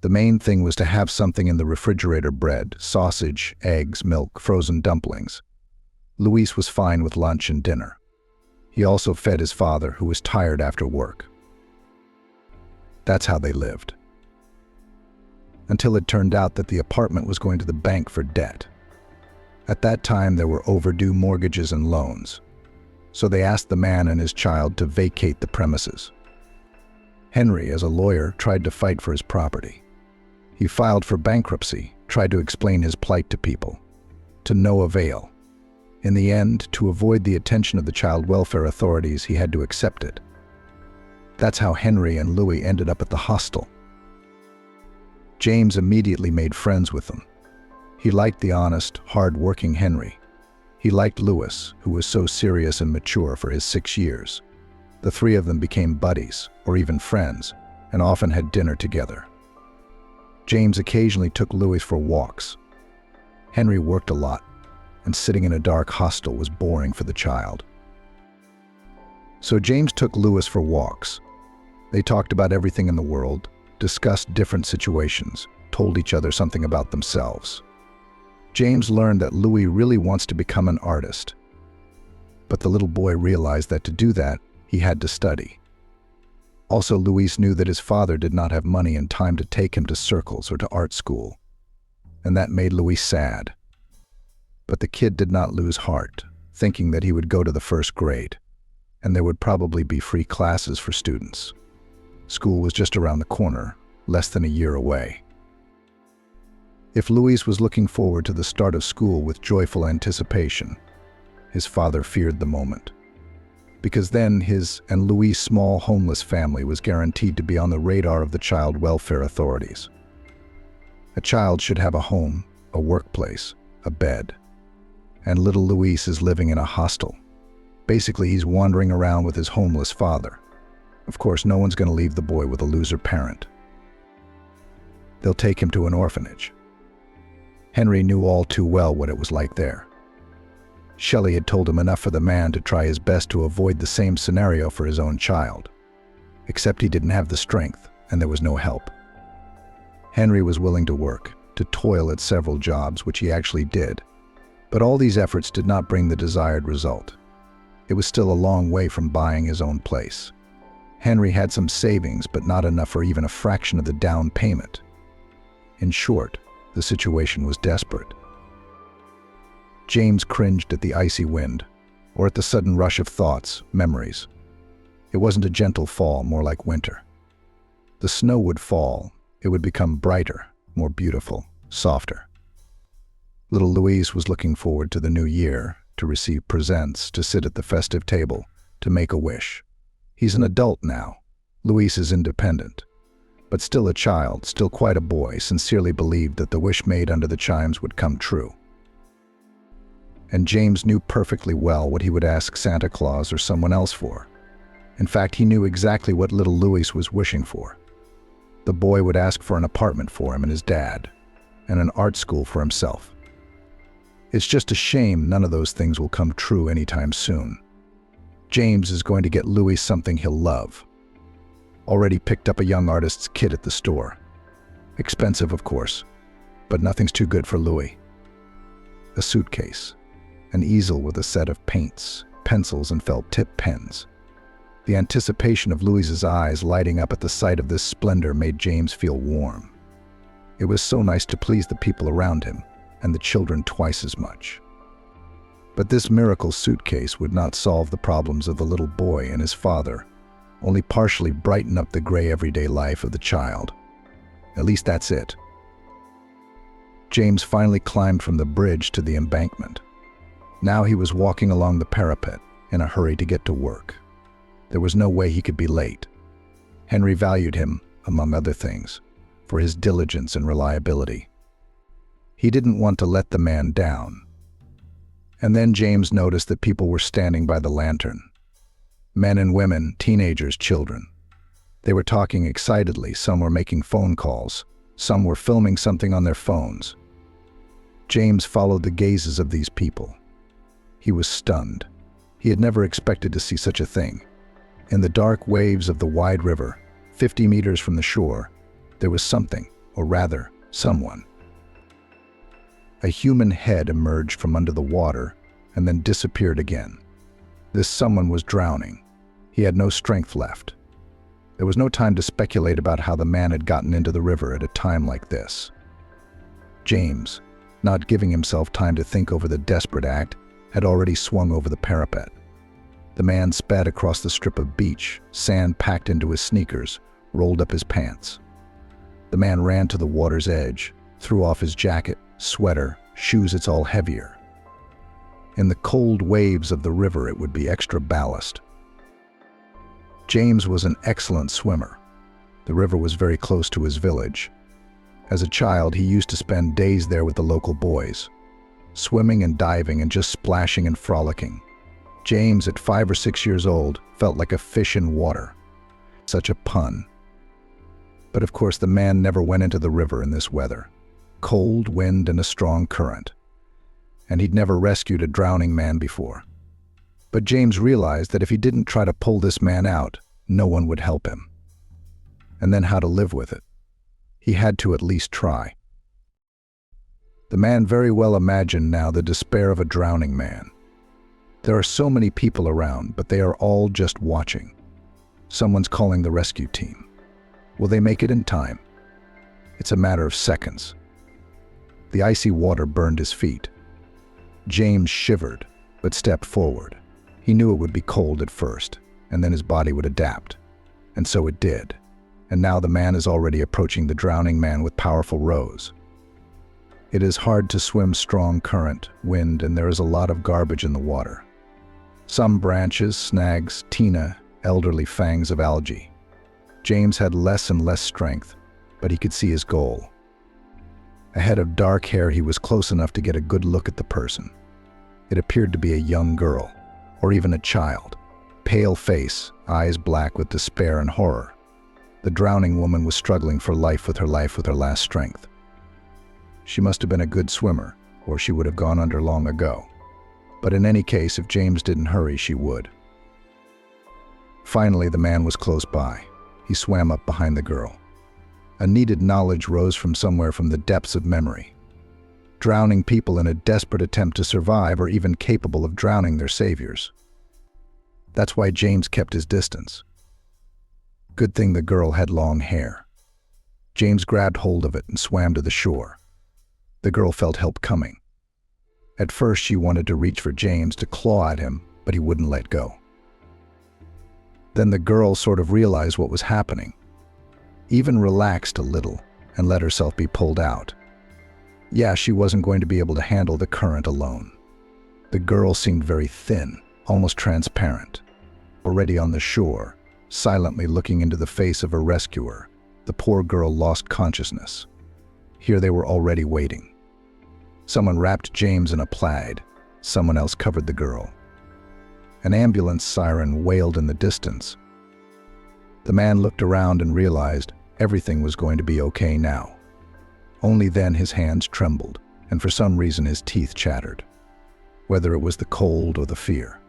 Speaker 1: The main thing was to have something in the refrigerator: bread, sausage, eggs, milk, frozen dumplings. Luis was fine with lunch and dinner. He also fed his father, who was tired after work. That's how they lived. Until it turned out that the apartment was going to the bank for debt. At that time, there were overdue mortgages and loans, so they asked the man and his child to vacate the premises. Henry, as a lawyer, tried to fight for his property. He filed for bankruptcy, tried to explain his plight to people, to no avail. In the end, to avoid the attention of the child welfare authorities, he had to accept it. That's how Henry and Louis ended up at the hostel. James immediately made friends with them. He liked the honest, hard-working Henry. He liked Louis, who was so serious and mature for his 6 years. The three of them became buddies, or even friends, and often had dinner together. James occasionally took Louis for walks. Henry worked a lot, and sitting in a dark hostel was boring for the child. So James took Louis for walks. They talked about everything in the world, discussed different situations, told each other something about themselves. James learned that Louis really wants to become an artist. But the little boy realized that to do that, he had to study. Also, Louis knew that his father did not have money and time to take him to circles or to art school, and that made Louis sad. But the kid did not lose heart, thinking that he would go to the first grade, and there would probably be free classes for students. School was just around the corner, less than a year away. If Louis was looking forward to the start of school with joyful anticipation, his father feared the moment. Because then his and Louis' small homeless family was guaranteed to be on the radar of the child welfare authorities. A child should have a home, a workplace, a bed. And little Louis is living in a hostel. Basically, he's wandering around with his homeless father. Of course, no one's going to leave the boy with a loser parent. They'll take him to an orphanage. Henry knew all too well what it was like there. Shelley had told him enough for the man to try his best to avoid the same scenario for his own child. Except he didn't have the strength, and there was no help. Henry was willing to work, to toil at several jobs, which he actually did. But all these efforts did not bring the desired result. It was still a long way from buying his own place. Henry had some savings, but not enough for even a fraction of the down payment. In short, the situation was desperate. James cringed at the icy wind, or at the sudden rush of thoughts, memories. It wasn't a gentle fall, more like winter. The snow would fall. It would become brighter, more beautiful, softer. Little Louise was looking forward to the new year, to receive presents, to sit at the festive table, to make a wish. He's an adult now. Louise is independent. But still a child, still quite a boy, sincerely believed that the wish made under the chimes would come true. And James knew perfectly well what he would ask Santa Claus or someone else for. In fact, he knew exactly what little Louis was wishing for. The boy would ask for an apartment for him and his dad, and an art school for himself. It's just a shame none of those things will come true anytime soon. James is going to get Louis something he'll love. Already picked up a young artist's kit at the store. Expensive, of course, but nothing's too good for Louis. A suitcase, an easel with a set of paints, pencils, and felt-tip pens. The anticipation of Louis's eyes lighting up at the sight of this splendor made James feel warm. It was so nice to please the people around him, and the children twice as much. But this miracle suitcase would not solve the problems of the little boy and his father, only partially brighten up the gray everyday life of the child. At least that's it. James finally climbed from the bridge to the embankment. Now he was walking along the parapet, in a hurry to get to work. There was no way he could be late. Henry valued him, among other things, for his diligence and reliability. He didn't want to let the man down. And then James noticed that people were standing by the lantern. Men and women, teenagers, children. They were talking excitedly, some were making phone calls, some were filming something on their phones. James followed the gazes of these people. He was stunned. He had never expected to see such a thing. In the dark waves of the wide river, 50 meters from the shore, there was something, or rather, someone. A human head emerged from under the water and then disappeared again. This someone was drowning. He had no strength left. There was no time to speculate about how the man had gotten into the river at a time like this. James, not giving himself time to think over the desperate act, had already swung over the parapet. The man sped across the strip of beach, sand packed into his sneakers, rolled up his pants. The man ran to the water's edge, threw off his jacket, sweater, shoes. It's all heavier. In the cold waves of the river, it would be extra ballast. James was an excellent swimmer. The river was very close to his village. As a child, he used to spend days there with the local boys, swimming and diving and just splashing and frolicking. James, at 5 or 6 years old, felt like a fish in water. Such a pun. But of course, the man never went into the river in this weather. Cold wind and a strong current. And he'd never rescued a drowning man before. But James realized that if he didn't try to pull this man out, no one would help him. And then how to live with it. He had to at least try. The man very well imagined now the despair of a drowning man. There are so many people around, but they are all just watching. Someone's calling the rescue team. Will they make it in time? It's a matter of seconds. The icy water burned his feet. James shivered, but stepped forward. He knew it would be cold at first, and then his body would adapt. And so it did. And now the man is already approaching the drowning man with powerful rows. It is hard to swim strong current, wind, and there is a lot of garbage in the water. Some branches, snags, tina, elderly fangs of algae. James had less and less strength, but he could see his goal. A head of dark hair, he was close enough to get a good look at the person. It appeared to be a young girl, or even a child. Pale face, eyes black with despair and horror. The drowning woman was struggling for life with her last strength. She must have been a good swimmer, or she would have gone under long ago. But in any case, if James didn't hurry, she would. Finally, the man was close by. He swam up behind the girl. A needed knowledge rose from somewhere from the depths of memory. Drowning people in a desperate attempt to survive are even capable of drowning their saviors. That's why James kept his distance. Good thing the girl had long hair. James grabbed hold of it and swam to the shore. The girl felt help coming. At first, she wanted to reach for James to claw at him, but he wouldn't let go. Then the girl sort of realized what was happening, even relaxed a little and let herself be pulled out. Yeah, she wasn't going to be able to handle the current alone. The girl seemed very thin, almost transparent. Already on the shore, silently looking into the face of her rescuer, the poor girl lost consciousness. Here they were already waiting. Someone wrapped James in a plaid. Someone else covered the girl. An ambulance siren wailed in the distance. The man looked around and realized everything was going to be okay now. Only then his hands trembled, and for some reason his teeth chattered. Whether it was the cold or the fear,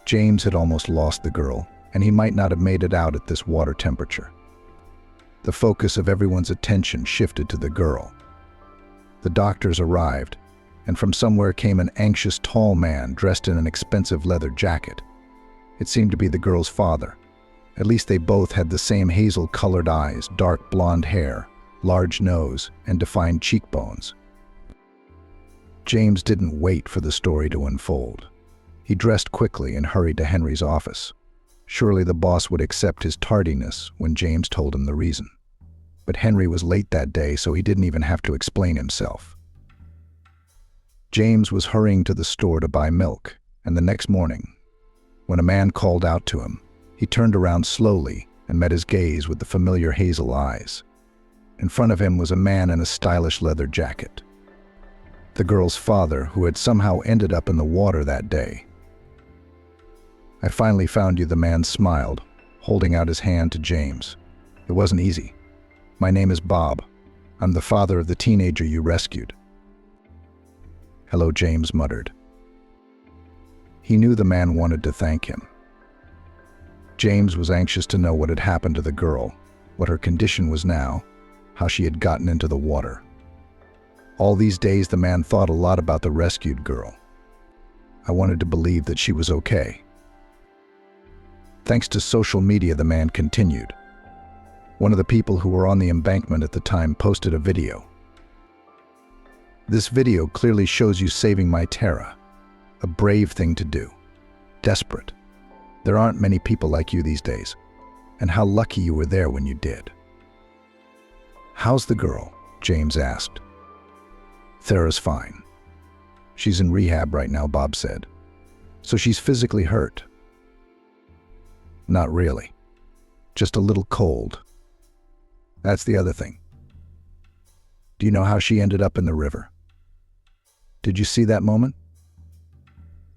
Speaker 1: James had almost lost the girl, and he might not have made it out at this water temperature. The focus of everyone's attention shifted to the girl. The doctors arrived, and from somewhere came an anxious tall man dressed in an expensive leather jacket. It seemed to be the girl's father. At least they both had the same hazel-colored eyes, dark blonde hair, large nose, and defined cheekbones. James didn't wait for the story to unfold. He dressed quickly and hurried to Henry's office. Surely the boss would accept his tardiness when James told him the reason. But Henry was late that day, so he didn't even have to explain himself. James was hurrying to the store to buy milk, and the next morning, when a man called out to him, he turned around slowly and met his gaze with the familiar hazel eyes. In front of him was a man in a stylish leather jacket. The girl's father, who had somehow ended up in the water that day. "I finally found you," the man smiled, holding out his hand to James. "It wasn't easy. My name is Bob. I'm the father of the teenager you rescued." "Hello," James muttered. He knew the man wanted to thank him. James was anxious to know what had happened to the girl, what her condition was now, how she had gotten into the water. All these days the man thought a lot about the rescued girl. I wanted to believe that she was okay. Thanks to social media, the man continued. One of the people who were on the embankment at the time posted a video. This video clearly shows you saving my Tara. A brave thing to do. Desperate. There aren't many people like you these days. And how lucky you were there when you did. How's the girl? James asked. Thera's fine. She's in rehab right now, Bob said. So she's physically hurt. Not really. Just a little cold. That's the other thing. Do you know how she ended up in the river? Did you see that moment?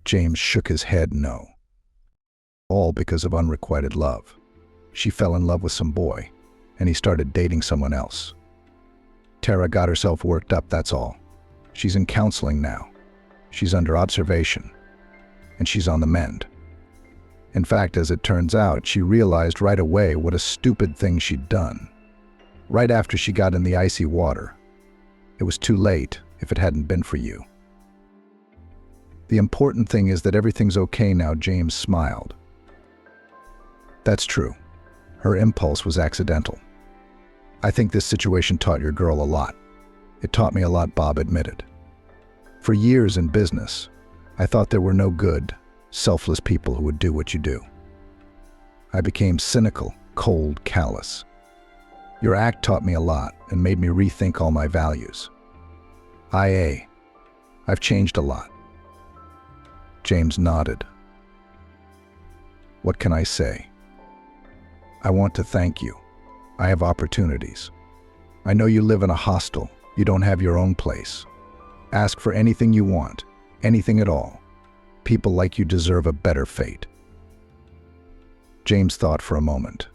Speaker 1: James shook his head no. All because of unrequited love. She fell in love with some boy, and he started dating someone else. Tara got herself worked up, that's all. She's in counseling now. She's under observation, and she's on the mend. In fact, as it turns out, she realized right away what a stupid thing she'd done. Right after she got in the icy water. It was too late if it hadn't been for you. The important thing is that everything's okay now, James smiled. That's true. Her impulse was accidental. I think this situation taught your girl a lot. It taught me a lot, Bob admitted. For years in business, I thought there were no good, selfless people who would do what you do. I became cynical, cold, callous. Your act taught me a lot and made me rethink all my values. I've changed a lot. James nodded. What can I say? I want to thank you. I have opportunities. I know you live in a hostel. You don't have your own place. Ask for anything you want, anything at all. People like you deserve a better fate. James thought for a moment.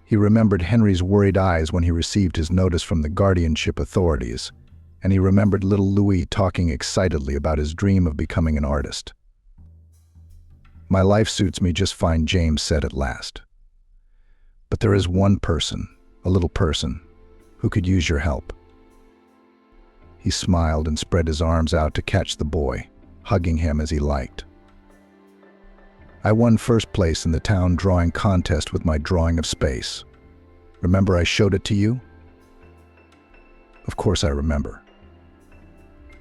Speaker 1: He remembered Henry's worried eyes when he received his notice from the guardianship authorities, and he remembered little Louis talking excitedly about his dream of becoming an artist. My life suits me just fine, James said at last. But there is one person, a little person, who could use your help. He smiled and spread his arms out to catch the boy, hugging him as he liked. I won first place in the town drawing contest with my drawing of space. Remember I showed it to you? Of course I remember.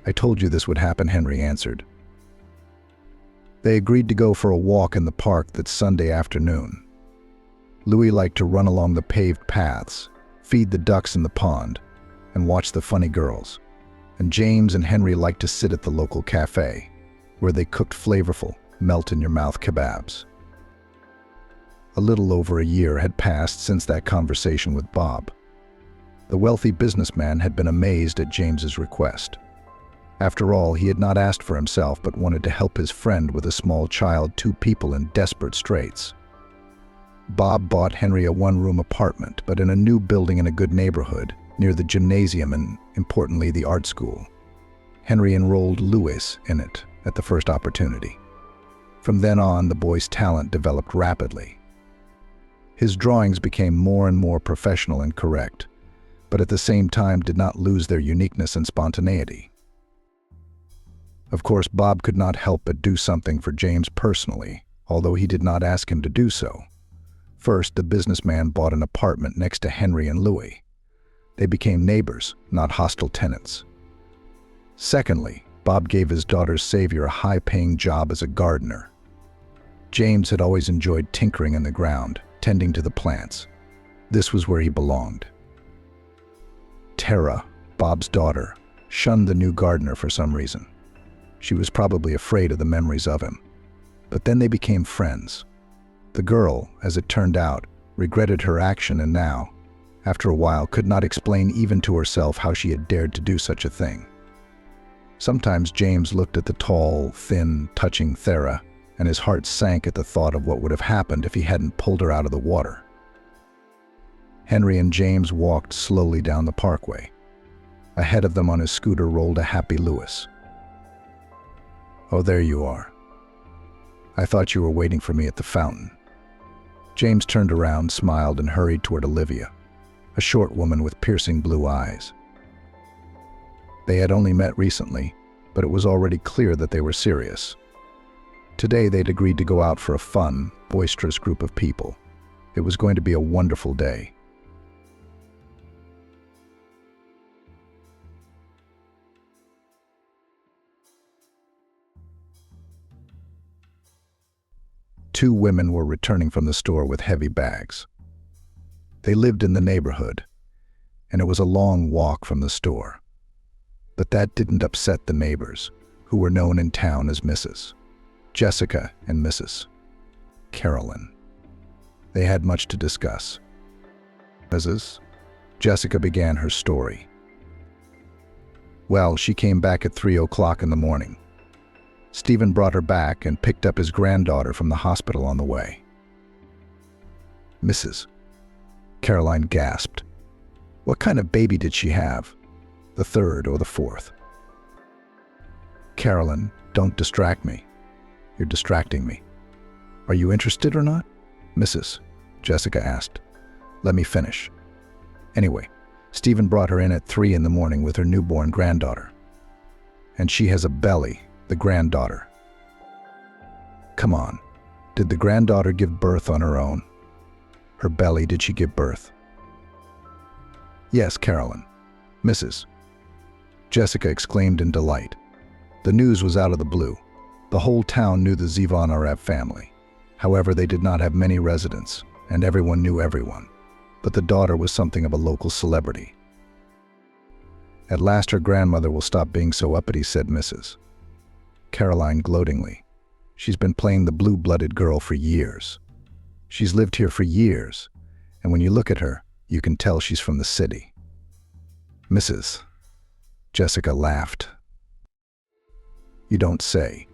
Speaker 1: I told you this would happen, Henry answered. They agreed to go for a walk in the park that Sunday afternoon. Louis liked to run along the paved paths, feed the ducks in the pond, and watch the funny girls. And James and Henry liked to sit at the local cafe, where they cooked flavorful, melt-in-your-mouth kebabs. A little over a year had passed since that conversation with Bob. The wealthy businessman had been amazed at James's request. After all, he had not asked for himself but wanted to help his friend with a small child, two people in desperate straits. Bob bought Henry a one-room apartment, but in a new building in a good neighborhood, near the gymnasium and, importantly, the art school. Henry enrolled Louis in it at the first opportunity. From then on, the boy's talent developed rapidly. His drawings became more and more professional and correct, but at the same time did not lose their uniqueness and spontaneity. Of course, Bob could not help but do something for James personally, although he did not ask him to do so. First, the businessman bought an apartment next to Henry and Louis. They became neighbors, not hostile tenants. Secondly, Bob gave his daughter's savior a high-paying job as a gardener. James had always enjoyed tinkering in the ground, tending to the plants. This was where he belonged. Tara, Bob's daughter, shunned the new gardener for some reason. She was probably afraid of the memories of him. But then they became friends. The girl, as it turned out, regretted her action and now, after a while, could not explain even to herself how she had dared to do such a thing. Sometimes James looked at the tall, thin, touching Thera, and his heart sank at the thought of what would have happened if he hadn't pulled her out of the water. Henry and James walked slowly down the parkway. Ahead of them on his scooter rolled a happy Louis. "Oh, there you are. I thought you were waiting for me at the fountain." James turned around, smiled, and hurried toward Olivia, a short woman with piercing blue eyes. They had only met recently, but it was already clear that they were serious. Today they'd agreed to go out for a fun, boisterous group of people. It was going to be a wonderful day. Two women were returning from the store with heavy bags. They lived in the neighborhood, and it was a long walk from the store. But that didn't upset the neighbors, who were known in town as Mrs. Jessica and Mrs. Carolyn. They had much to discuss. Mrs. Jessica began her story. Well, she came back at 3 o'clock in the morning. Stephen brought her back and picked up his granddaughter from the hospital on the way. Mrs. Caroline gasped. What kind of baby did she have? The third or the fourth? Carolyn, don't distract me. You're distracting me. Are you interested or not? Mrs. Jessica asked. Let me finish. Anyway, Stephen brought her in at 3 in the morning with her newborn granddaughter. And she has a belly, the granddaughter. Come on, did the granddaughter give birth on her own? Her belly, did she give birth? Yes, Carolyn. Mrs. Jessica exclaimed in delight. The news was out of the blue. The whole town knew the Zvonarov family. However, they did not have many residents, and everyone knew everyone. But the daughter was something of a local celebrity. At last her grandmother will stop being so uppity, said Mrs. Caroline gloatingly. She's been playing the blue-blooded girl for years. She's lived here for years, and when you look at her, you can tell she's from the city. Mrs. Jessica laughed. You don't say.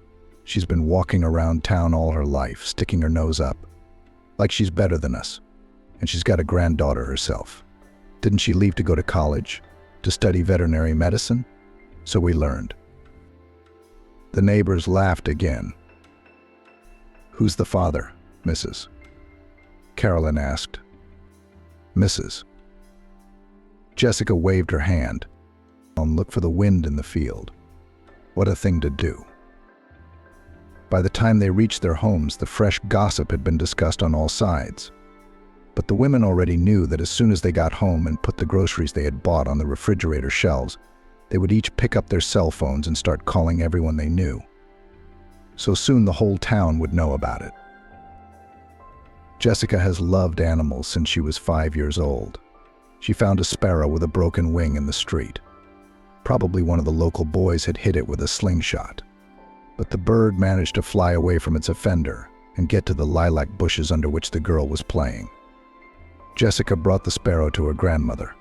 Speaker 1: She's been walking around town all her life, sticking her nose up, like she's better than us, and she's got a granddaughter herself. Didn't she leave to go to college, to study veterinary medicine? So we learned. The neighbors laughed again. Who's the father, Mrs. Carolyn asked. Mrs. Jessica waved her hand. Look for the wind in the field. What a thing to do. By the time they reached their homes, the fresh gossip had been discussed on all sides. But the women already knew that as soon as they got home and put the groceries they had bought on the refrigerator shelves, they would each pick up their cell phones and start calling everyone they knew. So soon the whole town would know about it. Jessica has loved animals since she was 5 years old. She found a sparrow with a broken wing in the street. Probably one of the local boys had hit it with a slingshot. But the bird managed to fly away from its offender and get to the lilac bushes under which the girl was playing. Jessica brought the sparrow to her grandmother.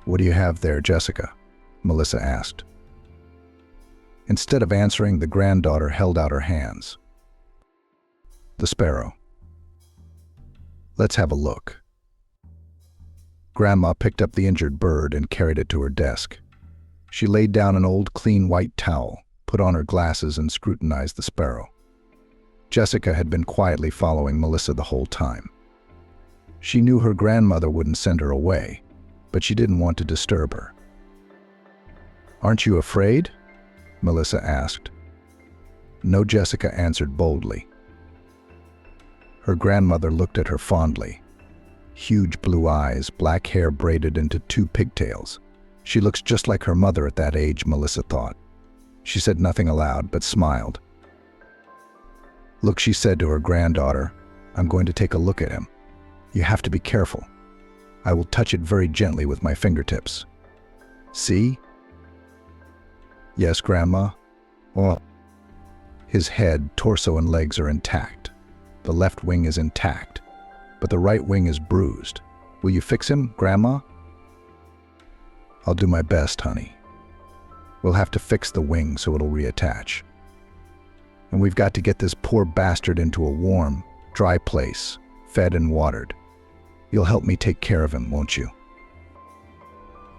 Speaker 1: What do you have there, Jessica? Melissa asked. Instead of answering, the granddaughter held out her hands. The sparrow. Let's have a look. Grandma picked up the injured bird and carried it to her desk. She laid down an old, clean white towel, put on her glasses, and scrutinized the sparrow. Jessica had been quietly following Melissa the whole time. She knew her grandmother wouldn't send her away, but she didn't want to disturb her. Aren't you afraid? Melissa asked. No, Jessica answered boldly. Her grandmother looked at her fondly. Huge blue eyes, black hair braided into 2 pigtails. She looks just like her mother at that age, Melissa thought. She said nothing aloud, but smiled. Look, she said to her granddaughter, I'm going to take a look at him. You have to be careful. I will touch it very gently with my fingertips. See? Yes, Grandma. Well, his head, torso, and legs are intact. The left wing is intact, but the right wing is bruised. Will you fix him, Grandma? I'll do my best, honey. We'll have to fix the wing so it'll reattach. And we've got to get this poor bastard into a warm, dry place, fed and watered. You'll help me take care of him, won't you?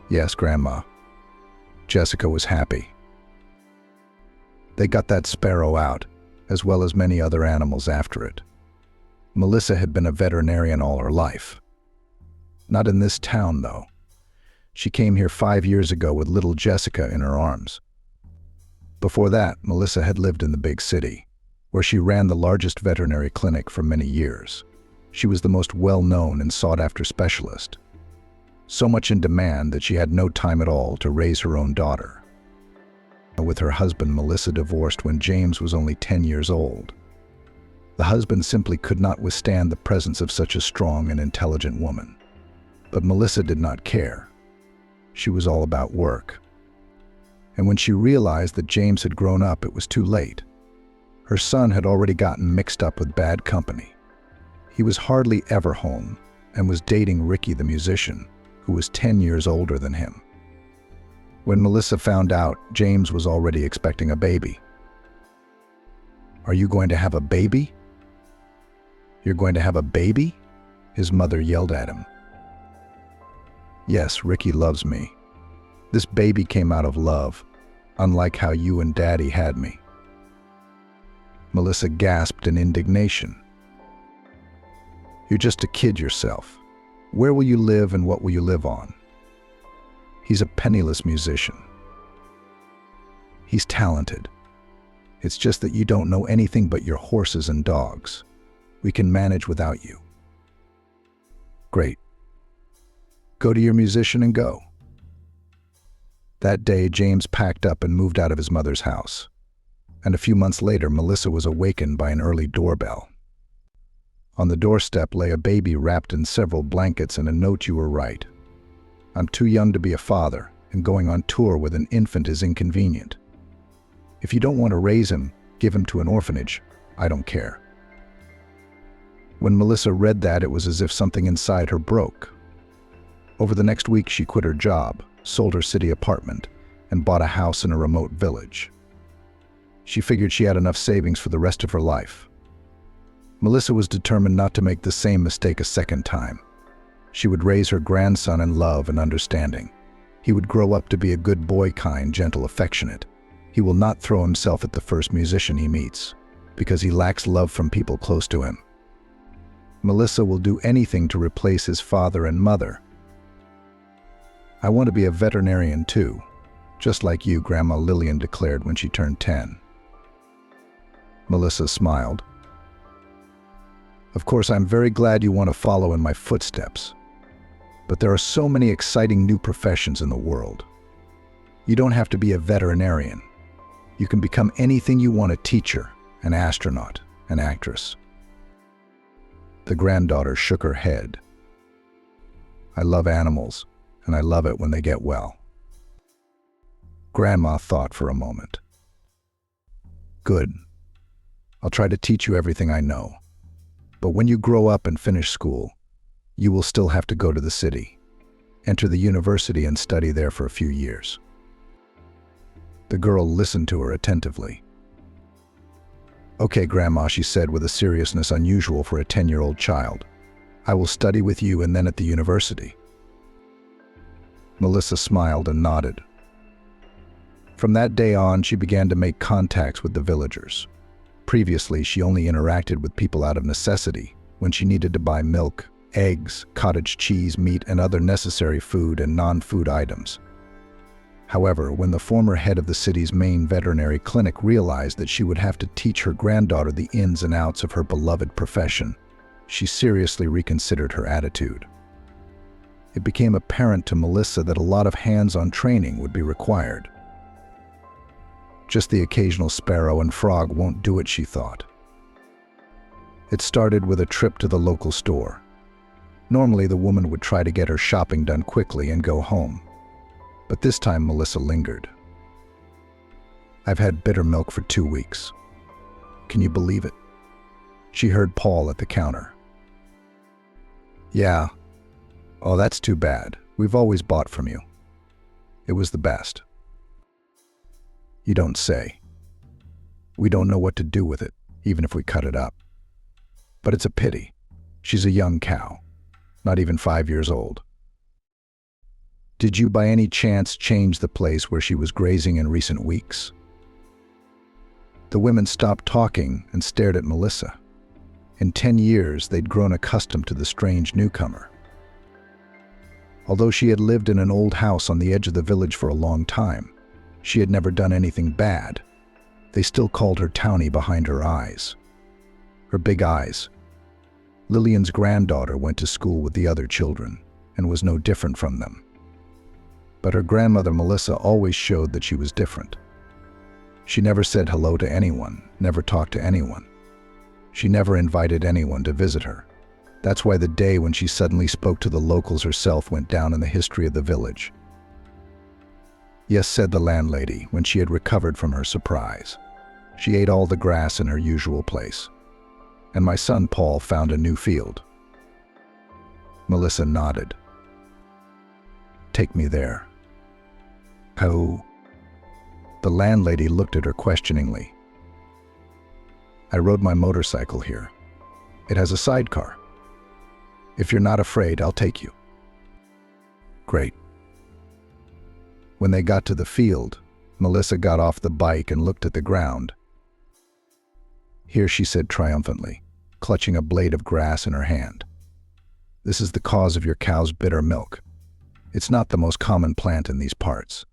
Speaker 1: Yes, Grandma. Jessica was happy. They got that sparrow out, as well as many other animals after it. Melissa had been a veterinarian all her life. Not in this town, though. She came here 5 years ago with little Jessica in her arms. Before that, Melissa had lived in the big city, where she ran the largest veterinary clinic for many years. She was the most well-known and sought-after specialist, so much in demand that she had no time at all to raise her own daughter. With her husband, Melissa divorced when James was only 10 years old. The husband simply could not withstand the presence of such a strong and intelligent woman. But Melissa did not care. She was all about work. And when she realized that James had grown up, it was too late. Her son had already gotten mixed up with bad company. He was hardly ever home and was dating Ricky the musician, who was 10 years older than him. When Melissa found out, James was already expecting a baby. "Are you going to have a baby? You're going to have a baby?" his mother yelled at him. "Yes, Ricky loves me. This baby came out of love, unlike how you and Daddy had me." Melissa gasped in indignation. "You're just a kid yourself. Where will you live and what will you live on? He's a penniless musician. He's talented. It's just that you don't know anything but your horses and dogs. We can manage without you." "Great. Go to your musician and go." That day, James packed up and moved out of his mother's house. And a few months later, Melissa was awakened by an early doorbell. On the doorstep lay a baby wrapped in several blankets and a note: "You were right. I'm too young to be a father, and going on tour with an infant is inconvenient. If you don't want to raise him, give him to an orphanage. I don't care." When Melissa read that, it was as if something inside her broke. Over the next week, she quit her job, sold her city apartment, and bought a house in a remote village. She figured she had enough savings for the rest of her life. Melissa was determined not to make the same mistake a second time. She would raise her grandson in love and understanding. He would grow up to be a good boy, kind, gentle, affectionate. He will not throw himself at the first musician he meets, because he lacks love from people close to him. Melissa will do anything to replace his father and mother. "I want to be a veterinarian too, just like you," Grandma Lillian declared when she turned 10. Melissa smiled. "Of course, I'm very glad you want to follow in my footsteps. But there are so many exciting new professions in the world. You don't have to be a veterinarian. You can become anything you want: a teacher, an astronaut, an actress." The granddaughter shook her head. "I love animals, and I love it when they get well." Grandma thought for a moment. "Good. I'll try to teach you everything I know. But when you grow up and finish school, you will still have to go to the city, enter the university and study there for a few years." The girl listened to her attentively. "Okay, Grandma," she said with a seriousness unusual for a 10-year-old child. "I will study with you and then at the university." Melissa smiled and nodded. From that day on, she began to make contacts with the villagers. Previously, she only interacted with people out of necessity, when she needed to buy milk, eggs, cottage cheese, meat, and other necessary food and non-food items. However, when the former head of the city's main veterinary clinic realized that she would have to teach her granddaughter the ins and outs of her beloved profession, she seriously reconsidered her attitude. It became apparent to Melissa that a lot of hands-on training would be required. Just the occasional sparrow and frog won't do it, she thought. It started with a trip to the local store. Normally, the woman would try to get her shopping done quickly and go home. But this time, Melissa lingered. "I've had bitter milk for 2 weeks. Can you believe it?" She heard Paul at the counter. "Yeah. Oh, that's too bad. We've always bought from you. It was the best." "You don't say. We don't know what to do with it, even if we cut it up. But it's a pity. She's a young cow, not even 5 years old." "Did you by any chance change the place where she was grazing in recent weeks?" The women stopped talking and stared at Melissa. In 10 years, they'd grown accustomed to the strange newcomer. Although she had lived in an old house on the edge of the village for a long time, she had never done anything bad. They still called her Townie behind her eyes. Her big eyes. Lillian's granddaughter went to school with the other children and was no different from them. But her grandmother Melissa always showed that she was different. She never said hello to anyone, never talked to anyone. She never invited anyone to visit her. That's why the day when she suddenly spoke to the locals herself went down in the history of the village. Yes, said the landlady when she had recovered from her surprise. She ate all the grass in her usual place. And my son Paul found a new field. Melissa nodded. Take me there. How? The landlady looked at her questioningly. I rode my motorcycle here. It has a sidecar. If you're not afraid, I'll take you. Great. When they got to the field, Melissa got off the bike and looked at the ground. Here, she said triumphantly, clutching a blade of grass in her hand. This is the cause of your cow's bitter milk. It's not the most common plant in these parts,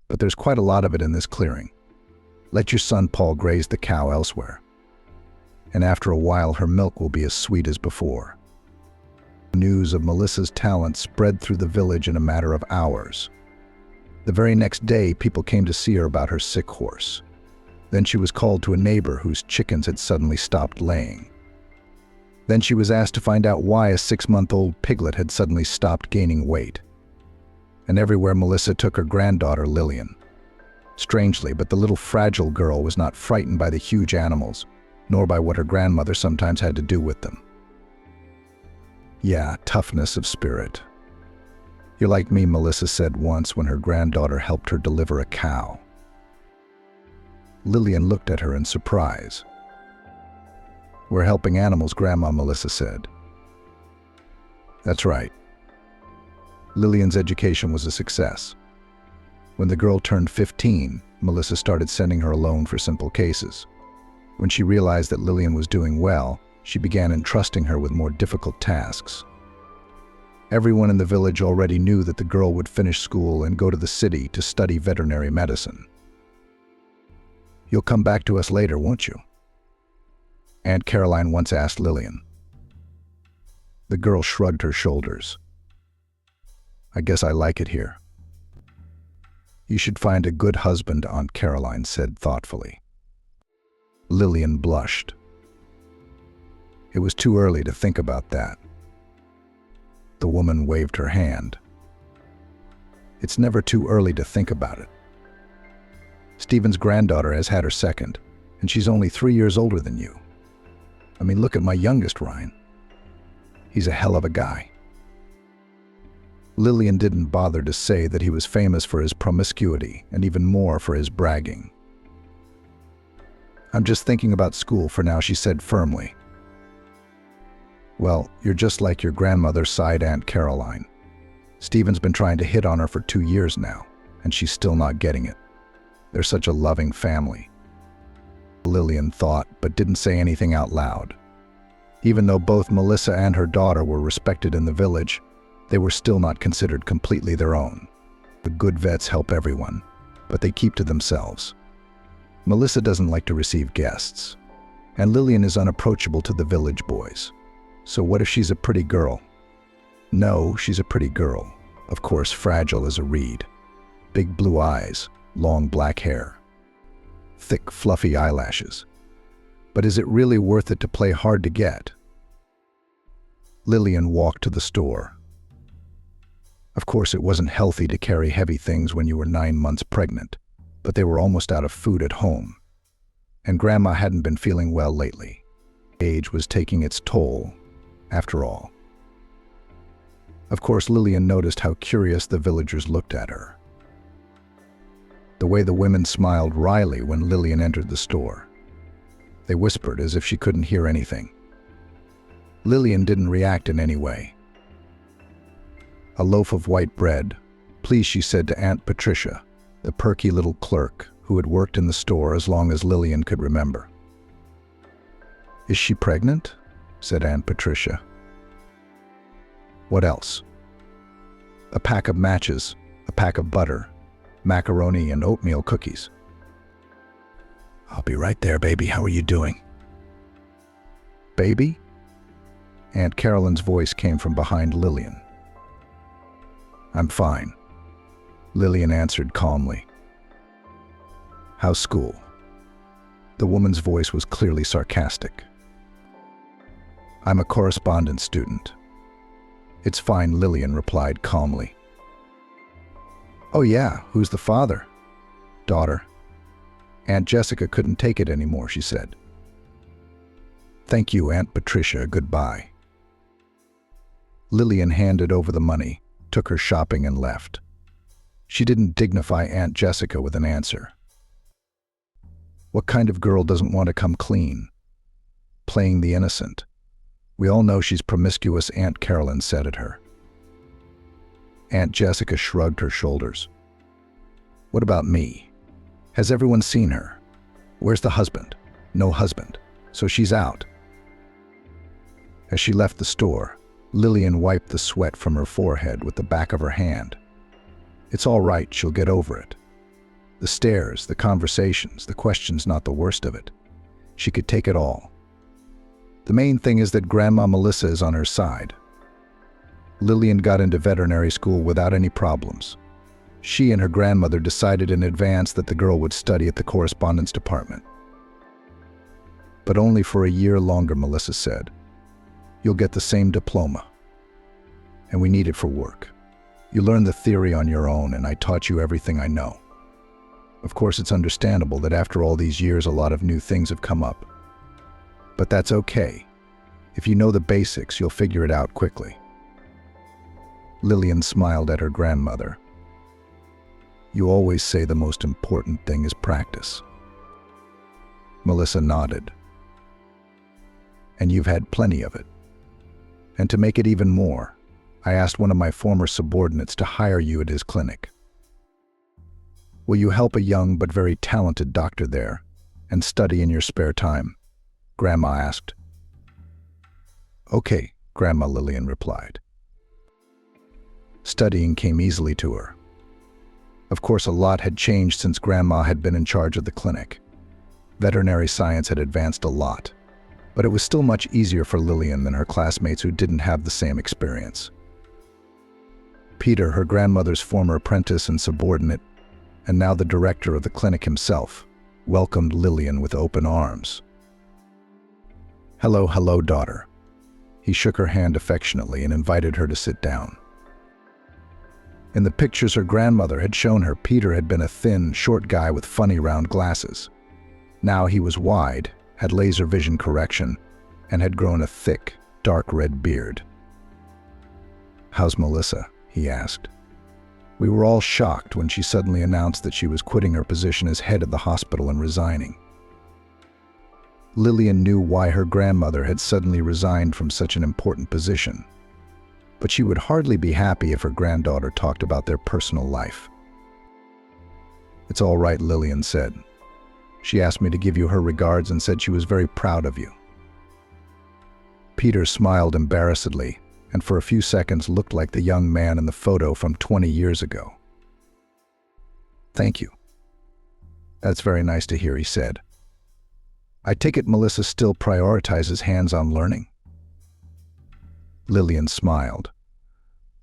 Speaker 1: but there's quite a lot of it in this clearing. Let your son Paul graze the cow elsewhere, and after a while her milk will be as sweet as before. News of Melissa's talent spread through the village in a matter of hours. The very next day, people came to see her about her sick horse. Then she was called to a neighbor whose chickens had suddenly stopped laying. Then she was asked to find out why a 6-month-old piglet had suddenly stopped gaining weight. And everywhere Melissa took her granddaughter Lillian. Strangely, but the little fragile girl was not frightened by the huge animals, nor by what her grandmother sometimes had to do with them. Yeah, toughness of spirit. You're like me, Melissa said once when her granddaughter helped her deliver a cow. Lillian looked at her in surprise. We're helping animals, Grandma, Melissa said. That's right. Lillian's education was a success. When the girl turned 15, Melissa started sending her alone for simple cases. When she realized that Lillian was doing well, she began entrusting her with more difficult tasks. Everyone in the village already knew that the girl would finish school and go to the city to study veterinary medicine. You'll come back to us later, won't you? Aunt Caroline once asked Lillian. The girl shrugged her shoulders. I guess I like it here. You should find a good husband, Aunt Caroline said thoughtfully. Lillian blushed. It was too early to think about that. The woman waved her hand. It's never too early to think about it. Stephen's granddaughter has had her second, and she's only 3 years older than you. I mean, look at my youngest, Ryan. He's a hell of a guy. Lillian didn't bother to say that he was famous for his promiscuity and even more for his bragging. I'm just thinking about school for now, she said firmly. Well, you're just like your grandmother, sighed Aunt Caroline. Stephen's been trying to hit on her for 2 years now, and she's still not getting it. They're such a loving family. Lillian thought, but didn't say anything out loud. Even though both Melissa and her daughter were respected in the village, they were still not considered completely their own. The good vets help everyone, but they keep to themselves. Melissa doesn't like to receive guests, and Lillian is unapproachable to the village boys. So what if she's a pretty girl? No, she's a pretty girl. Of course, fragile as a reed. Big blue eyes, long black hair, thick, fluffy eyelashes. But is it really worth it to play hard to get? Lillian walked to the store. Of course, it wasn't healthy to carry heavy things when you were 9 months pregnant, but they were almost out of food at home. And Grandma hadn't been feeling well lately. Age was taking its toll, after all. Of course, Lillian noticed how curious the villagers looked at her. The way the women smiled wryly when Lillian entered the store. They whispered as if she couldn't hear anything. Lillian didn't react in any way. A loaf of white bread, please, she said to Aunt Patricia, the perky little clerk who had worked in the store as long as Lillian could remember. Is she pregnant? said Aunt Patricia. What else? A pack of matches, a pack of butter, macaroni and oatmeal cookies. I'll be right there, baby. How are you doing? Baby? Aunt Carolyn's voice came from behind Lillian. I'm fine, Lillian answered calmly. How's school? The woman's voice was clearly sarcastic. I'm a correspondence student. It's fine, Lillian replied calmly. Oh yeah, who's the father? Daughter. Aunt Jessica couldn't take it anymore, she said. Thank you, Aunt Patricia, goodbye. Lillian handed over the money, took her shopping and left. She didn't dignify Aunt Jessica with an answer. What kind of girl doesn't want to come clean? Playing the innocent. We all know she's promiscuous, Aunt Carolyn said at her. Aunt Jessica shrugged her shoulders. What about me? Has everyone seen her? Where's the husband? No husband. So she's out. As she left the store, Lillian wiped the sweat from her forehead with the back of her hand. It's all right, she'll get over it. The stares, the conversations, the questions, not the worst of it. She could take it all. The main thing is that Grandma Melissa is on her side. Lillian got into veterinary school without any problems. She and her grandmother decided in advance that the girl would study at the correspondence department. But only for a year longer, Melissa said. You'll get the same diploma. And we need it for work. You learn the theory on your own, and I taught you everything I know. Of course, it's understandable that after all these years, a lot of new things have come up. But that's okay. If you know the basics, you'll figure it out quickly. Lillian smiled at her grandmother. You always say the most important thing is practice. Melissa nodded. And you've had plenty of it. And to make it even more, I asked one of my former subordinates to hire you at his clinic. Will you help a young but very talented doctor there and study in your spare time? Grandma asked. Okay, Grandma, Lillian replied. Studying came easily to her. Of course, a lot had changed since Grandma had been in charge of the clinic. Veterinary science had advanced a lot, but it was still much easier for Lillian than her classmates who didn't have the same experience. Peter, her grandmother's former apprentice and subordinate, and now the director of the clinic himself, welcomed Lillian with open arms. Hello, daughter. He shook her hand affectionately and invited her to sit down. In the pictures her grandmother had shown her, Peter had been a thin, short guy with funny round glasses. Now he was wide, had laser vision correction, and had grown a thick, dark red beard. How's Melissa? He asked. We were all shocked when she suddenly announced that she was quitting her position as head of the hospital and resigning. Lillian knew why her grandmother had suddenly resigned from such an important position, but she would hardly be happy if her granddaughter talked about their personal life. It's all right, Lillian said. She asked me to give you her regards and said she was very proud of you. Peter smiled embarrassedly and for a few seconds looked like the young man in the photo from 20 years ago. Thank you. That's very nice to hear, he said. I take it Melissa still prioritizes hands-on learning? Lillian smiled.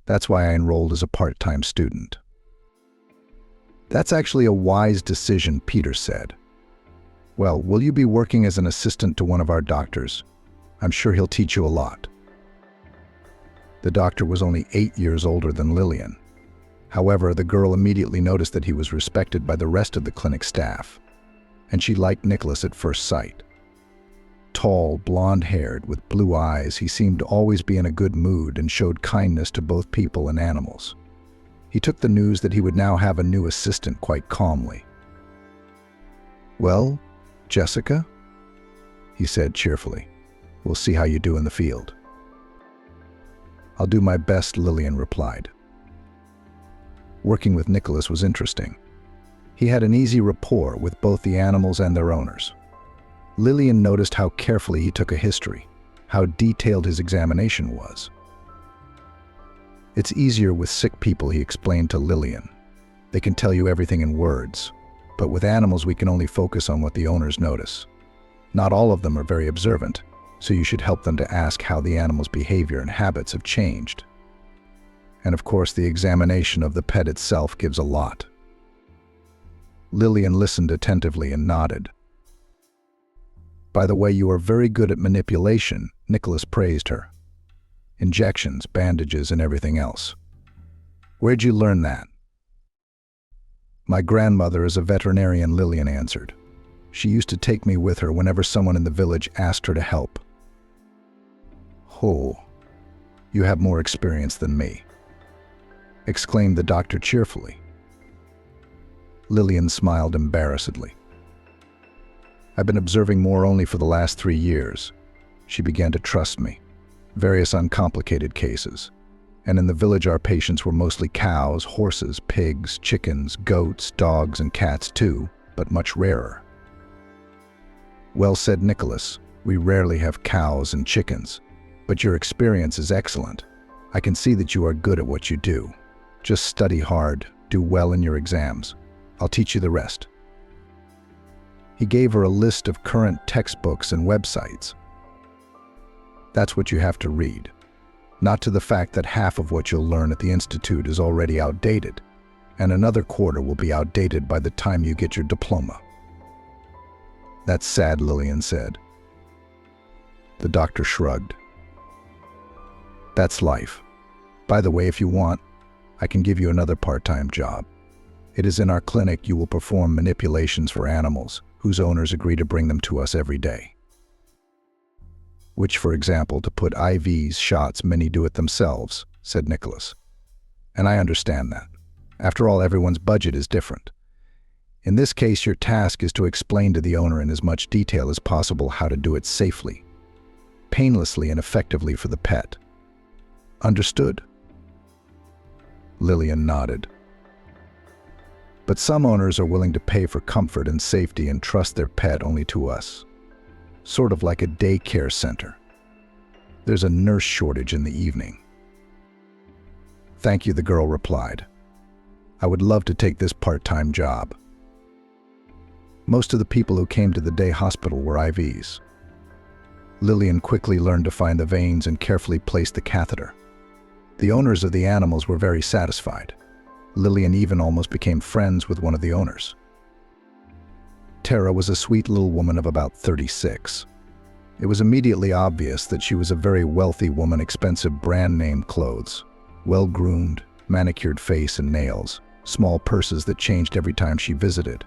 Speaker 1: That's why I enrolled as a part-time student. That's actually a wise decision, Peter said. Well, will you be working as an assistant to one of our doctors? I'm sure he'll teach you a lot. The doctor was only 8 years older than Lillian. However, the girl immediately noticed that he was respected by the rest of the clinic staff, and she liked Nicholas at first sight. Tall, blonde-haired, with blue eyes, he seemed to always be in a good mood and showed kindness to both people and animals. He took the news that he would now have a new assistant quite calmly. Well, Jessica? He said cheerfully. We'll see how you do in the field. I'll do my best, Lillian replied. Working with Nicholas was interesting. He had an easy rapport with both the animals and their owners. Lillian noticed how carefully he took a history, how detailed his examination was. It's easier with sick people, he explained to Lillian. They can tell you everything in words, but with animals we can only focus on what the owners notice. Not all of them are very observant, so you should help them to ask how the animal's behavior and habits have changed. And of course, the examination of the pet itself gives a lot. Lillian listened attentively and nodded. By the way, you are very good at manipulation, Nicholas praised her. Injections, bandages, and everything else. Where'd you learn that? My grandmother is a veterinarian, Lillian answered. She used to take me with her whenever someone in the village asked her to help. Oh, you have more experience than me, exclaimed the doctor cheerfully. Lillian smiled embarrassedly. I've been observing more only for the last 3 years. She began to trust me. Various uncomplicated cases. And in the village our patients were mostly cows, horses, pigs, chickens, goats, dogs, and cats too, but much rarer. Well said, Nicholas. We rarely have cows and chickens, but your experience is excellent. I can see that you are good at what you do. Just study hard, do well in your exams. I'll teach you the rest. He gave her a list of current textbooks and websites. That's what you have to read. Not to the fact that half of what you'll learn at the Institute is already outdated, and another quarter will be outdated by the time you get your diploma. That's sad, Lillian said. The doctor shrugged. That's life. By the way, if you want, I can give you another part-time job. It is in our clinic you will perform manipulations for animals whose owners agree to bring them to us every day. Which, for example, to put IVs, shots, many do it themselves, said Nicholas. And I understand that. After all, everyone's budget is different. In this case, your task is to explain to the owner in as much detail as possible how to do it safely, painlessly, and effectively for the pet. Understood? Lillian nodded. But some owners are willing to pay for comfort and safety and trust their pet only to us. Sort of like a daycare center. There's a nurse shortage in the evening. Thank you, the girl replied. I would love to take this part-time job. Most of the people who came to the day hospital were IVs. Lillian quickly learned to find the veins and carefully placed the catheter. The owners of the animals were very satisfied. Lillian even almost became friends with one of the owners. Tara was a sweet little woman of about 36. It was immediately obvious that she was a very wealthy woman, expensive brand-name clothes, well-groomed, manicured face and nails, small purses that changed every time she visited.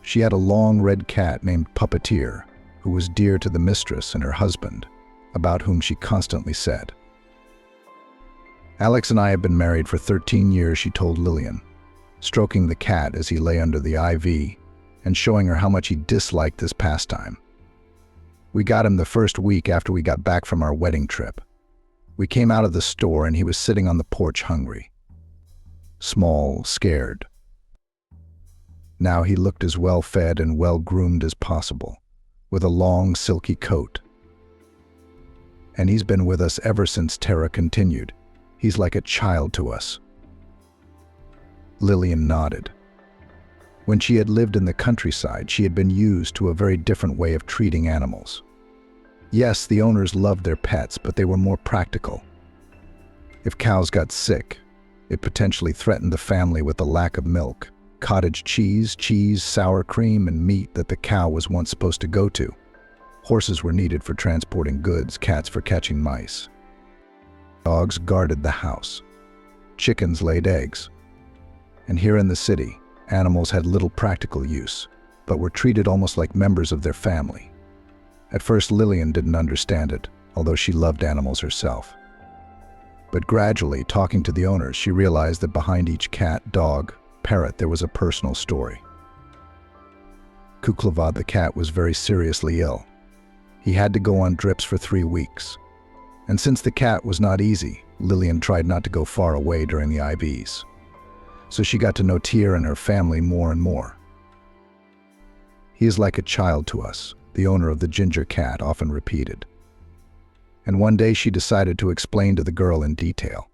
Speaker 1: She had a long red cat named Puppeteer, who was dear to the mistress and her husband, about whom she constantly said. Alex and I have been married for 13 years, she told Lillian, stroking the cat as he lay under the IV and showing her how much he disliked this pastime. We got him the first week after we got back from our wedding trip. We came out of the store and he was sitting on the porch hungry. Small, scared. Now he looked as well-fed and well-groomed as possible, with a long, silky coat. And he's been with us ever since, Tara continued. He's like a child to us. Lillian nodded. When she had lived in the countryside, she had been used to a very different way of treating animals. Yes, the owners loved their pets, but they were more practical. If cows got sick, it potentially threatened the family with the lack of milk, cottage cheese, sour cream, and meat that the cow was once supposed to go to. Horses were needed for transporting goods, cats for catching mice. Dogs guarded the house. Chickens laid eggs. And here in the city, animals had little practical use, but were treated almost like members of their family. At first, Lillian didn't understand it, although she loved animals herself. But gradually, talking to the owners, she realized that behind each cat, dog, parrot, there was a personal story. Kuklavad the cat was very seriously ill. He had to go on drips for 3 weeks. And since the cat was not easy, Lillian tried not to go far away during the IVs. So she got to know Tyr and her family more and more. He is like a child to us, the owner of the ginger cat often repeated. And one day she decided to explain to the girl in detail.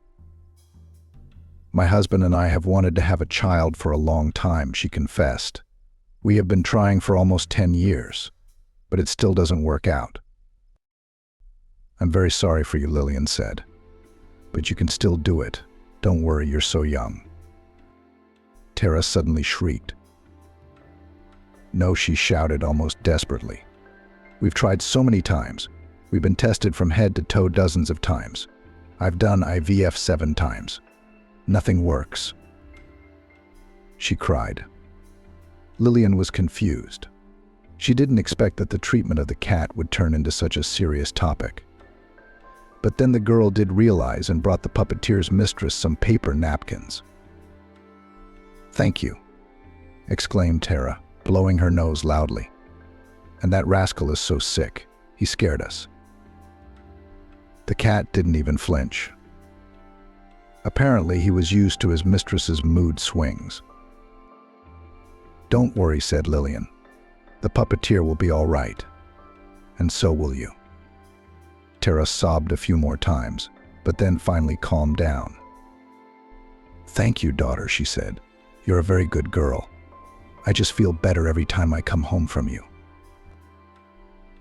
Speaker 1: "My husband and I have wanted to have a child for a long time," she confessed. "We have been trying for almost 10 years, but it still doesn't work out." "I'm very sorry for you," Lillian said. "But you can still do it. Don't worry, you're so young." Tara suddenly shrieked. "No," she shouted almost desperately. "We've tried so many times. We've been tested from head to toe dozens of times. I've done IVF 7 times. Nothing works." She cried. Lillian was confused. She didn't expect that the treatment of the cat would turn into such a serious topic. But then the girl did realize and brought the puppeteer's mistress some paper napkins. "Thank you," exclaimed Tara, blowing her nose loudly. "And that rascal is so sick. He scared us." The cat didn't even flinch. Apparently, he was used to his mistress's mood swings. "Don't worry," said Lillian. "The puppeteer will be all right. And so will you." Tara sobbed a few more times, but then finally calmed down. "Thank you, daughter," she said. "You're a very good girl. I just feel better every time I come home from you."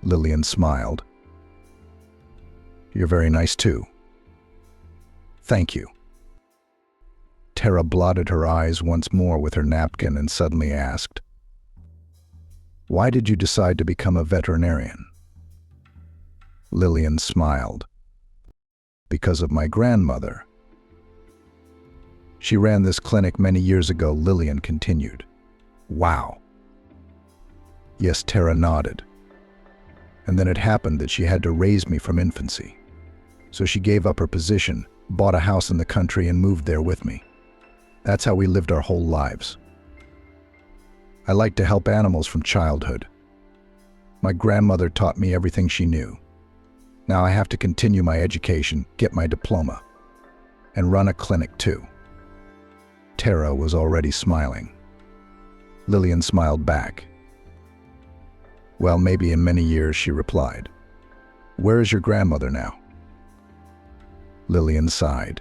Speaker 1: Lillian smiled. "You're very nice too." "Thank you." Tara blotted her eyes once more with her napkin and suddenly asked, "Why did you decide to become a veterinarian?" Lillian smiled. "Because of my grandmother. She ran this clinic many years ago," Lillian continued. "Wow." Yes, Tara nodded. "And then it happened that she had to raise me from infancy. So she gave up her position, bought a house in the country, and moved there with me. That's how we lived our whole lives. I liked to help animals from childhood. My grandmother taught me everything she knew. Now I have to continue my education, get my diploma, and run a clinic too." Tara was already smiling. Lillian smiled back. "Well, maybe in many years," she replied. "Where is your grandmother now?" Lillian sighed.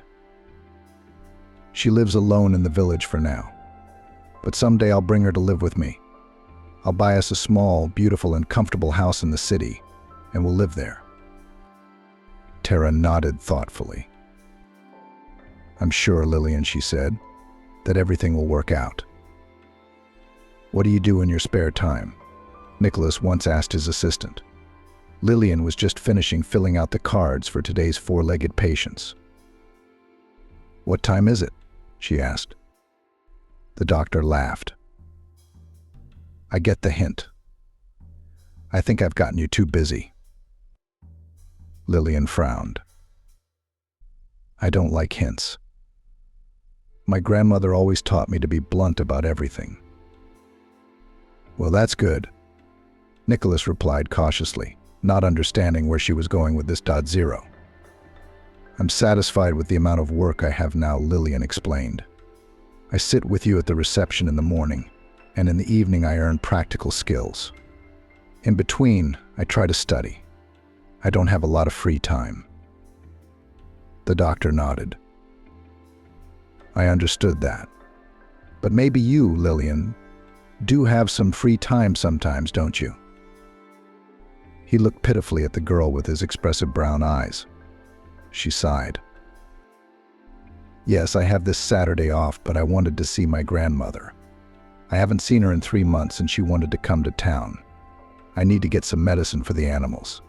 Speaker 1: "She lives alone in the village for now. But someday I'll bring her to live with me. I'll buy us a small, beautiful, and comfortable house in the city, and we'll live there." Tara nodded thoughtfully. "I'm sure, Lillian," she said, "that everything will work out." "What do you do in your spare time?" Nicholas once asked his assistant. Lillian was just finishing filling out the cards for today's 4-legged patients. "What time is it?" she asked. The doctor laughed. "I get the hint. I think I've gotten you too busy." Lillian frowned. "I don't like hints. My grandmother always taught me to be blunt about everything." "Well, that's good," Nicholas replied cautiously, not understanding where she was going with this. "0. I'm satisfied with the amount of work I have now," Lillian explained. "I sit with you at the reception in the morning, and in the evening I earn practical skills. In between, I try to study. I don't have a lot of free time." The doctor nodded. "I understood that. But maybe you, Lillian, do have some free time sometimes, don't you?" He looked pitifully at the girl with his expressive brown eyes. She sighed. "Yes, I have this Saturday off, but I wanted to see my grandmother. I haven't seen her in 3 months and she wanted to come to town. I need to get some medicine for the animals."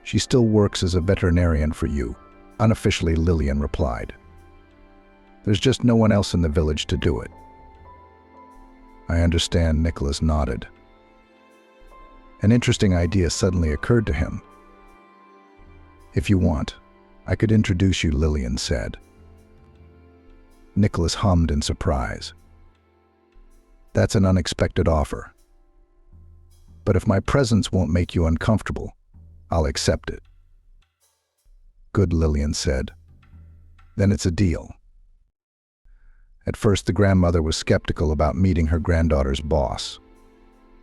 Speaker 1: "She still works as a veterinarian for you," unofficially Lillian replied. "There's just no one else in the village to do it." "I understand," Nicholas nodded. An interesting idea suddenly occurred to him. "If you want, I could introduce you," Lillian said. Nicholas hummed in surprise. "That's an unexpected offer. But if my presence won't make you uncomfortable, I'll accept it." "Good," Lillian said. "Then it's a deal." At first, the grandmother was skeptical about meeting her granddaughter's boss.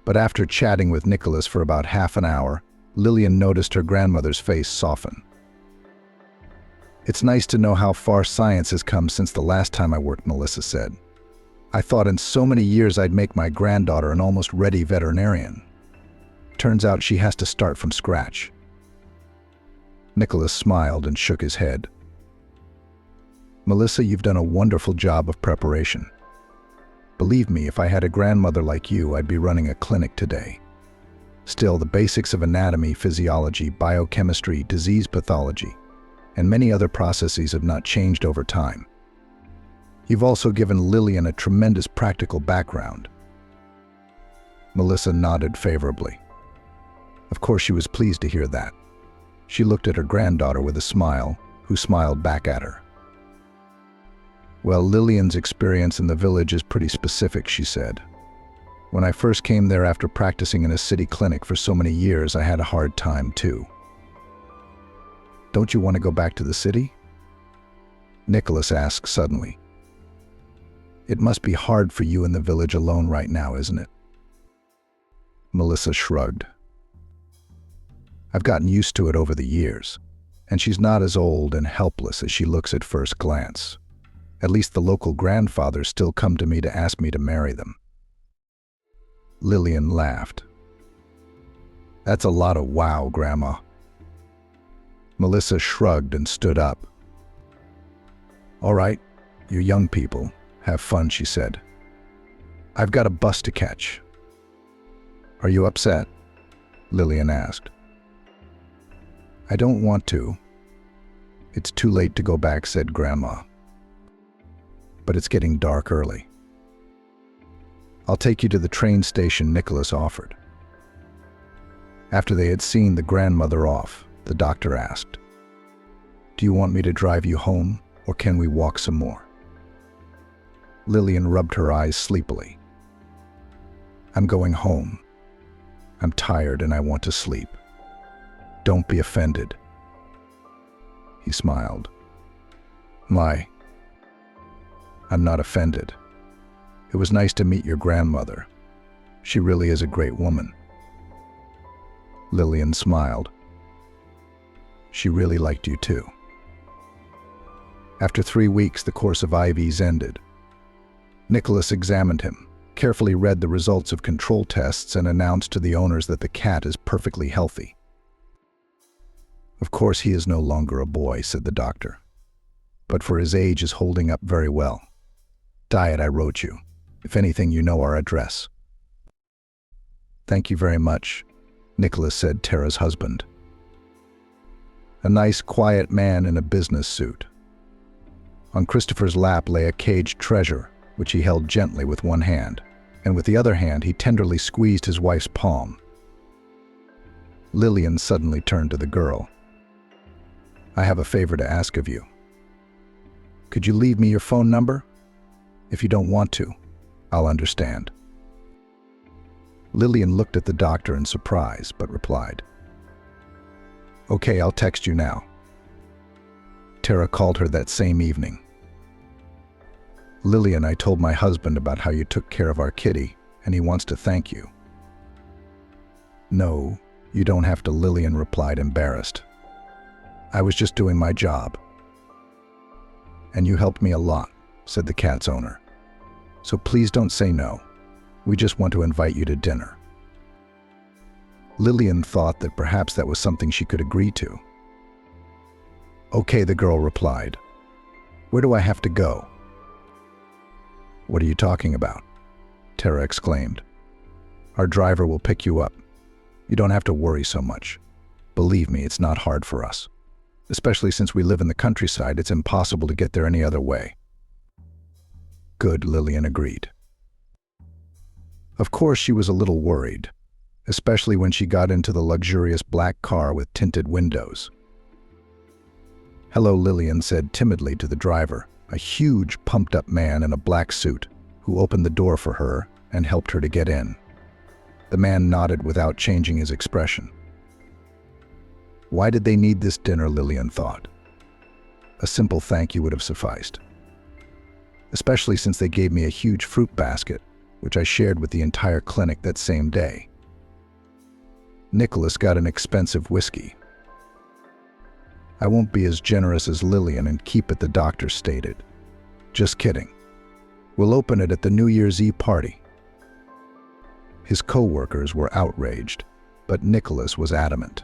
Speaker 1: But after chatting with Nicholas for about half an hour, Lillian noticed her grandmother's face soften. "It's nice to know how far science has come since the last time I worked," Melissa said. "I thought in so many years I'd make my granddaughter an almost ready veterinarian. Turns out she has to start from scratch." Nicholas smiled and shook his head. "Melissa, you've done a wonderful job of preparation. Believe me, if I had a grandmother like you, I'd be running a clinic today. Still, the basics of anatomy, physiology, biochemistry, disease pathology, and many other processes have not changed over time. You've also given Lillian a tremendous practical background." Melissa nodded favorably. Of course, she was pleased to hear that. She looked at her granddaughter with a smile, who smiled back at her. "Well, Lillian's experience in the village is pretty specific," she said. "When I first came there after practicing in a city clinic for so many years, I had a hard time too." "Don't you want to go back to the city?" Nicholas asked suddenly. "It must be hard for you in the village alone right now, isn't it?" Melissa shrugged. "I've gotten used to it over the years, and she's not as old and helpless as she looks at first glance. At least the local grandfathers still come to me to ask me to marry them." Lillian laughed. "That's a lot of wow, Grandma." Melissa shrugged and stood up. "All right, you young people, have fun," she said. "I've got a bus to catch." "Are you upset?" Lillian asked. "I don't want to. It's too late to go back," said Grandma. "But it's getting dark early." "I'll take you to the train station," Nicholas offered. After they had seen the grandmother off, the doctor asked, "Do you want me to drive you home, or can we walk some more?" Lillian rubbed her eyes sleepily. "I'm going home. I'm tired and I want to sleep. Don't be offended." He smiled. I'm not offended. It was nice to meet your grandmother. She really is a great woman." Lillian smiled. "She really liked you too." After 3 weeks, the course of IVs ended. Nicholas examined him, carefully read the results of control tests, and announced to the owners that the cat is perfectly healthy. "Of course, he is no longer a boy," said the doctor, "but for his age is holding up very well. Diet I wrote you. If anything, you know our address." "Thank you very much," Nicholas said, Tara's husband. A nice, quiet man in a business suit. On Christopher's lap lay a caged treasure, which he held gently with one hand, and with the other hand he tenderly squeezed his wife's palm. Lillian suddenly turned to the girl. "I have a favor to ask of you. Could you leave me your phone number? If you don't want to, I'll understand." Lillian looked at the doctor in surprise, but replied, "Okay, I'll text you now." Tara called her that same evening. "Lillian, I told my husband about how you took care of our kitty, and he wants to thank you." "No, you don't have to," Lillian replied, embarrassed. "I was just doing my job." "And you helped me a lot," said the cat's owner. "So please don't say no. We just want to invite you to dinner." Lillian thought that perhaps that was something she could agree to. "Okay," the girl replied. "Where do I have to go?" "What are you talking about?" Tara exclaimed. "Our driver will pick you up. You don't have to worry so much. Believe me, it's not hard for us. Especially since we live in the countryside, it's impossible to get there any other way." "Good," Lillian agreed. Of course, she was a little worried, especially when she got into the luxurious black car with tinted windows. "Hello," Lillian said timidly to the driver, a huge, pumped-up man in a black suit, who opened the door for her and helped her to get in. The man nodded without changing his expression. Why did they need this dinner, Lillian thought. A simple thank you would have sufficed. Especially since they gave me a huge fruit basket, which I shared with the entire clinic that same day. Nicholas got an expensive whiskey. I won't be as generous as Lillian and keep it, the doctor stated. Just kidding. We'll open it at the New Year's Eve party. His co-workers were outraged, but Nicholas was adamant.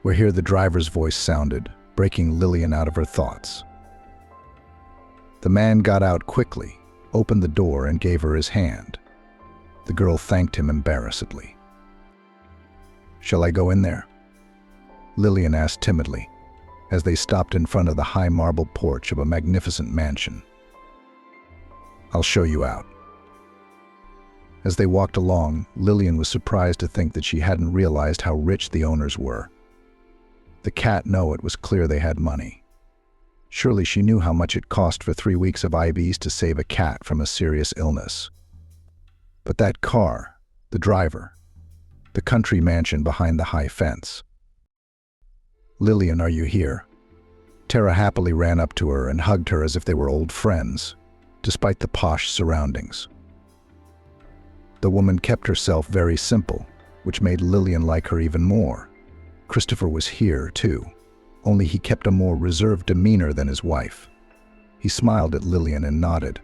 Speaker 1: Where here the driver's voice sounded, breaking Lillian out of her thoughts. The man got out quickly, opened the door and gave her his hand. The girl thanked him embarrassedly. Shall I go in there? Lillian asked timidly, as they stopped in front of the high marble porch of a magnificent mansion. I'll show you out. As they walked along, Lillian was surprised to think that she hadn't realized how rich the owners were. The cat knew it was clear they had money. Surely she knew how much it cost for 3 weeks of IVs to save a cat from a serious illness. But that car, the driver, the country mansion behind the high fence. Lillian, are you here? Tara happily ran up to her and hugged her as if they were old friends, despite the posh surroundings. The woman kept herself very simple, which made Lillian like her even more. Christopher was here, too, only he kept a more reserved demeanor than his wife. He smiled at Lillian and nodded.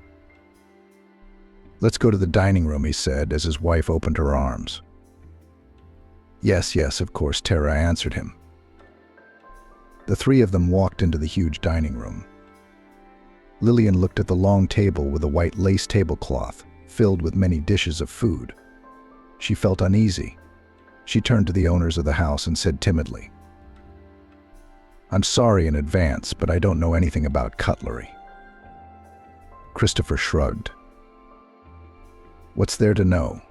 Speaker 1: Let's go to the dining room, he said, as his wife opened her arms. Yes, of course, Tara answered him. The three of them walked into the huge dining room. Lillian looked at the long table with a white lace tablecloth, filled with many dishes of food. She felt uneasy. She turned to the owners of the house and said timidly, I'm sorry in advance, but I don't know anything about cutlery. Christopher shrugged. What's there to know?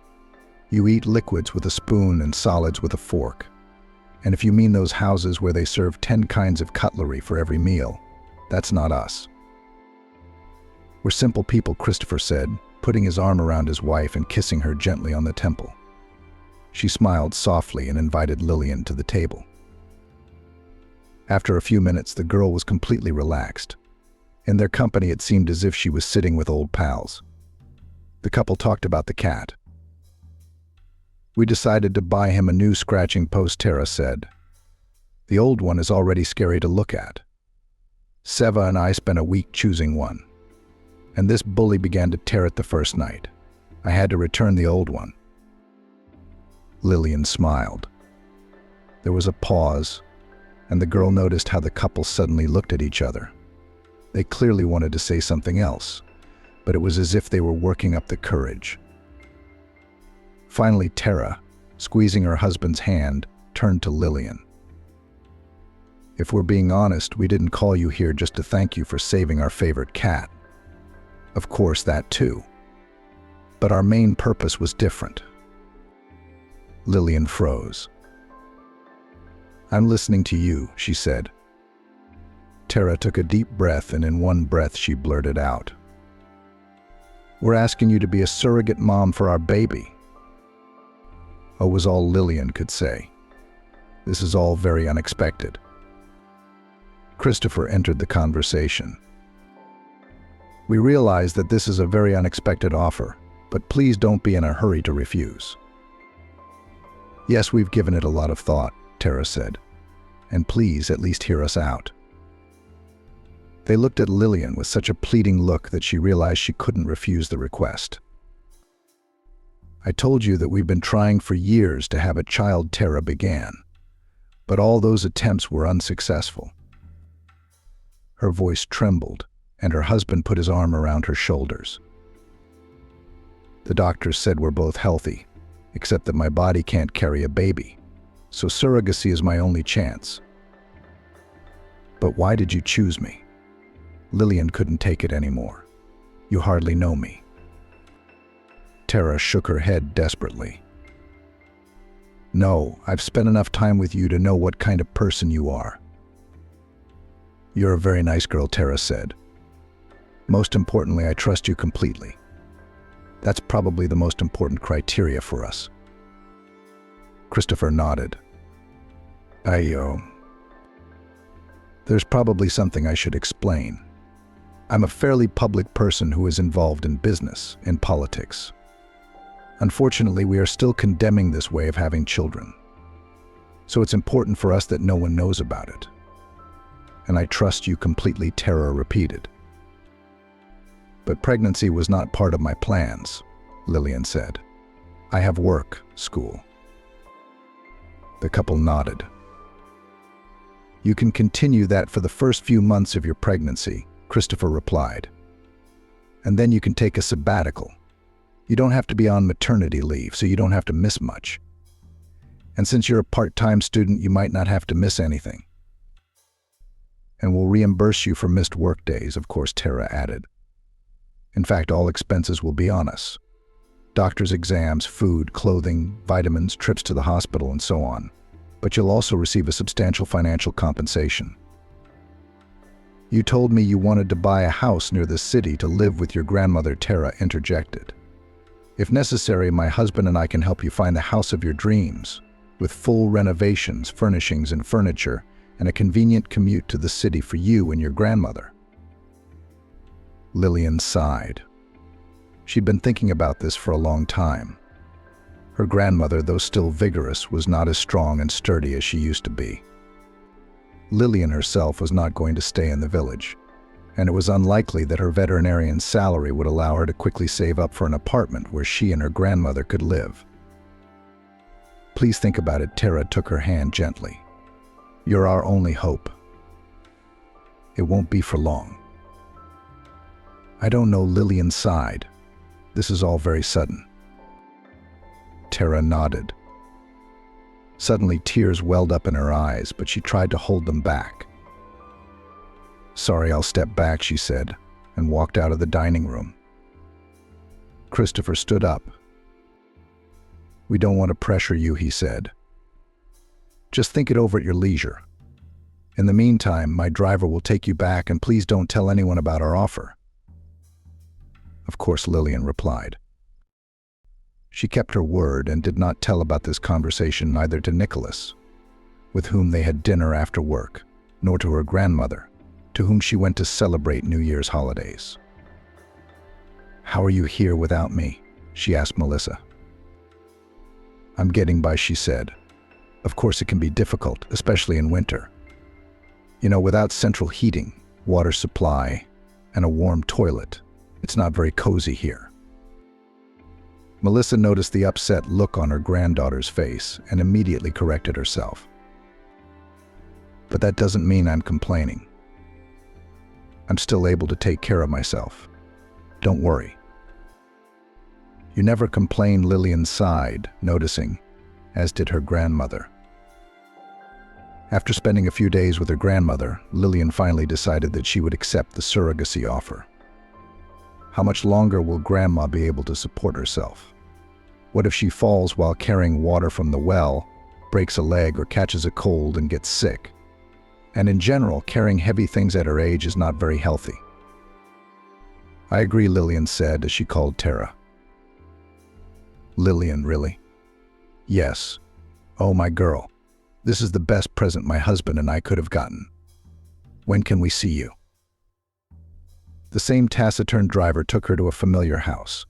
Speaker 1: You eat liquids with a spoon and solids with a fork. And if you mean those houses where they serve 10 kinds of cutlery for every meal, that's not us. We're simple people, Christopher said, putting his arm around his wife and kissing her gently on the temple. She smiled softly and invited Lillian to the table. After a few minutes, the girl was completely relaxed. In their company, it seemed as if she was sitting with old pals. The couple talked about the cat. We decided to buy him a new scratching post, Tara said. The old one is already scary to look at. Seva and I spent a week choosing one. And this bully began to tear it the first night. I had to return the old one. Lillian smiled. There was a pause, and the girl noticed how the couple suddenly looked at each other. They clearly wanted to say something else, but it was as if they were working up the courage. Finally, Tara, squeezing her husband's hand, turned to Lillian. If we're being honest, we didn't call you here just to thank you for saving our favorite cat. Of course, that too. But our main purpose was different. Lillian froze. I'm listening to you, she said. Tara took a deep breath, and in one breath she blurted out, We're asking you to be a surrogate mom for our baby. Oh, was all Lillian could say. This is all very unexpected. Christopher entered the conversation. We realize that this is a very unexpected offer, but please don't be in a hurry to refuse. Yes, we've given it a lot of thought, Tara said, and please at least hear us out. They looked at Lillian with such a pleading look that she realized she couldn't refuse the request. I told you that we've been trying for years to have a child, Tara began, but all those attempts were unsuccessful. Her voice trembled, and her husband put his arm around her shoulders. The doctors said we're both healthy, except that my body can't carry a baby, so surrogacy is my only chance. But why did you choose me? Lillian couldn't take it anymore. You hardly know me. Tara shook her head desperately. No, I've spent enough time with you to know what kind of person you are. You're a very nice girl, Tara said. Most importantly, I trust you completely. That's probably the most important criteria for us. Christopher nodded. There's probably something I should explain. I'm a fairly public person who is involved in business, in politics. Unfortunately, we are still condemning this way of having children. So it's important for us that no one knows about it. And I trust you completely, Tara repeated. But pregnancy was not part of my plans, Lillian said. I have work, school. The couple nodded. You can continue that for the first few months of your pregnancy, Christopher replied. And then you can take a sabbatical. You don't have to be on maternity leave, so you don't have to miss much. And since you're a part-time student, you might not have to miss anything. And we'll reimburse you for missed work days, of course, Tara added. In fact, all expenses will be on us. Doctor's exams, food, clothing, vitamins, trips to the hospital, and so on. But you'll also receive a substantial financial compensation. You told me you wanted to buy a house near the city to live with your grandmother, Tara interjected. If necessary, my husband and I can help you find the house of your dreams, with full renovations, furnishings, and furniture, and a convenient commute to the city for you and your grandmother. Lillian sighed. She'd been thinking about this for a long time. Her grandmother, though still vigorous, was not as strong and sturdy as she used to be. Lillian herself was not going to stay in the village, and it was unlikely that her veterinarian's salary would allow her to quickly save up for an apartment where she and her grandmother could live. Please think about it, Tara took her hand gently. You're our only hope. It won't be for long. I don't know, Lillian sighed. This is all very sudden. Tara nodded. Suddenly tears welled up in her eyes, but she tried to hold them back. Sorry, I'll step back, she said, and walked out of the dining room. Christopher stood up. We don't want to pressure you, he said. Just think it over at your leisure. In the meantime, my driver will take you back, and please don't tell anyone about our offer. Of course, Lillian replied. She kept her word and did not tell about this conversation either to Nicholas, with whom they had dinner after work, nor to her grandmother, to whom she went to celebrate New Year's holidays. How are you here without me? She asked Melissa. I'm getting by, she said. Of course it can be difficult, especially in winter. You know, without central heating, water supply, and a warm toilet, it's not very cozy here. Melissa noticed the upset look on her granddaughter's face and immediately corrected herself. But that doesn't mean I'm complaining. I'm still able to take care of myself. Don't worry. You never complain, Lillian sighed, noticing, as did her grandmother. After spending a few days with her grandmother, Lillian finally decided that she would accept the surrogacy offer. How much longer will Grandma be able to support herself? What if she falls while carrying water from the well, breaks a leg or catches a cold and gets sick? And in general, carrying heavy things at her age is not very healthy. I agree, Lillian said as she called Tara. Lillian, really? Yes. Oh, my girl. This is the best present my husband and I could have gotten. When can we see you? The same taciturn driver took her to a familiar house.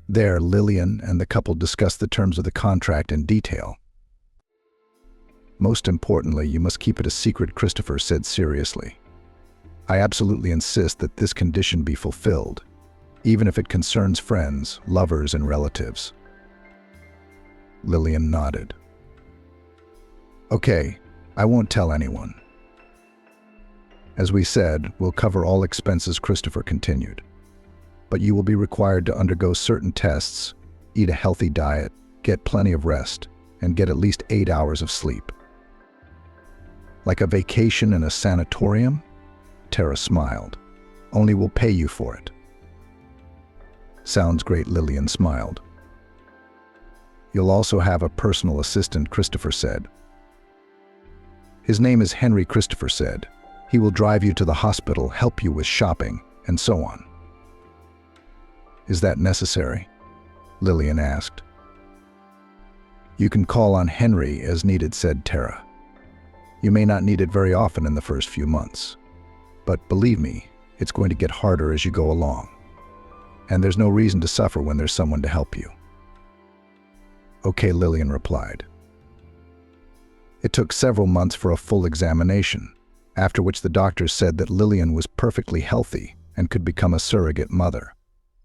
Speaker 1: There, Lillian and the couple discussed the terms of the contract in detail. Most importantly, you must keep it a secret, Christopher said seriously. I absolutely insist that this condition be fulfilled, even if it concerns friends, lovers, and relatives. Lillian nodded. Okay, I won't tell anyone. As we said, we'll cover all expenses, Christopher continued. But you will be required to undergo certain tests, eat a healthy diet, get plenty of rest, and get at least 8 hours of sleep. Like a vacation in a sanatorium? Tara smiled. Only we'll pay you for it. Sounds great, Lillian smiled. You'll also have a personal assistant, Christopher said. His name is Henry, Christopher said. He will drive you to the hospital, help you with shopping, and so on. Is that necessary? Lillian asked. You can call on Henry as needed, said Tara. You may not need it very often in the first few months. But believe me, it's going to get harder as you go along. And there's no reason to suffer when there's someone to help you. Okay, Lillian replied. It took several months for a full examination, after which the doctors said that Lillian was perfectly healthy and could become a surrogate mother.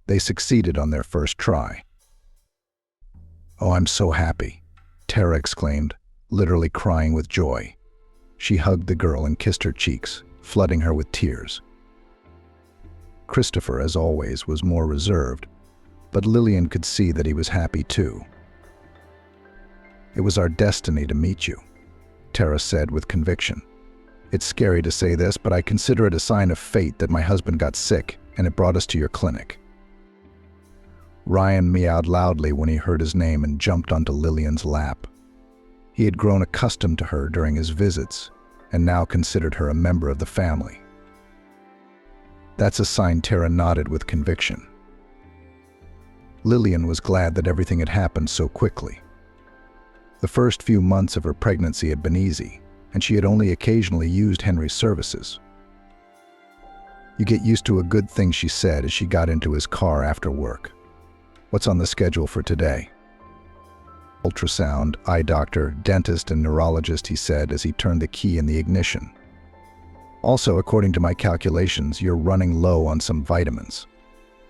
Speaker 1: They succeeded on their first try. "Oh, I'm so happy," Tara exclaimed, literally crying with joy. She hugged the girl and kissed her cheeks, flooding her with tears. Christopher, as always, was more reserved, but Lillian could see that he was happy too. "It was our destiny to meet you," Tara said with conviction. "It's scary to say this, but I consider it a sign of fate that my husband got sick and it brought us to your clinic." Ryan meowed loudly when he heard his name and jumped onto Lillian's lap. He had grown accustomed to her during his visits and now considered her a member of the family. "That's a sign," Tara nodded with conviction. Lillian was glad that everything had happened so quickly. The first few months of her pregnancy had been easy, and she had only occasionally used Henry's services. "You get used to a good thing," she said as she got into his car after work. "What's on the schedule for today?" "Ultrasound, eye doctor, dentist, and neurologist," he said as he turned the key in the ignition. "Also, according to my calculations, you're running low on some vitamins,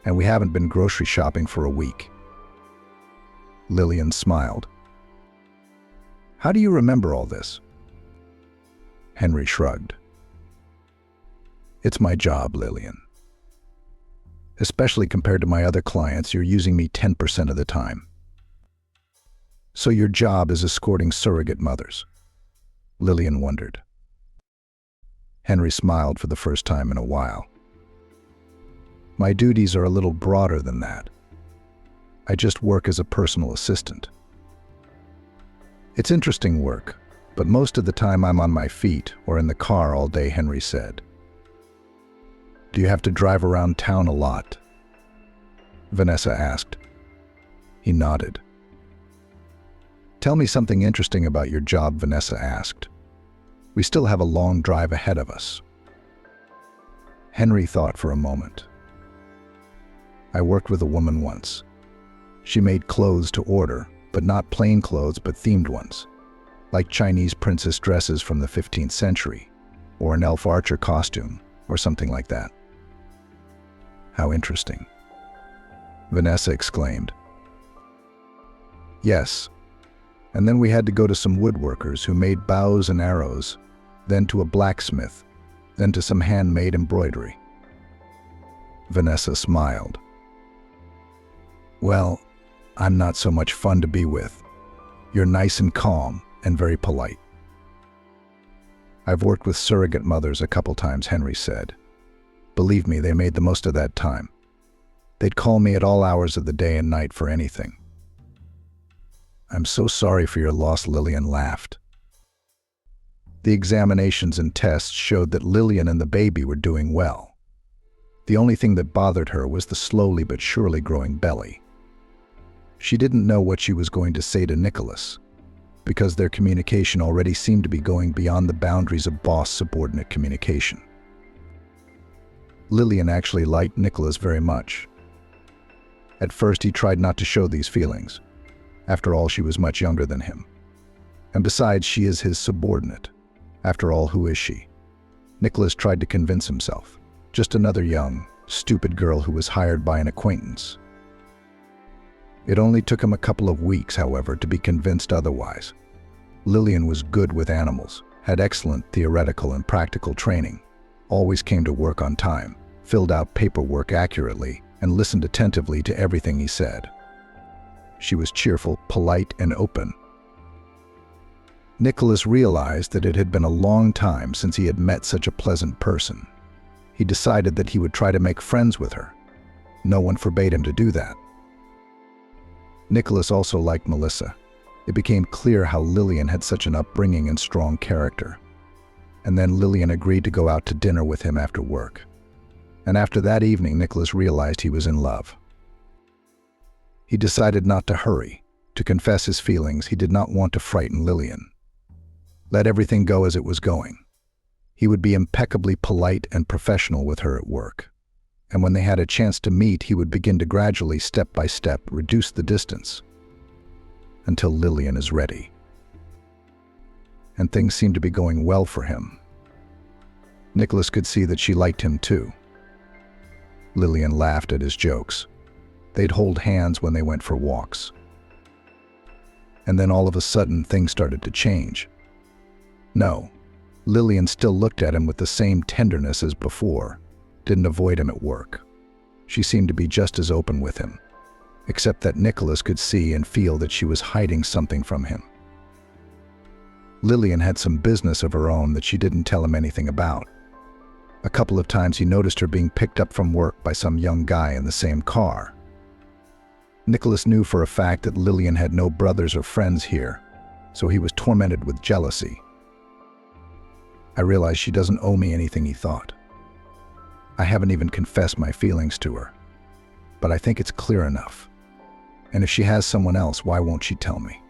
Speaker 1: and we haven't been grocery shopping for a week." Lillian smiled. "How do you remember all this?" Henry shrugged. "It's my job, Lillian. Especially compared to my other clients, you're using me 10% of the time." "So your job is escorting surrogate mothers?" Lillian wondered. Henry smiled for the first time in a while. "My duties are a little broader than that. I just work as a personal assistant. It's interesting work, but most of the time I'm on my feet or in the car all day," Henry said. "Do you have to drive around town a lot?" Vanessa asked. He nodded. "Tell me something interesting about your job," Vanessa asked. "We still have a long drive ahead of us." Henry thought for a moment. "I worked with a woman once. She made clothes to order, but not plain clothes, but themed ones, like Chinese princess dresses from the 15th century, or an elf archer costume, or something like that." "How interesting," Vanessa exclaimed. "Yes. And then we had to go to some woodworkers who made bows and arrows, then to a blacksmith, then to some handmade embroidery." Vanessa smiled. "Well, I'm not so much fun to be with. You're nice and calm and very polite." "I've worked with surrogate mothers a couple times," Henry said. "Believe me, they made the most of that time. They'd call me at all hours of the day and night for anything." "I'm so sorry for your loss," Lillian laughed. The examinations and tests showed that Lillian and the baby were doing well. The only thing that bothered her was the slowly but surely growing belly. She didn't know what she was going to say to Nicholas, because their communication already seemed to be going beyond the boundaries of boss-subordinate communication. Lillian actually liked Nicholas very much. At first, he tried not to show these feelings. After all, she was much younger than him. And besides, she is his subordinate. After all, who is she? Nicholas tried to convince himself. Just another young, stupid girl who was hired by an acquaintance. It only took him a couple of weeks, however, to be convinced otherwise. Lillian was good with animals, had excellent theoretical and practical training, always came to work on time, filled out paperwork accurately, and listened attentively to everything he said. She was cheerful, polite, and open. Nicholas realized that it had been a long time since he had met such a pleasant person. He decided that he would try to make friends with her. No one forbade him to do that. Nicholas also liked Melissa. It became clear how Lillian had such an upbringing and strong character. And then Lillian agreed to go out to dinner with him after work. And after that evening, Nicholas realized he was in love. He decided not to hurry. To confess his feelings, he did not want to frighten Lillian. Let everything go as it was going. He would be impeccably polite and professional with her at work. And when they had a chance to meet, he would begin to gradually, step by step, reduce the distance. until Lillian is ready. And things seemed to be going well for him. Nicholas could see that she liked him too. Lillian laughed at his jokes. They'd hold hands when they went for walks. And then all of a sudden, things started to change. No, Lillian still looked at him with the same tenderness as before, didn't avoid him at work. She seemed to be just as open with him, except that Nicholas could see and feel that she was hiding something from him. Lillian had some business of her own that she didn't tell him anything about. A couple of times he noticed her being picked up from work by some young guy in the same car. Nicholas knew for a fact that Lillian had no brothers or friends here, so he was tormented with jealousy. I realize she doesn't owe me anything, he thought. I haven't even confessed my feelings to her, but I think it's clear enough. And if she has someone else, why won't she tell me?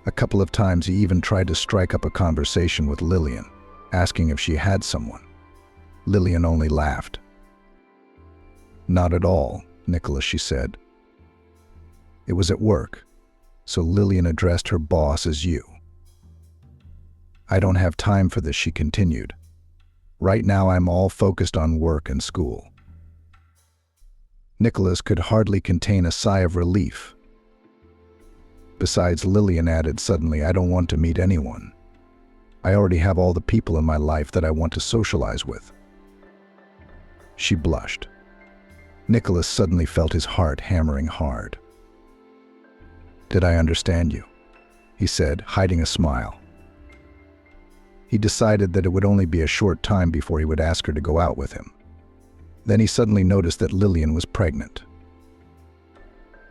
Speaker 1: A couple of times he even tried to strike up a conversation with Lillian, asking if she had someone. Lillian only laughed. Not at all, Nicholas, she said. It was at work, so Lillian addressed her boss as you. I don't have time for this, she continued. Right now I'm all focused on work and school. Nicholas could hardly contain a sigh of relief. Besides, Lillian added suddenly, I don't want to meet anyone. I already have all the people in my life that I want to socialize with. She blushed. Nicholas suddenly felt his heart hammering hard. Did I understand you? He said, hiding a smile. He decided that it would only be a short time before he would ask her to go out with him. Then he suddenly noticed that Lillian was pregnant.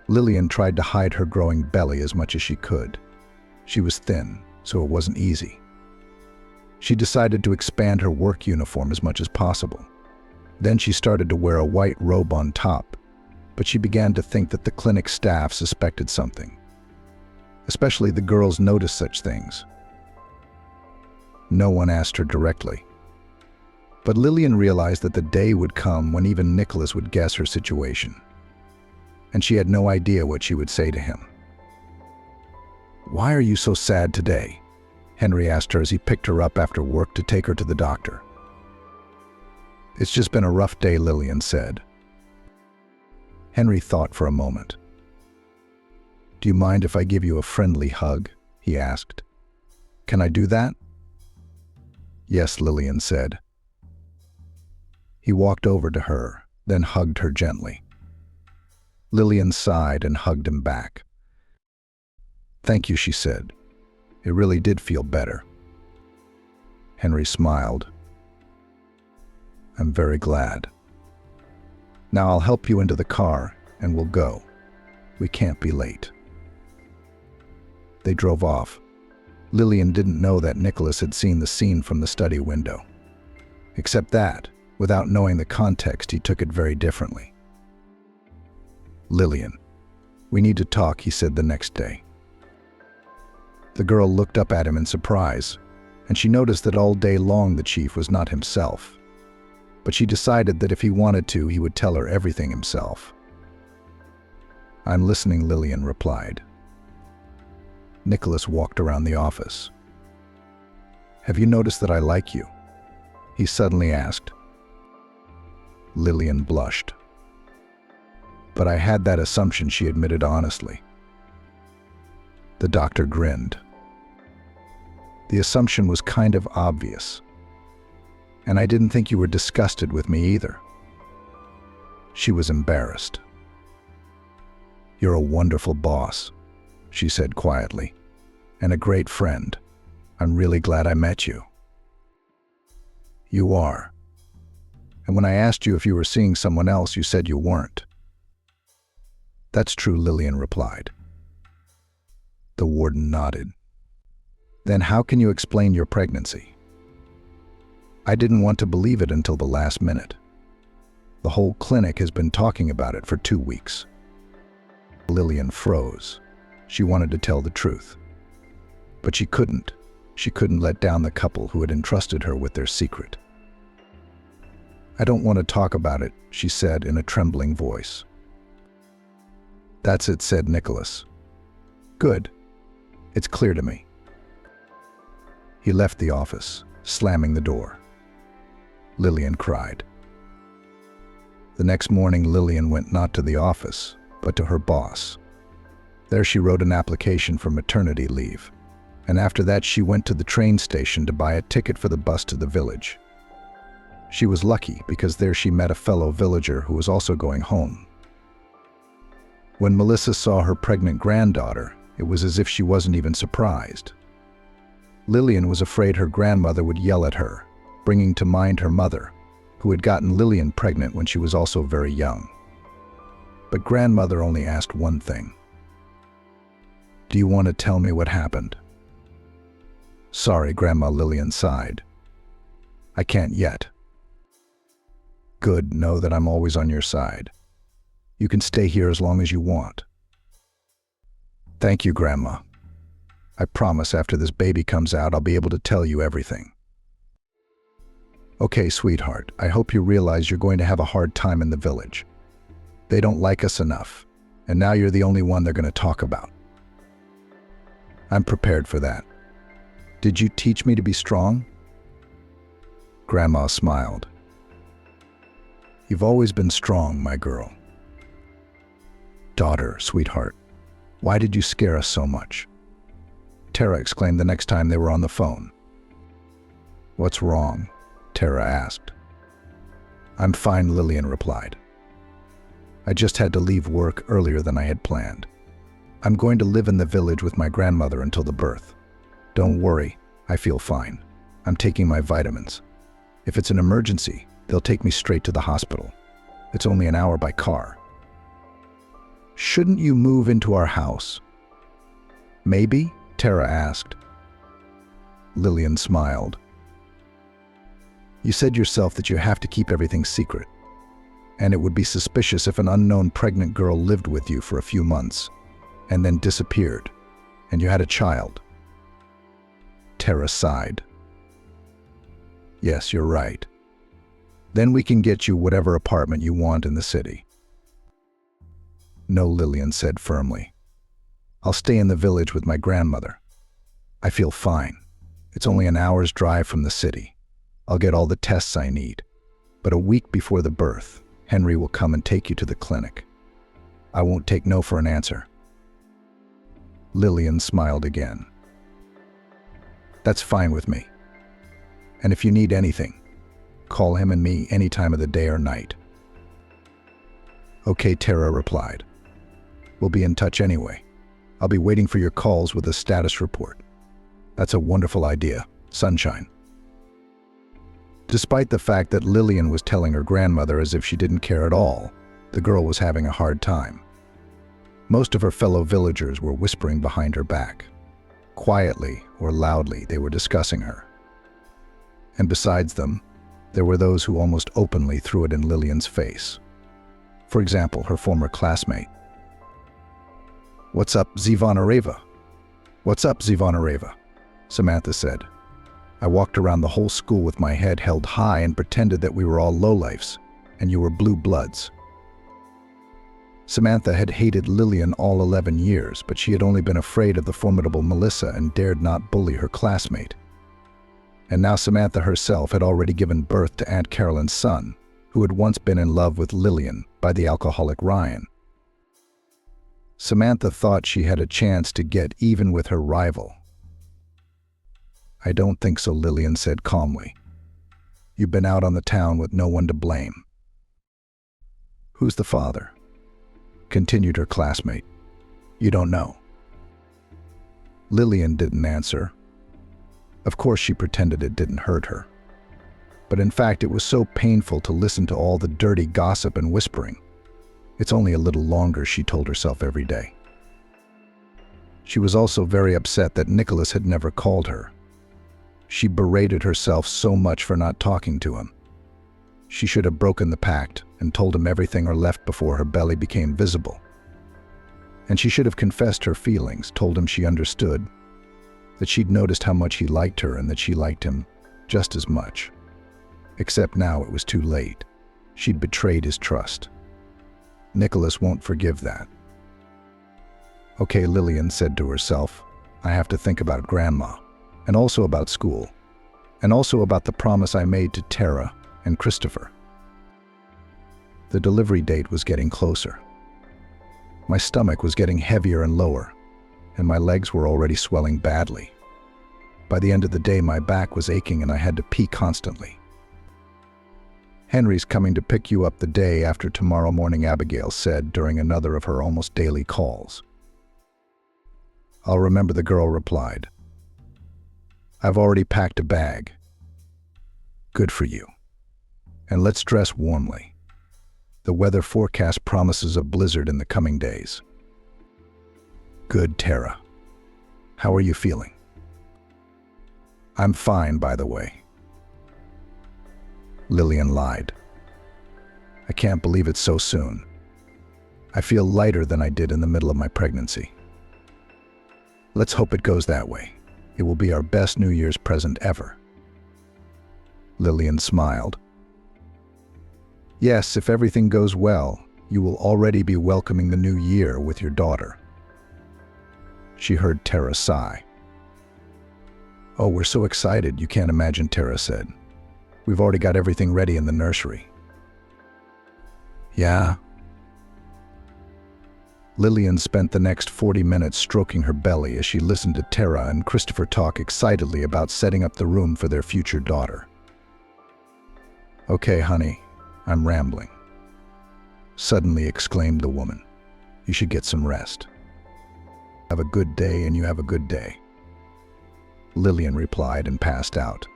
Speaker 1: Lillian tried to hide her growing belly as much as she could. She was thin, so it wasn't easy. She decided to expand her work uniform as much as possible. Then she started to wear a white robe on top, but she began to think that the clinic staff suspected something. Especially the girls noticed such things. No one asked her directly. But Lillian realized that the day would come when even Nicholas would guess her situation. And she had no idea what she would say to him. Why are you so sad today? Henry asked her as he picked her up after work to take her to the doctor. It's just been a rough day, Lillian said. Henry thought for a moment. Do you mind if I give you a friendly hug? He asked. Can I do that? Yes, Lillian said. He walked over to her, then hugged her gently. Lillian sighed and hugged him back. Thank you, she said. It really did feel better. Henry smiled. I'm very glad. Now I'll help you into the car and we'll go. We can't be late. They drove off. Lillian didn't know that Nicholas had seen the scene from the study window. Except that, without knowing the context, he took it very differently. Lillian, we need to talk, he said the next day. The girl looked up at him in surprise, and she noticed that all day long the chief was not himself. But she decided that if he wanted to, he would tell her everything himself. I'm listening, Lillian replied. Nicholas walked around the office. Have you noticed that I like you? He suddenly asked. Lillian blushed. But I had that assumption, she admitted honestly. The doctor grinned. The assumption was kind of obvious. And I didn't think you were disgusted with me either. She was embarrassed. You're a wonderful boss, she said quietly, and a great friend. I'm really glad I met you. You are. And when I asked you if you were seeing someone else, you said you weren't. That's true, Lillian replied. The warden nodded. Then how can you explain your pregnancy? I didn't want to believe it until the last minute. The whole clinic has been talking about it for 2 weeks. Lillian froze. She wanted to tell the truth. But she couldn't. She couldn't let down the couple who had entrusted her with their secret. I don't want to talk about it, she said in a trembling voice. That's it, said Nicholas. Good. It's clear to me. He left the office, slamming the door. Lillian cried. The next morning, Lillian went not to the office, but to her boss. There she wrote an application for maternity leave, and after that she went to the train station to buy a ticket for the bus to the village. She was lucky because there she met a fellow villager who was also going home. When Melissa saw her pregnant granddaughter, it was as if she wasn't even surprised. Lillian was afraid her grandmother would yell at her, bringing to mind her mother, who had gotten Lillian pregnant when she was also very young. But grandmother only asked one thing. "Do you want to tell me what happened?" "Sorry, Grandma," Lillian sighed. "I can't yet." "Good, know that I'm always on your side. You can stay here as long as you want." "Thank you, Grandma. I promise after this baby comes out, I'll be able to tell you everything." "Okay, sweetheart, I hope you realize you're going to have a hard time in the village. They don't like us enough, and now you're the only one they're going to talk about." "I'm prepared for that. Did you teach me to be strong?" Grandma smiled. "You've always been strong, my girl." "Daughter, sweetheart, why did you scare us so much?" Tara exclaimed the next time they were on the phone. "What's wrong?" Tara asked. "I'm fine," Lillian replied. "I just had to leave work earlier than I had planned. I'm going to live in the village with my grandmother until the birth. Don't worry, I feel fine. I'm taking my vitamins. If it's an emergency, they'll take me straight to the hospital. It's only an hour by car." "Shouldn't you move into our house?" "Maybe?" Tara asked. Lillian smiled. "You said yourself that you have to keep everything secret, and it would be suspicious if an unknown pregnant girl lived with you for a few months and then disappeared, and you had a child." Tara sighed. "Yes, you're right. Then we can get you whatever apartment you want in the city." "No," Lillian said firmly. "I'll stay in the village with my grandmother. I feel fine. It's only an hour's drive from the city. I'll get all the tests I need. But a week before the birth, Henry will come and take you to the clinic. I won't take no for an answer." Lillian smiled again. "That's fine with me. And if you need anything, call him and me any time of the day or night." "Okay," Tara replied. "We'll be in touch anyway. I'll be waiting for your calls with a status report." "That's a wonderful idea, sunshine." Despite the fact that Lillian was telling her grandmother as if she didn't care at all, the girl was having a hard time. Most of her fellow villagers were whispering behind her back. Quietly or loudly, they were discussing her. And besides them, there were those who almost openly threw it in Lillian's face. For example, her former classmate. "What's up, Zivanareva?" "What's up, Zivanareva?" Samantha said. "I walked around the whole school with my head held high and pretended that we were all lowlifes, and you were blue bloods." Samantha had hated Lillian all 11 years, but she had only been afraid of the formidable Melissa and dared not bully her classmate. And now Samantha herself had already given birth to Aunt Carolyn's son, who had once been in love with Lillian by the alcoholic Ryan. Samantha thought she had a chance to get even with her rival. "I don't think so," Lillian said calmly. "You've been out on the town with no one to blame." "Who's the father?" continued her classmate. "You don't know." Lillian didn't answer. Of course she pretended it didn't hurt her. But in fact it was so painful to listen to all the dirty gossip and whispering. It's only a little longer, she told herself every day. She was also very upset that Nicholas had never called her. She berated herself so much for not talking to him. She should have broken the pact and told him everything or left before her belly became visible. And she should have confessed her feelings, told him she understood, that she'd noticed how much he liked her and that she liked him just as much. Except now it was too late. She'd betrayed his trust. Nicholas won't forgive that. Okay, Lillian said to herself, I have to think about Grandma, and also about school, and also about the promise I made to Tara and Christopher. The delivery date was getting closer. My stomach was getting heavier and lower, and my legs were already swelling badly. By the end of the day, my back was aching and I had to pee constantly. Henry's coming to pick you up the day after tomorrow morning, Abigail said during another of her almost daily calls. I'll remember, the girl replied. I've already packed a bag. Good for you. And let's dress warmly. The weather forecast promises a blizzard in the coming days. Good, Tara. How are you feeling? I'm fine, by the way. Lillian lied. I can't believe it's so soon. I feel lighter than I did in the middle of my pregnancy. Let's hope it goes that way. It will be our best New Year's present ever. Lillian smiled. Yes, if everything goes well, you will already be welcoming the new year with your daughter. She heard Tara sigh. Oh, we're so excited, you can't imagine, Tara said. We've already got everything ready in the nursery. Yeah. Lillian spent the next 40 minutes stroking her belly as she listened to Tara and Christopher talk excitedly about setting up the room for their future daughter. Okay, honey, I'm rambling. Suddenly exclaimed the woman. You should get some rest. Have a good day and you have a good day. Lillian replied and passed out.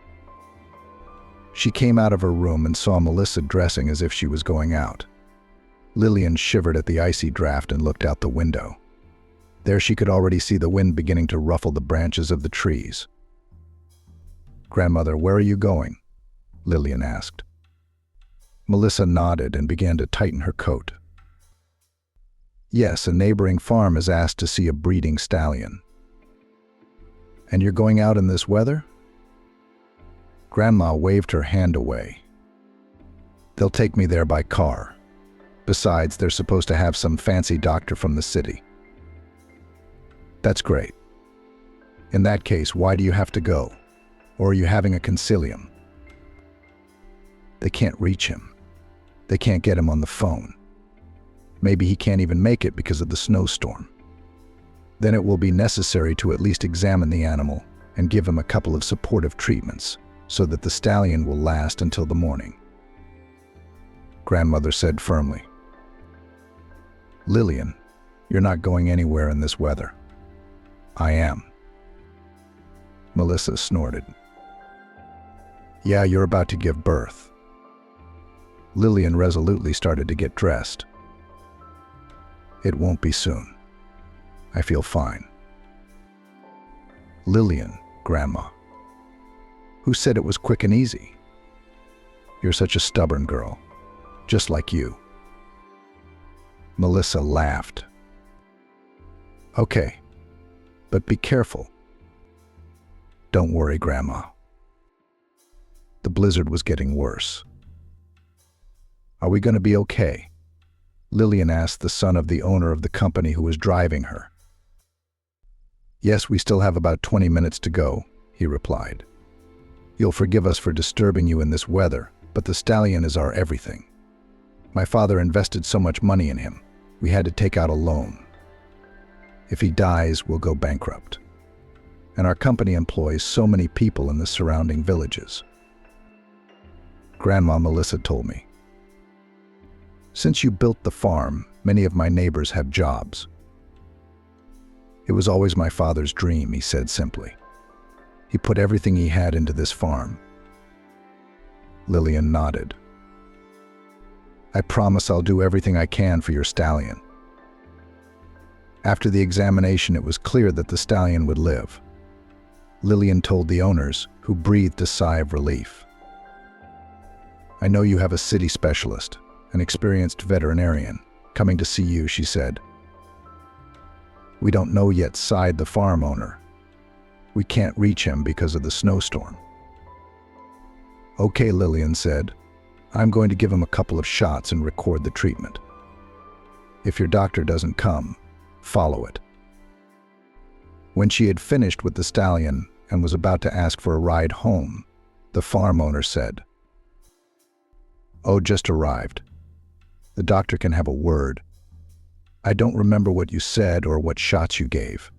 Speaker 1: She came out of her room and saw Melissa dressing as if she was going out. Lillian shivered at the icy draft and looked out the window. There she could already see the wind beginning to ruffle the branches of the trees. Grandmother, where are you going? Lillian asked. Melissa nodded and began to tighten her coat. Yes, a neighboring farm has asked to see a breeding stallion. And you're going out in this weather? Grandma waved her hand away. They'll take me there by car. Besides, they're supposed to have some fancy doctor from the city. That's great. In that case, why do you have to go? Or are you having a concilium? They can't reach him. They can't get him on the phone. Maybe he can't even make it because of the snowstorm. Then it will be necessary to at least examine the animal and give him a couple of supportive treatments so that the stallion will last until the morning. Grandmother said firmly. Lillian, you're not going anywhere in this weather. I am. Melissa snorted. Yeah, you're about to give birth. Lillian resolutely started to get dressed. It won't be soon. I feel fine. Lillian, Grandma. Who said it was quick and easy? You're such a stubborn girl, just like you. Melissa laughed. Okay, but be careful. Don't worry, Grandma. The blizzard was getting worse. Are we going to be okay? Lillian asked the son of the owner of the company who was driving her. Yes, we still have about 20 minutes to go, he replied. You'll forgive us for disturbing you in this weather, but the stallion is our everything. My father invested so much money in him, we had to take out a loan. If he dies, we'll go bankrupt. And our company employs so many people in the surrounding villages. Grandma Melissa told me. Since you built the farm, many of my neighbors have jobs. It was always my father's dream, he said simply. He put everything he had into this farm. Lillian nodded. I promise I'll do everything I can for your stallion. After the examination, it was clear that the stallion would live. Lillian told the owners, who breathed a sigh of relief. I know you have a city specialist, an experienced veterinarian, coming to see you, she said. We don't know yet, sighed the farm owner. We can't reach him because of the snowstorm. Okay, Lillian said. I'm going to give him a couple of shots and record the treatment. If your doctor doesn't come, follow it. When she had finished with the stallion and was about to ask for a ride home, the farm owner said, "Oh, just arrived. The doctor can have a word. I don't remember what you said or what shots you gave."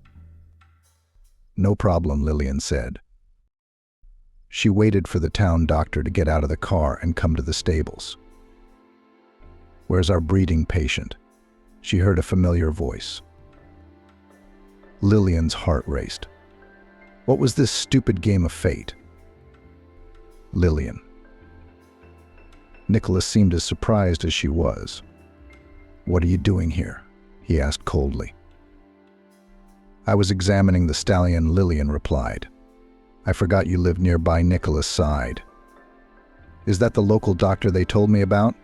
Speaker 1: "No problem," Lillian said. She waited for the town doctor to get out of the car and come to the stables. "Where's our breeding patient?" She heard a familiar voice. Lillian's heart raced. What was this stupid game of fate? Lillian. Nicholas seemed as surprised as she was. "What are you doing here?" he asked coldly. "I was examining the stallion," Lillian replied. "I forgot you lived nearby." Nicholas sighed. "Is that the local doctor they told me about?"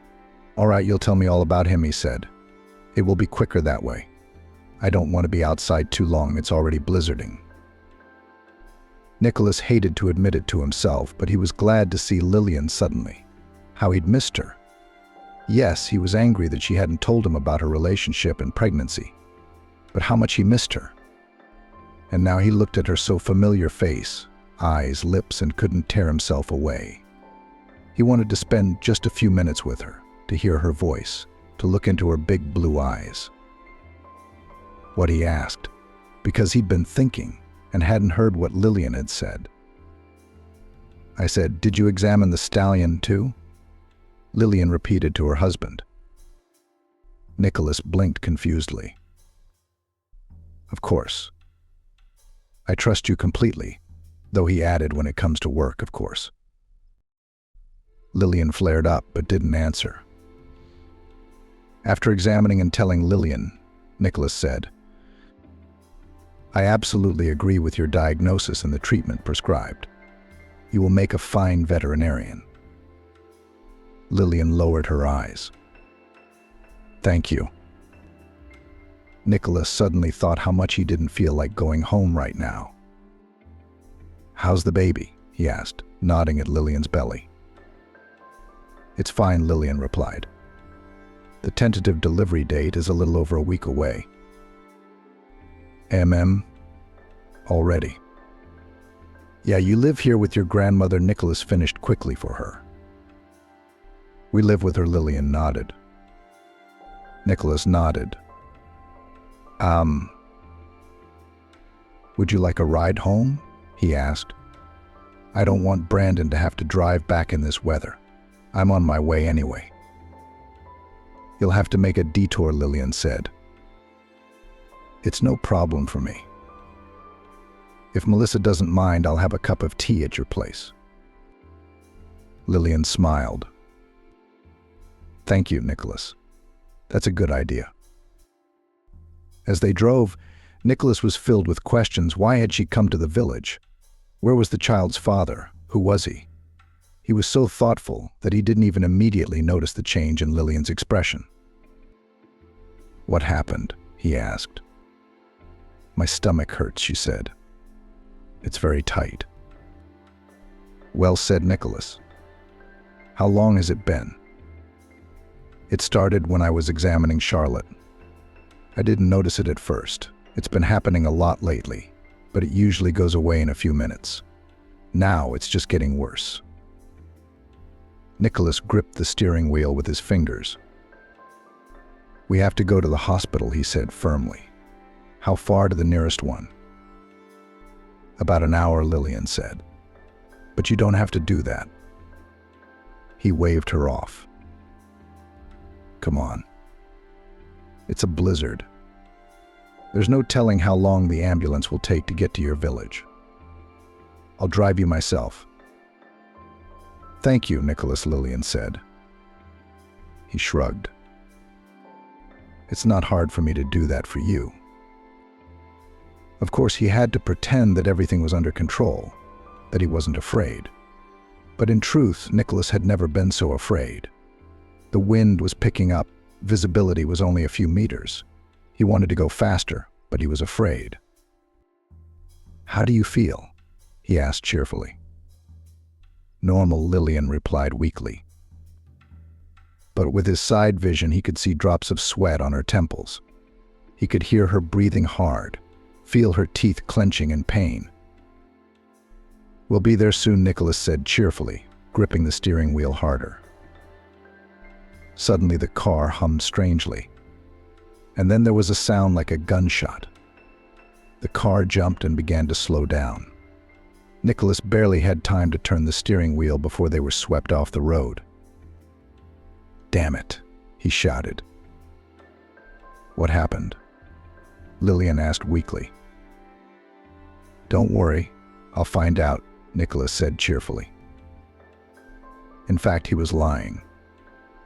Speaker 1: "All right, you'll tell me all about him," he said. "It will be quicker that way. I don't want to be outside too long, it's already blizzarding." Nicholas hated to admit it to himself, but he was glad to see Lillian suddenly. How he'd missed her. Yes, he was angry that she hadn't told him about her relationship and pregnancy, but how much he missed her. And now he looked at her so familiar face, eyes, lips, and couldn't tear himself away. He wanted to spend just a few minutes with her, to hear her voice, to look into her big blue eyes. What he asked, because he'd been thinking and hadn't heard what Lillian had said. "I said, did you examine the stallion too?" Lillian repeated to her husband. Nicholas blinked confusedly. "Of course. I trust you completely," though he added, "when it comes to work, of course." Lillian flared up but didn't answer. After examining and telling Lillian, Nicholas said, "I absolutely agree with your diagnosis and the treatment prescribed. You will make a fine veterinarian." Lillian lowered her eyes. "Thank you." Nicholas suddenly thought how much he didn't feel like going home right now. "How's the baby?" he asked, nodding at Lillian's belly. "It's fine," Lillian replied. "The tentative delivery date is a little over a week away." Already. "Yeah, you live here with your grandmother," Nicholas finished quickly for her. "We live with her," Lillian nodded. Nicholas nodded. Would you like a ride home?" he asked. "I don't want Brandon to have to drive back in this weather. I'm on my way anyway." "You'll have to make a detour," Lillian said. "It's no problem for me. If Melissa doesn't mind, I'll have a cup of tea at your place." Lillian smiled. "Thank you, Nicholas. That's a good idea." As they drove, Nicholas was filled with questions. Why had she come to the village? Where was the child's father? Who was he? He was so thoughtful that he didn't even immediately notice the change in Lillian's expression. "What happened?" he asked. "My stomach hurts," she said. "It's very tight." "Well said, Nicholas. How long has it been?" "It started when I was examining Charlotte. I didn't notice it at first. It's been happening a lot lately, but it usually goes away in a few minutes. Now it's just getting worse." Nicholas gripped the steering wheel with his fingers. "We have to go to the hospital," he said firmly. "How far to the nearest one?" "About an hour," Lillian said. "But you don't have to do that." He waved her off. "Come on. It's a blizzard. There's no telling how long the ambulance will take to get to your village. I'll drive you myself." "Thank you, Nicholas," Lillian said. He shrugged. "It's not hard for me to do that for you." Of course, he had to pretend that everything was under control, that he wasn't afraid. But in truth, Nicholas had never been so afraid. The wind was picking up, visibility was only a few meters. He wanted to go faster, but he was afraid. "How do you feel?" he asked cheerfully. "Normal," Lillian replied weakly. But with his side vision, he could see drops of sweat on her temples. He could hear her breathing hard, feel her teeth clenching in pain. "We'll be there soon," Nicholas said cheerfully, gripping the steering wheel harder. Suddenly the car hummed strangely, and then there was a sound like a gunshot. The car jumped and began to slow down. Nicholas barely had time to turn the steering wheel before they were swept off the road. "Damn it," he shouted. "What happened?" Lillian asked weakly. "Don't worry, I'll find out," Nicholas said cheerfully. In fact, he was lying.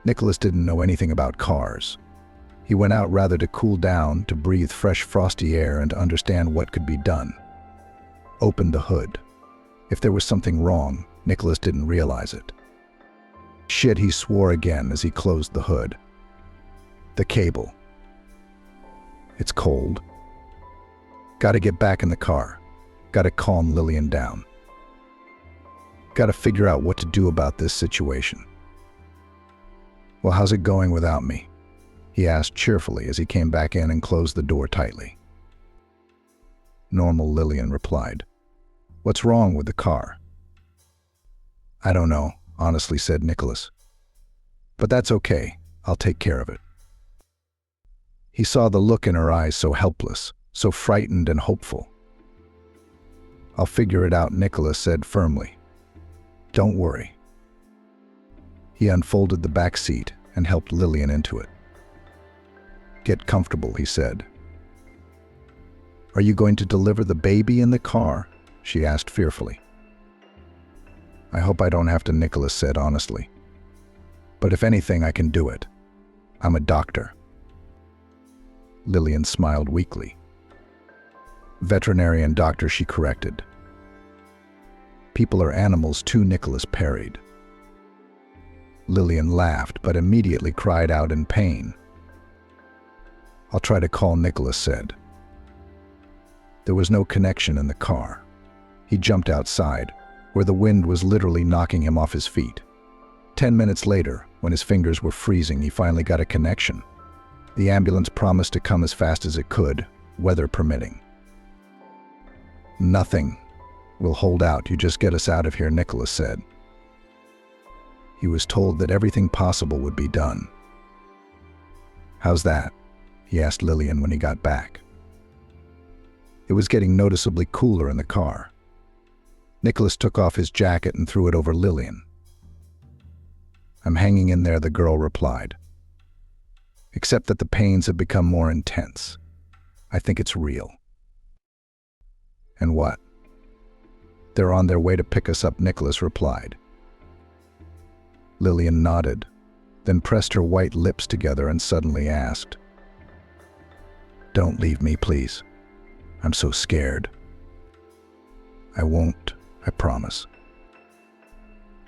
Speaker 1: Nicholas didn't know anything about cars. He went out rather to cool down, to breathe fresh frosty air and to understand what could be done. Opened the hood. If there was something wrong, Nicholas didn't realize it. "Shit," he swore again as he closed the hood. "The cable. It's cold. Gotta get back in the car. Gotta calm Lillian down. Gotta figure out what to do about this situation." "Well, how's it going without me?" he asked cheerfully as he came back in and closed the door tightly. "Normal," Lillian replied. "What's wrong with the car?" "I don't know," honestly said Nicholas. "But that's okay. I'll take care of it." He saw the look in her eyes, so helpless, so frightened and hopeful. "I'll figure it out," Nicholas said firmly. "Don't worry." He unfolded the back seat and helped Lillian into it. "Get comfortable," he said. "Are you going to deliver the baby in the car?" she asked fearfully. "I hope I don't have to," Nicholas said honestly. "But if anything, I can do it. I'm a doctor." Lillian smiled weakly. "Veterinarian doctor," she corrected. "People are animals too," Nicholas parried. Lillian laughed, but immediately cried out in pain. "I'll try to call," Nicholas said. There was no connection in the car. He jumped outside, where the wind was literally knocking him off his feet. 10 minutes later, when his fingers were freezing, he finally got a connection. The ambulance promised to come as fast as it could, weather permitting. "Nothing. We'll hold out. You just get us out of here," Nicholas said. He was told that everything possible would be done. "How's that?" he asked Lillian when he got back. It was getting noticeably cooler in the car. Nicholas took off his jacket and threw it over Lillian. "I'm hanging in there," the girl replied. "Except that the pains have become more intense. I think it's real." "And what?" "They're on their way to pick us up," Nicholas replied. Lillian nodded, then pressed her white lips together and suddenly asked, "Don't leave me, please. I'm so scared." "I won't, I promise."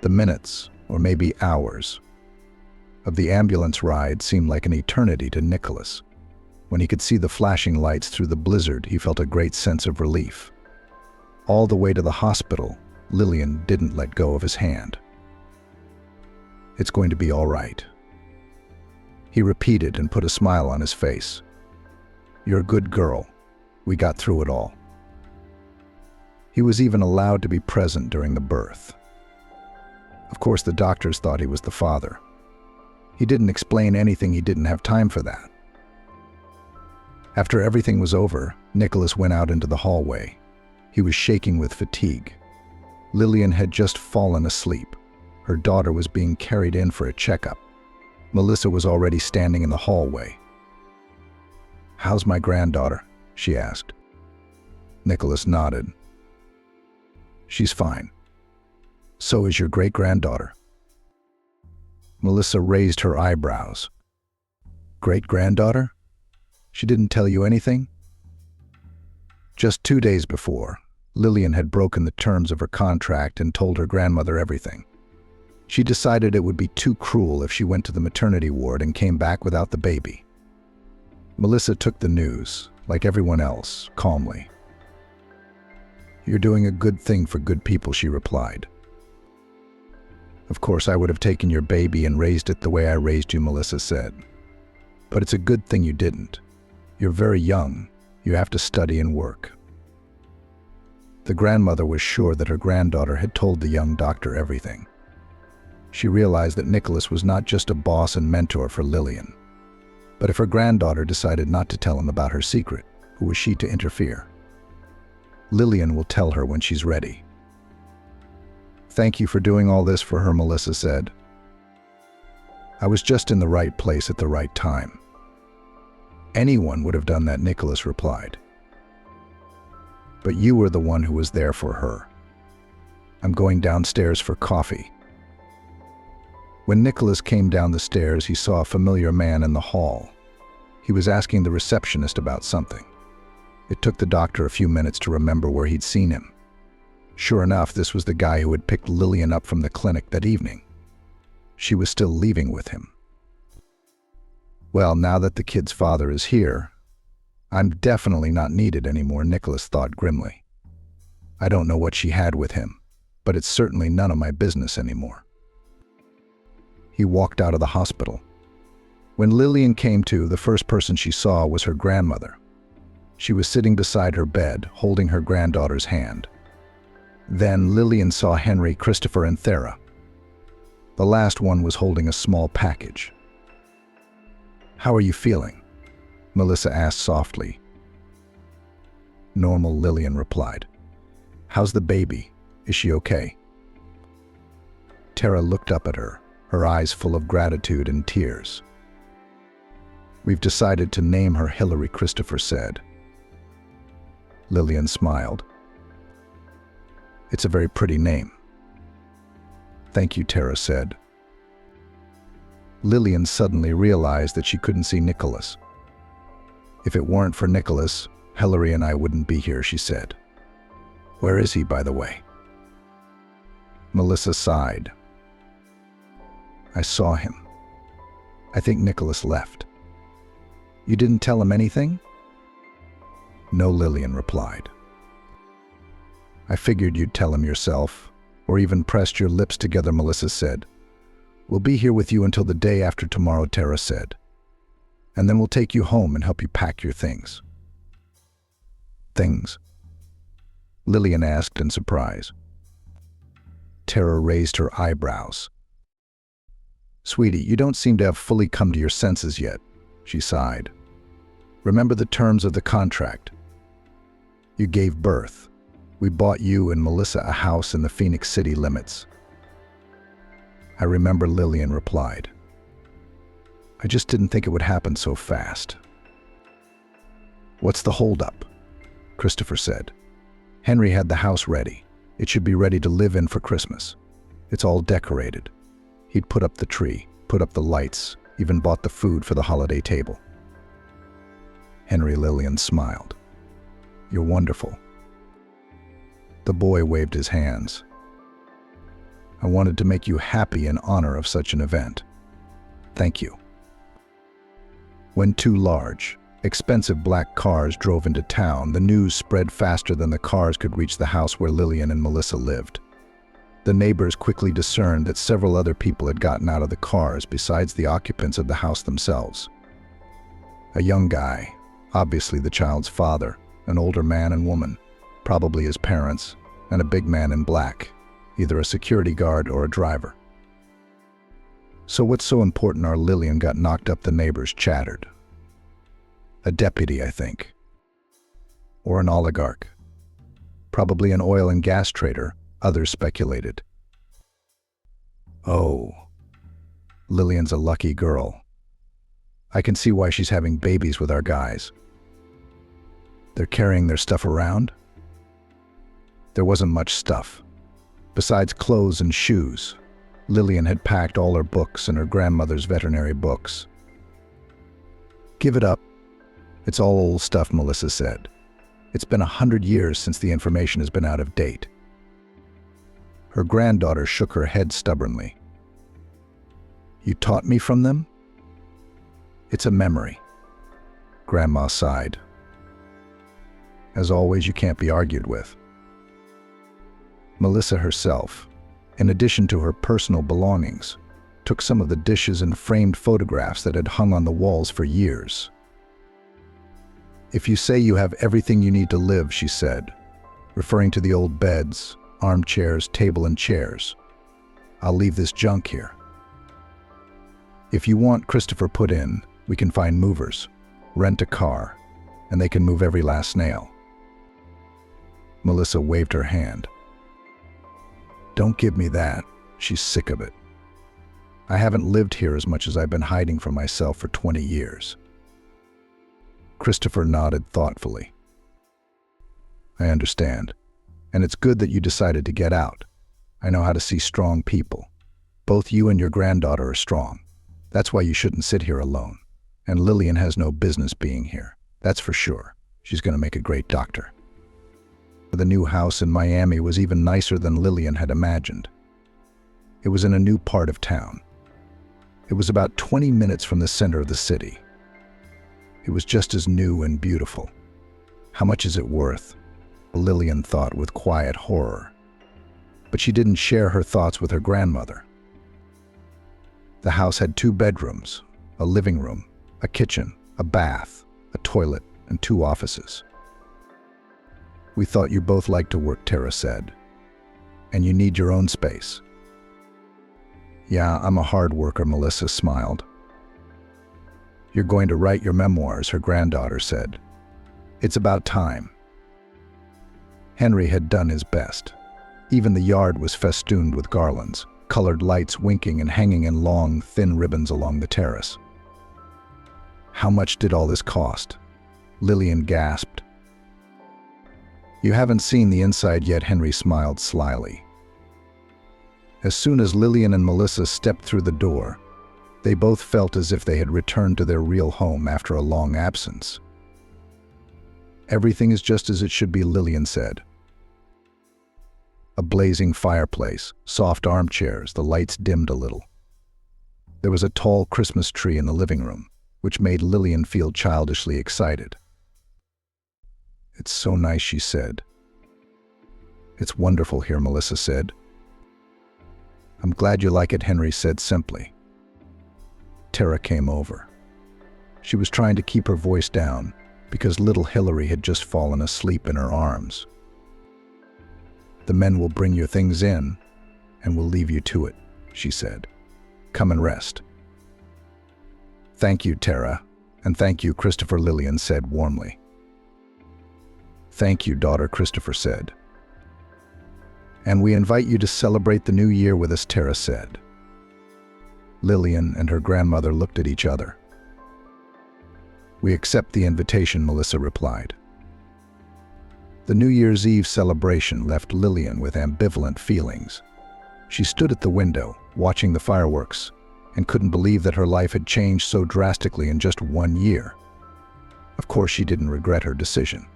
Speaker 1: The minutes, or maybe hours, of the ambulance ride seemed like an eternity to Nicholas. When he could see the flashing lights through the blizzard, he felt a great sense of relief. All the way to the hospital, Lillian didn't let go of his hand. "It's going to be all right," he repeated and put a smile on his face. "You're a good girl. We got through it all." He was even allowed to be present during the birth. Of course, the doctors thought he was the father. He didn't explain anything. He didn't have time for that. After everything was over, Nicholas went out into the hallway. He was shaking with fatigue. Lillian had just fallen asleep. Her daughter was being carried in for a checkup. Melissa was already standing in the hallway. "How's my granddaughter?" she asked. Nicholas nodded. "She's fine. So is your great-granddaughter." Melissa raised her eyebrows. "Great-granddaughter? She didn't tell you anything?" Just 2 days before, Lillian had broken the terms of her contract and told her grandmother everything. She decided it would be too cruel if she went to the maternity ward and came back without the baby. Melissa took the news, like everyone else, calmly. "You're doing a good thing for good people," she replied. "Of course, I would have taken your baby and raised it the way I raised you," Melissa said. "But it's a good thing you didn't. You're very young. You have to study and work." The grandmother was sure that her granddaughter had told the young doctor everything. She realized that Nicholas was not just a boss and mentor for Lillian. But if her granddaughter decided not to tell him about her secret, who was she to interfere? Lillian will tell her when she's ready. "Thank you for doing all this for her," Melissa said. "I was just in the right place at the right time." "Anyone would have done that," Nicholas replied. "But you were the one who was there for her. I'm going downstairs for coffee." When Nicholas came down the stairs, he saw a familiar man in the hall. He was asking the receptionist about something. It took the doctor a few minutes to remember where he'd seen him. Sure enough, this was the guy who had picked Lillian up from the clinic that evening. She was still leaving with him. "Well, now that the kid's father is here, I'm definitely not needed anymore," Nicholas thought grimly. "I don't know what she had with him, but it's certainly none of my business anymore." He walked out of the hospital. When Lillian came to, the first person she saw was her grandmother. She was sitting beside her bed, holding her granddaughter's hand. Then Lillian saw Henry, Christopher, and Thera. The last one was holding a small package. "How are you feeling?" Melissa asked softly. "Normal," Lillian replied. "How's the baby? Is she okay?" Tara looked up at her, her eyes full of gratitude and tears. "We've decided to name her Hillary," Christopher said. Lillian smiled. "It's a very pretty name." "Thank you," Tara said. Lillian suddenly realized that she couldn't see Nicholas. "If it weren't for Nicholas, Hillary and I wouldn't be here," she said. "Where is he, by the way?" Melissa sighed. "I saw him. I think Nicholas left." "You didn't tell him anything?" "No," Lillian replied. "I figured you'd tell him yourself, or even pressed your lips together," Melissa said. "We'll be here with you until the day after tomorrow," Tara said. "And then we'll take you home and help you pack your things." "Things?" Lillian asked in surprise. Tara raised her eyebrows. "Sweetie, you don't seem to have fully come to your senses yet," she sighed. "Remember the terms of the contract. You gave birth. We bought you and Melissa a house in the Phoenix City limits." "I remember," Lillian replied. "I just didn't think it would happen so fast." "What's the holdup?" Christopher said. "Henry had the house ready. It should be ready to live in for Christmas. It's all decorated. He'd put up the tree, put up the lights, even bought the food for the holiday table." Henry, Lillian smiled. "You're wonderful." The boy waved his hands. "I wanted to make you happy in honor of such an event. Thank you." When two large, expensive black cars drove into town, the news spread faster than the cars could reach the house where Lillian and Melissa lived. The neighbors quickly discerned that several other people had gotten out of the cars besides the occupants of the house themselves. A young guy, obviously the child's father, an older man and woman, probably his parents, and a big man in black, either a security guard or a driver. "So what's so important our Lillian got knocked up?" the neighbors chattered. "A deputy, I think. Or an oligarch. Probably an oil and gas trader," others speculated. "Oh, Lillian's a lucky girl. I can see why she's having babies with our guys." "They're carrying their stuff around?" There wasn't much stuff. Besides clothes and shoes, Lillian had packed all her books and her grandmother's veterinary books. "Give it up. It's all old stuff," Melissa said. "It's been 100 years since the information has been out of date." Her granddaughter shook her head stubbornly. "You taught me from them?" "It's a memory." Grandma sighed. "As always, you can't be argued with." Melissa herself, in addition to her personal belongings, took some of the dishes and framed photographs that had hung on the walls for years. "If you say you have everything you need to live," she said, referring to the old beds, armchairs, table and chairs, "I'll leave this junk here. If you want Christopher put in, we can find movers, rent a car, and they can move every last nail." Melissa waved her hand. "Don't give me that. She's sick of it. I haven't lived here as much as I've been hiding from myself for 20 years. Christopher nodded thoughtfully. "I understand. And it's good that you decided to get out. I know how to see strong people. Both you and your granddaughter are strong. That's why you shouldn't sit here alone. And Lillian has no business being here. That's for sure. She's going to make a great doctor." The new house in Miami was even nicer than Lillian had imagined. It was in a new part of town. It was about 20 minutes from the center of the city. It was just as new and beautiful. How much is it worth? Lillian thought with quiet horror. But she didn't share her thoughts with her grandmother. The house had 2 bedrooms, a living room, a kitchen, a bath, a toilet, and 2 offices. "We thought you both liked to work," Tara said. "And you need your own space." "Yeah, I'm a hard worker," Melissa smiled. "You're going to write your memoirs," her granddaughter said. "It's about time." Henry had done his best. Even the yard was festooned with garlands, colored lights winking and hanging in long, thin ribbons along the terrace. "How much did all this cost?" Lillian gasped. "You haven't seen the inside yet," Henry smiled slyly. As soon as Lillian and Melissa stepped through the door, they both felt as if they had returned to their real home after a long absence. "Everything is just as it should be," Lillian said. A blazing fireplace, soft armchairs, the lights dimmed a little. There was a tall Christmas tree in the living room, which made Lillian feel childishly excited. "It's so nice," she said. "It's wonderful here," Melissa said. "I'm glad you like it," Henry said simply. Tara came over. She was trying to keep her voice down because little Hillary had just fallen asleep in her arms. "The men will bring your things in, and we'll leave you to it," she said. "Come and rest." "Thank you, Tara, and thank you, Christopher," Lillian said warmly. "Thank you, daughter," Christopher said. "And we invite you to celebrate the new year with us," Tara said. Lillian and her grandmother looked at each other. "We accept the invitation," Melissa replied. The New Year's Eve celebration left Lillian with ambivalent feelings. She stood at the window, watching the fireworks, and couldn't believe that her life had changed so drastically in just 1 year. Of course, she didn't regret her decision.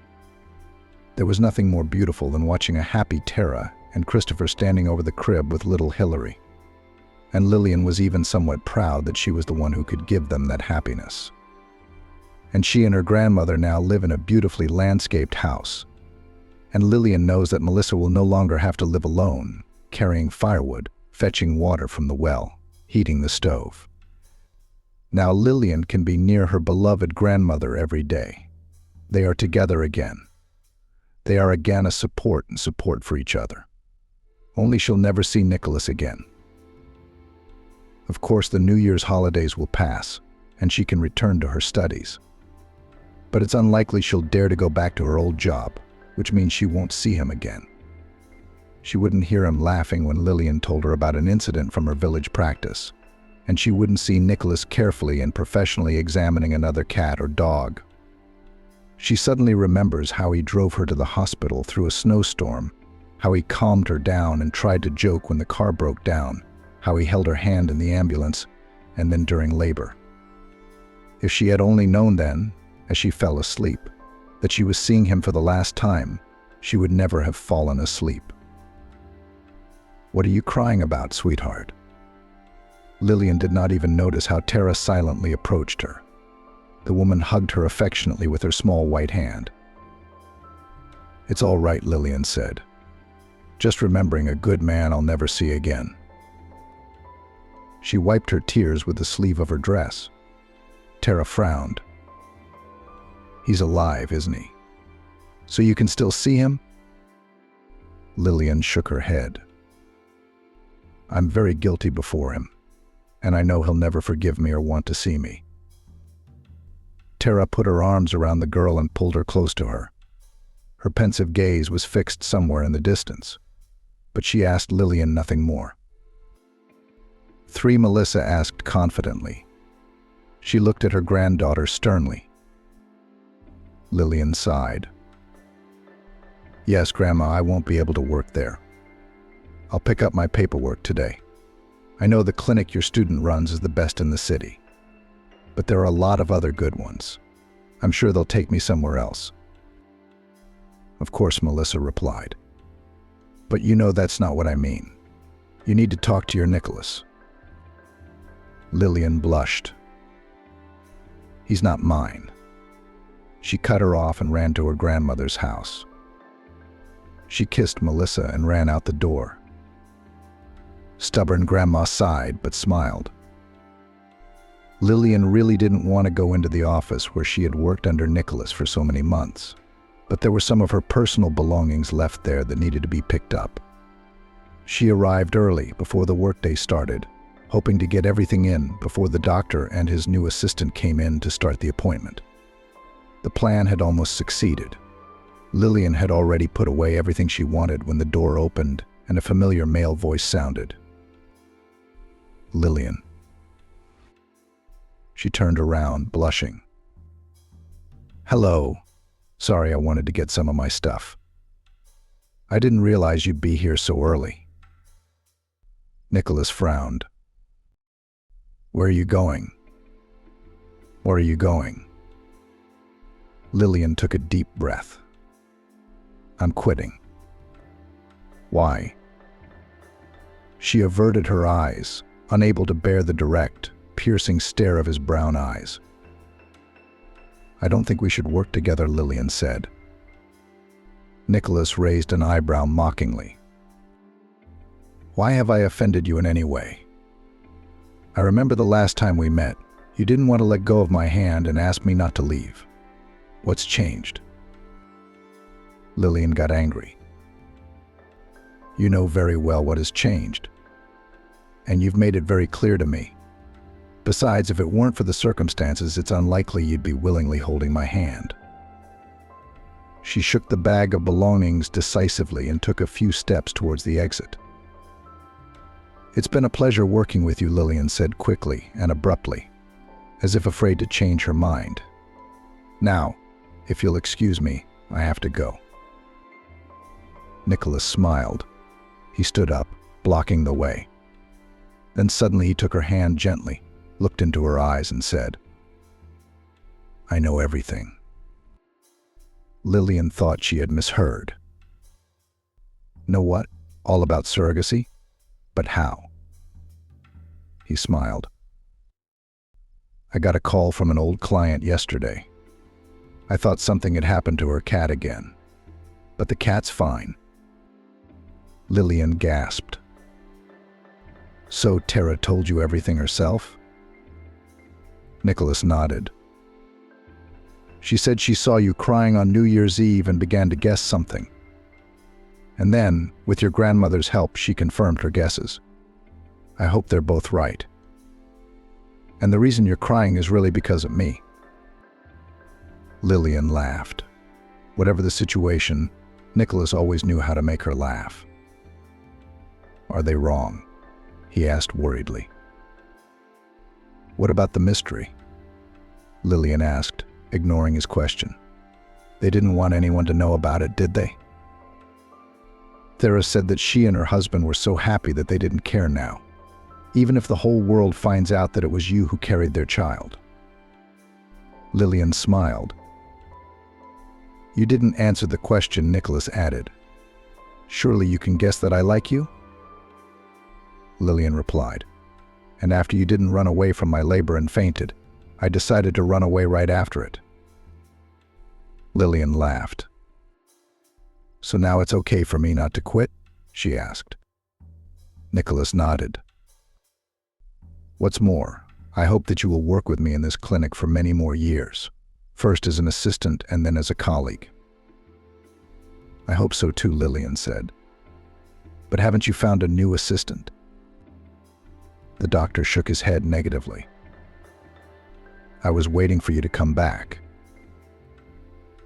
Speaker 1: There was nothing more beautiful than watching a happy Tara and Christopher standing over the crib with little Hillary. And Lillian was even somewhat proud that she was the one who could give them that happiness. And she and her grandmother now live in a beautifully landscaped house. And Lillian knows that Melissa will no longer have to live alone, carrying firewood, fetching water from the well, heating the stove. Now Lillian can be near her beloved grandmother every day. They are together again. They are again a support and support for each other. Only she'll never see Nicholas again. Of course, the New Year's holidays will pass, and she can return to her studies. But it's unlikely she'll dare to go back to her old job, which means she won't see him again. She wouldn't hear him laughing when Lillian told her about an incident from her village practice, and she wouldn't see Nicholas carefully and professionally examining another cat or dog. She suddenly remembers how he drove her to the hospital through a snowstorm, how he calmed her down and tried to joke when the car broke down, how he held her hand in the ambulance, and then during labor. If she had only known then, as she fell asleep, that she was seeing him for the last time, she would never have fallen asleep. "What are you crying about, sweetheart?" Lillian did not even notice how Tara silently approached her. The woman hugged her affectionately with her small white hand. "It's all right," Lillian said. "Just remembering a good man I'll never see again." She wiped her tears with the sleeve of her dress. Tara frowned. He's alive, isn't he? So you can still see him? Lillian shook her head. I'm very guilty before him, and I know he'll never forgive me or want to see me. Tara put her arms around the girl and pulled her close to her. Her pensive gaze was fixed somewhere in the distance, but she asked Lillian nothing more. Melissa asked confidently. She looked at her granddaughter sternly. Lillian sighed. Yes, Grandma, I won't be able to work there. I'll pick up my paperwork today. I know the clinic your student runs is the best in the city, but there are a lot of other good ones. I'm sure they'll take me somewhere else. Of course, Melissa replied. But you know that's not what I mean. You need to talk to your Nicholas. Lillian blushed. He's not mine. She cut her off and ran to her grandmother's house. She kissed Melissa and ran out the door. Stubborn Grandma sighed but smiled. Lillian really didn't want to go into the office where she had worked under Nicholas for so many months, but there were some of her personal belongings left there that needed to be picked up. She arrived early before the workday started, hoping to get everything in before the doctor and his new assistant came in to start the appointment. The plan had almost succeeded. Lillian had already put away everything she wanted when the door opened and a familiar male voice sounded. Lillian. She turned around, blushing. Hello. Sorry, I wanted to get some of my stuff. I didn't realize you'd be here so early. Nicholas frowned. Where are you going? Where are you going? Lillian took a deep breath. I'm quitting. Why? She averted her eyes, unable to bear the direct, piercing stare of his brown eyes. I don't think we should work together, Lillian said. Nicholas raised an eyebrow mockingly. Why have I offended you in any way? I remember the last time we met, you didn't want to let go of my hand and asked me not to leave. What's changed? Lillian got angry. You know very well what has changed, and you've made it very clear to me. Besides, if it weren't for the circumstances, it's unlikely you'd be willingly holding my hand. She shook the bag of belongings decisively and took a few steps towards the exit. It's been a pleasure working with you, Lillian said quickly and abruptly, as if afraid to change her mind. Now, if you'll excuse me, I have to go. Nicholas smiled. He stood up, blocking the way. Then suddenly he took her hand gently, looked into her eyes and said, I know everything. Lillian thought she had misheard. Know what? All about surrogacy? But how? He smiled. I got a call from an old client yesterday. I thought something had happened to her cat again. But the cat's fine. Lillian gasped. So Tara told you everything herself? Nicholas nodded. She said she saw you crying on New Year's Eve and began to guess something. And then, with your grandmother's help, she confirmed her guesses. I hope they're both right. And the reason you're crying is really because of me. Lillian laughed. Whatever the situation, Nicholas always knew how to make her laugh. Are they wrong? He asked worriedly. What about the mystery? Lillian asked, ignoring his question. They didn't want anyone to know about it, did they? Tara said that she and her husband were so happy that they didn't care now, even if the whole world finds out that it was you who carried their child. Lillian smiled. You didn't answer the question, Nicholas added. Surely you can guess that I like you? Lillian replied. And after you didn't run away from my labor and fainted, I decided to run away right after it. Lillian laughed. So now it's okay for me not to quit? She asked. Nicholas nodded. What's more, I hope that you will work with me in this clinic for many more years. first as an assistant and then as a colleague. I hope so too, Lillian said. But haven't you found a new assistant? The doctor shook his head negatively. I was waiting for you to come back.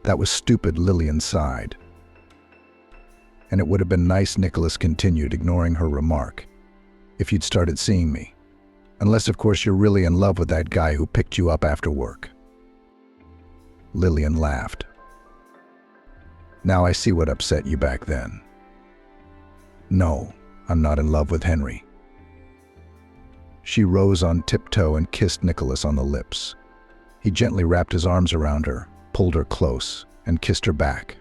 Speaker 1: That was stupid, Lillian sighed. And it would have been nice, Nicholas continued, ignoring her remark, if you'd started seeing me. Unless, of course, you're really in love with that guy who picked you up after work. Lillian laughed. Now I see what upset you back then. No, I'm not in love with Henry. She rose on tiptoe and kissed Nicholas on the lips. He gently wrapped his arms around her, pulled her close, and kissed her back.